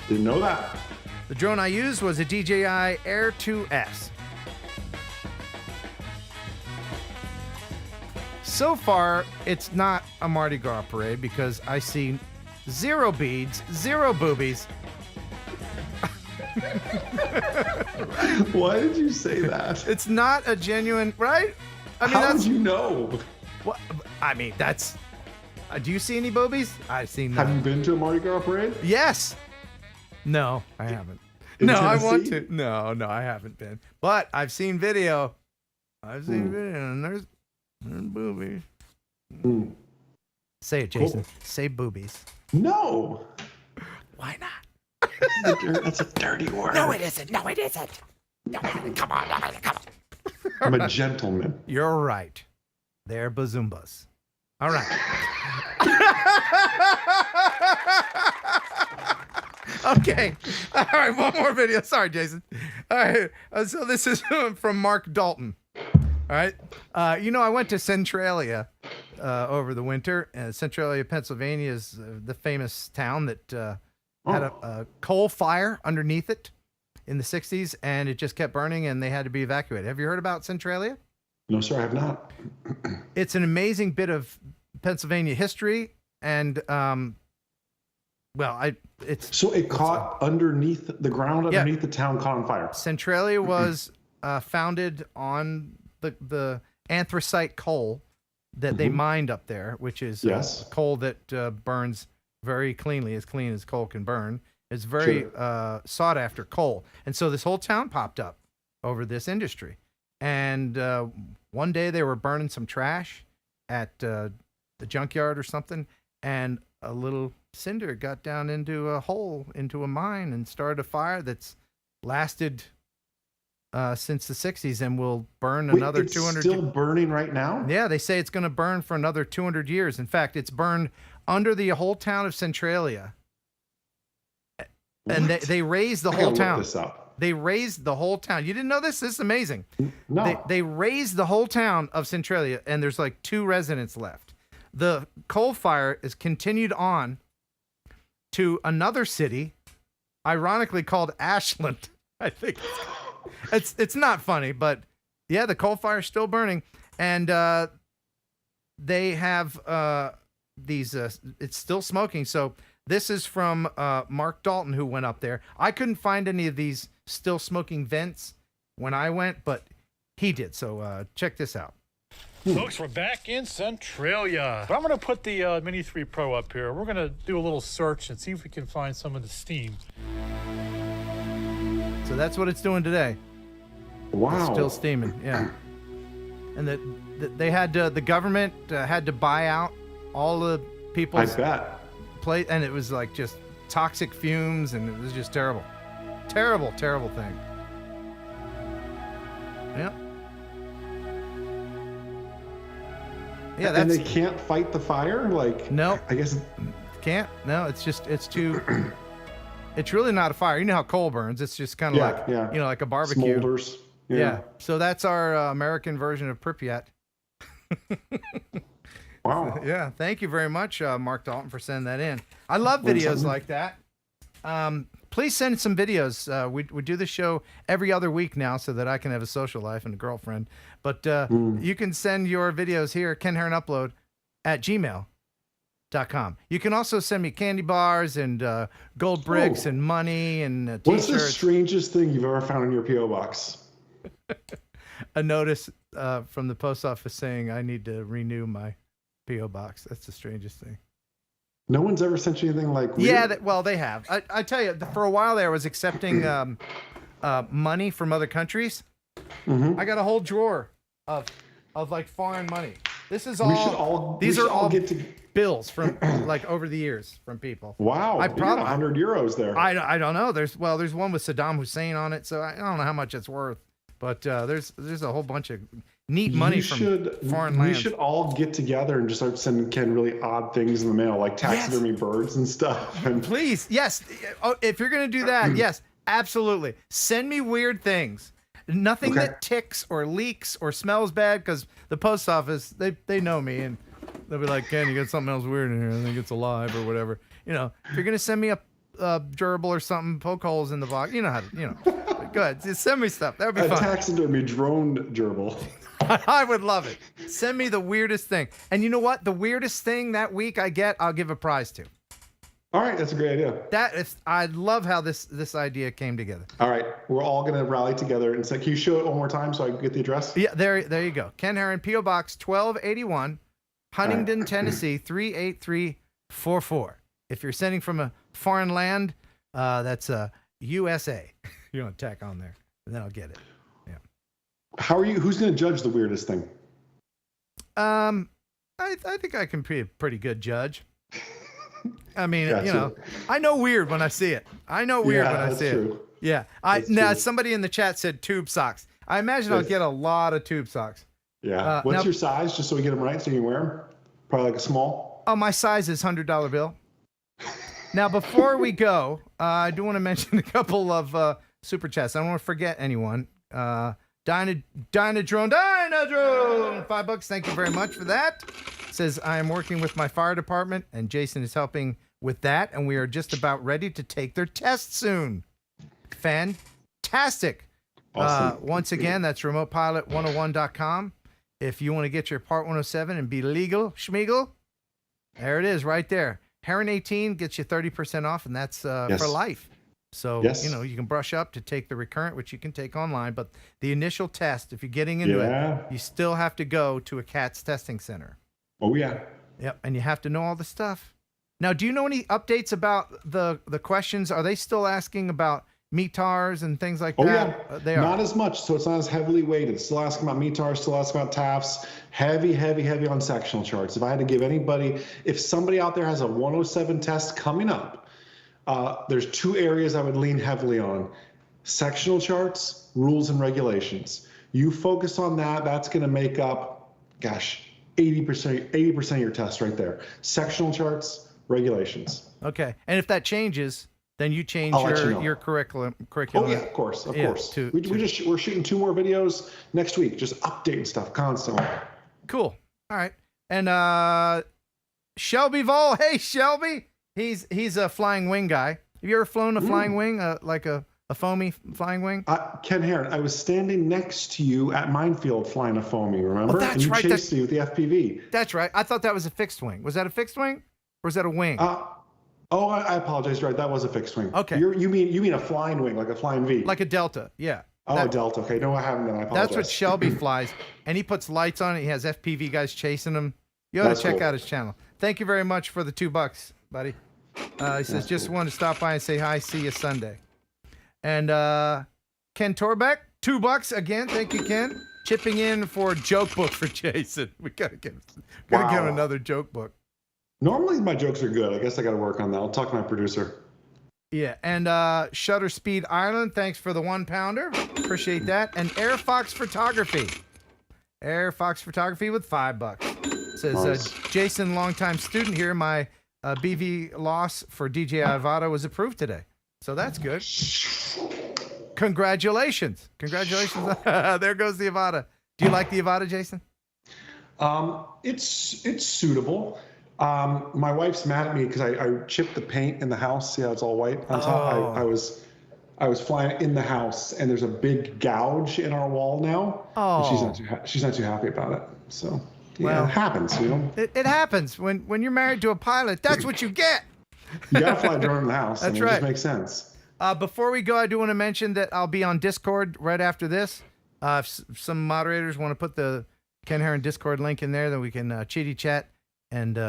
Didn't know that. The drone I used was a DJI Air 2S. So far, it's not a Mardi Gras parade because I see 0 beads, 0 boobies. Why did you say that? It's not a genuine, right? I mean, how would you know? What? I mean, that's. Do you see any boobies? I've seen none. Have you been to a Mardi Gras parade? Yes. No, I haven't. In I Tennessee? want to. No, I haven't been. But I've seen video. And there's boobies. Say it, Jason. Cool. Say boobies. No. Why not? That's a dirty word. No, it isn't. No, it isn't. No, come on. I'm a gentleman. You're right. They're bazoombas. All right. Okay. All right. One more video. Sorry, Jason. All right. So this is from Mark Dalton. All right. I went to Centralia over the winter. Centralia, Pennsylvania is the famous town that had a coal fire underneath it in the 60s, and it just kept burning, and they had to be evacuated. Have you heard about Centralia? No, sir, I have not. It's an amazing bit of Pennsylvania history, and so it caught underneath the ground, underneath the town, caught on fire. Centralia was founded on the anthracite coal that they mined up there, which is coal that burns very cleanly, as clean as coal can burn. It's very sought after coal. And so this whole town popped up over this industry. And one day they were burning some trash at the junkyard or something, and a little cinder got down into a hole, into a mine, and started a fire that's lasted since the 60s and will burn another 200 years. Still burning right now? Yeah, they say it's going to burn for another 200 years. In fact, it's burned under the whole town of Centralia. And they raised the whole town. Look this up. They raised the whole town. You didn't know this? This is amazing. No. They raised the whole town of Centralia, and there's like 2 residents left. The coal fire is continued on to another city, ironically called Ashland. I think it's not funny, but Yeah, the coal fire's still burning, and they have these. It's still smoking. So this is from Mark Dalton, who went up there. I couldn't find any of these still smoking vents when I went, but he did. So check this out. Folks, we're back in Centralia. But I'm going to put the Mini 3 Pro up here. We're going to do a little search and see if we can find some of the steam. So that's what it's doing today. Wow. It's still steaming, yeah. And they had the government had to buy out all the people's place, and it was like just toxic fumes, and it was just terrible. Terrible thing. Yep. Yeah, and they can't fight the fire? Like, no. I guess can't. No, it's too it's really not a fire. You know how coal burns. It's just kind of like like a barbecue. Smolders. Yeah. So that's our American version of Pripyat. Wow. Yeah. Thank you very much, Mark Dalton, for sending that in. I love videos like that. Please send some videos. We do the show every other week now so that I can have a social life and a girlfriend. But you can send your videos here, Ken Heron Upload, at gmail.com. You can also send me candy bars and gold bricks and money and t-shirts. What's the strangest thing you've ever found in your P.O. box? A notice from the post office saying I need to renew my P.O. box. That's the strangest thing. No one's ever sent you anything like weird? Yeah, well, they have. I tell you, for a while there, I was accepting money from other countries. Mm-hmm. I got a whole drawer of like foreign money. This is all. We should all. These are all get to bills from like over the years from people. Wow, I probably 100 euros there. I don't know. There's one with Saddam Hussein on it, so I don't know how much it's worth. But there's a whole bunch of neat money from foreign lands. We should all get together and just start sending Ken really odd things in the mail, like taxidermy birds and stuff. And please, yes. Oh, if you're gonna do that, yes, absolutely. Send me weird things. Nothing that ticks or leaks or smells bad, because the post office, they know me, and they'll be like, Ken, you got something else weird in here. I think it's alive or whatever. You know, if you're gonna send me a gerbil or something, poke holes in the box. You know how to, Go ahead, just send me stuff. That would be fun. A taxidermy drone gerbil. I would love it. Send me the weirdest thing. And you know what? The weirdest thing that week I'll give a prize to. All right, that's a great idea. I love how this idea came together. All right, we're all gonna rally together and say, can you show it one more time so I can get the address? Yeah, there you go. Ken Heron, P.O. Box 1281, Huntington, Tennessee 38344. If you're sending from a foreign land, that's USA. You want to tack on there, and then I'll get it. Yeah. How are you? Who's gonna judge the weirdest thing? I think I can be a pretty good judge. I mean, I know weird when I see it. I know weird when I see it. Yeah. Now somebody in the chat said tube socks. I imagine I'll get a lot of tube socks. Yeah. What's your size, just so we get them right, so you can wear them? Probably like a small. Oh, my size is $100 bill. Now, before we go, I do want to mention a couple of super chats. I don't want to forget anyone. Dynadrone, $5. Thank you very much for that. Says, I am working with my fire department, and Jason is helping with that, and we are just about ready to take their test soon. Fantastic. Awesome. Once again, that's remotepilot101.com. If you want to get your Part 107 and be legal, schmeagle, there it is right there. Heron 18 gets you 30% off, and that's for life. So, you can brush up to take the Recurrent, which you can take online. But the initial test, if you're getting into it, you still have to go to a CATS testing center. Oh, yeah. Yep, and you have to know all the stuff. Now, do you know any updates about the questions? Are they still asking about METARs and things like that? Oh, yeah. They are. Not as much, so it's not as heavily weighted. Still asking about METARs, still asking about TAFs. Heavy on sectional charts. If I had to give anybody, if somebody out there has a 107 test coming up, there's two areas I would lean heavily on. Sectional charts, rules and regulations. You focus on that, that's going to make up, 80% of your test right there. Sectional charts, regulations. Okay. And if that changes, then you change your curriculum. Oh, yeah, of course. We're shooting 2 more videos next week, just updating stuff constantly. Cool. All right. And Shelby Vol. Hey, Shelby. He's a flying wing guy. Have you ever flown a flying wing, like a a foamy flying wing? Ken Heron, I was standing next to you at Minefield flying a foamy, remember? Oh, that's and you right. chased me with the FPV. That's right. I thought that was a fixed wing. Was that a fixed wing? Or is that a wing? I apologize. Right, that was a fixed wing. Okay. You mean a flying wing, like a flying V? Like a Delta, yeah. Delta. Okay, no, I haven't. Then I apologize. That's what Shelby flies, and he puts lights on it. He has FPV guys chasing him. You ought to check out his channel. Thank you very much for the $2, buddy. He says, just wanted to stop by and say hi. See you Sunday. And Ken Torbeck, $2 again. Thank you, Ken. Chipping in for joke book for Jason. We gotta get him another joke book. Normally my jokes are good. I guess I got to work on that. I'll talk to my producer. Yeah, and Shutter Speed Island, thanks for the 1-pounder. Appreciate that. And Air Fox Photography. Air Fox Photography with $5. Says, Nice. Jason, longtime student here. My BV loss for DJI Avata was approved today. So that's good. Congratulations. Congratulations. There goes the Avata. Do you like the Avata, Jason? It's suitable. My wife's mad at me because I chipped the paint in the house. See how it's all white on top? Oh. I was flying in the house, and there's a big gouge in our wall now. Oh. And she's not too happy about it. So yeah, Well, it happens, you know. It happens. When you're married to a pilot, that's what you get. You gotta fly a drone in the house. That's It right. just makes sense. Before we go, I do want to mention that I'll be on Discord right after this. If some moderators want to put the Ken Heron Discord link in there, then we can chitty chat and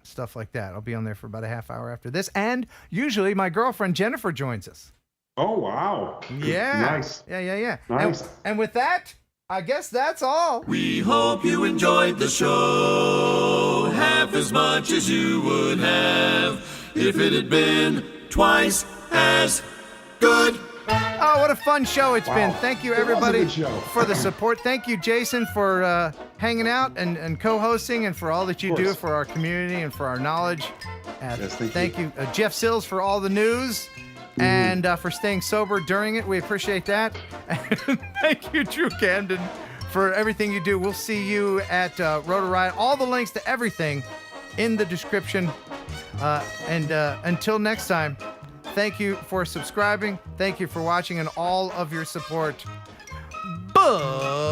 stuff like that. I'll be on there for about a half hour after this. And usually my girlfriend Jennifer joins us. Oh, wow. Yeah. Nice. Yeah. Nice. And with that, I guess that's all. We hope you enjoyed the show half as much as you would have if it had been twice as good. Oh, what a fun show it's been. Thank you, It was a everybody, good show. for the support. Thank you, Jason, for hanging out and co-hosting and for all that you do for our community and for our knowledge. Thank you. Jeff Sills, for all the news and for staying sober during it. We appreciate that. And thank you, Drew Camden, for everything you do. We'll see you at Rotor Riot. All the links to everything in the description. And until next time, thank you for subscribing. Thank you for watching and all of your support. Bye.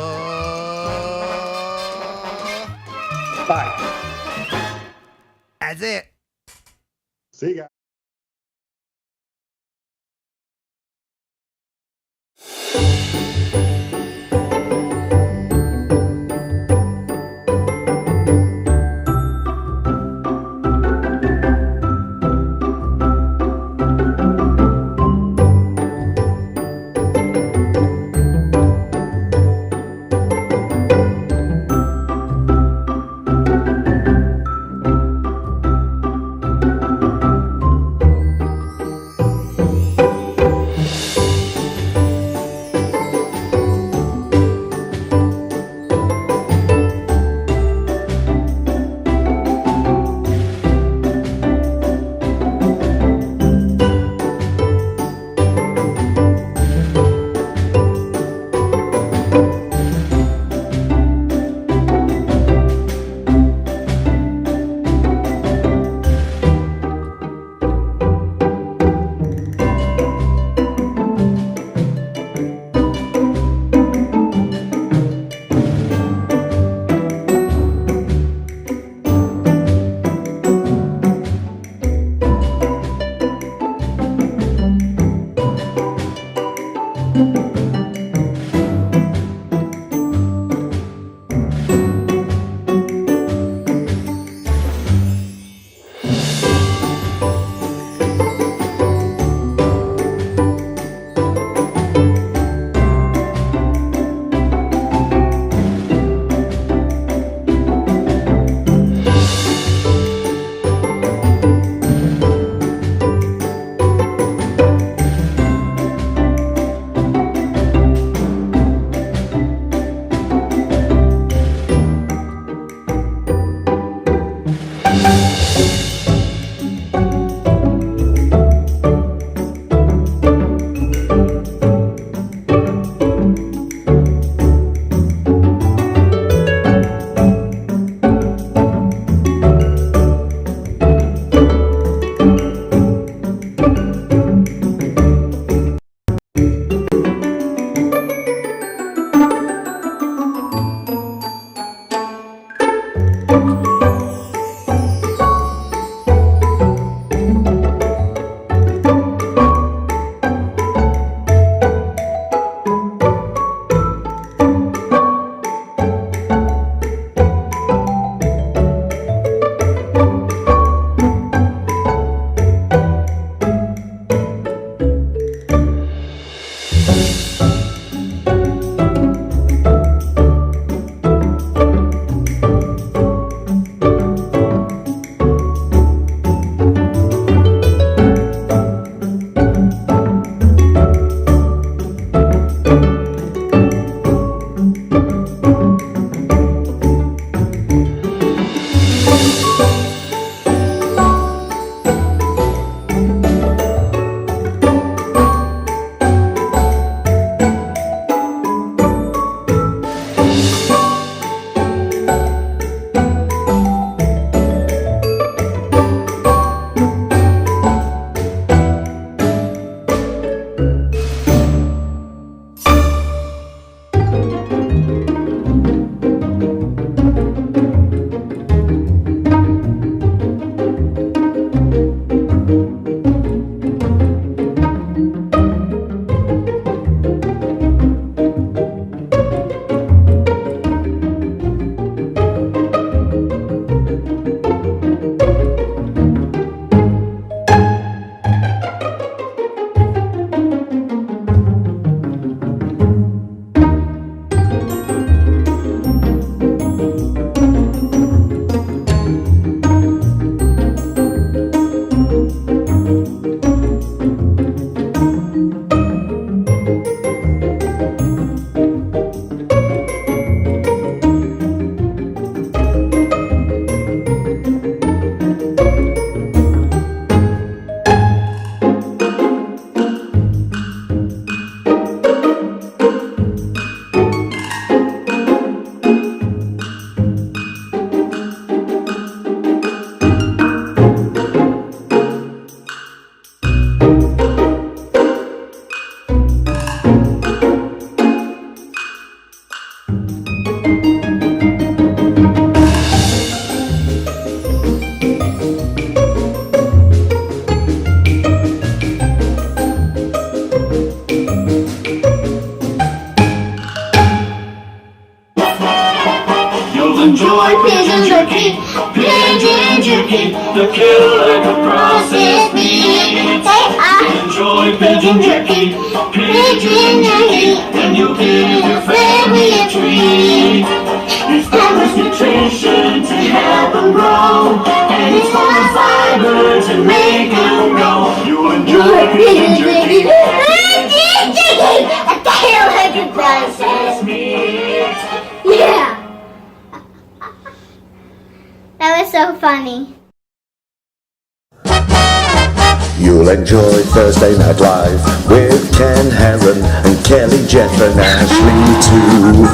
That's it. See you guys. Enjoy pigeon jerky, pigeon jerky. The killer can process meat. Enjoy pigeon jerky, pigeon jerky. And you give your family a treat. It's balanced nutrition to help them grow, and it's full of fiber to make them grow. You enjoy pigeon jerky, pigeon jerky. A killer can process meat. Yeah. That was so funny. You'll enjoy Thursday Night Live with Ken Heron and Kelly, Jeff and Ashley too.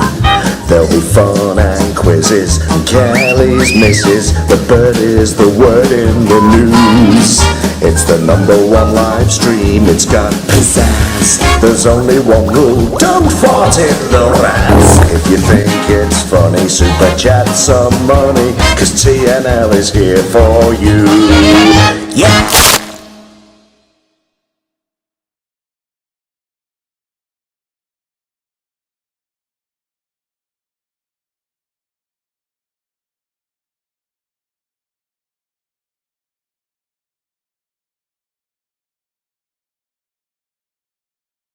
There'll be fun and quizzes and Kelly's misses. The bird is the word in the news. It's the #1 live stream, it's got pizzazz. There's only one rule, don't fart in the rats. If you think it's funny, super chat some money, 'cause TNL is here for you.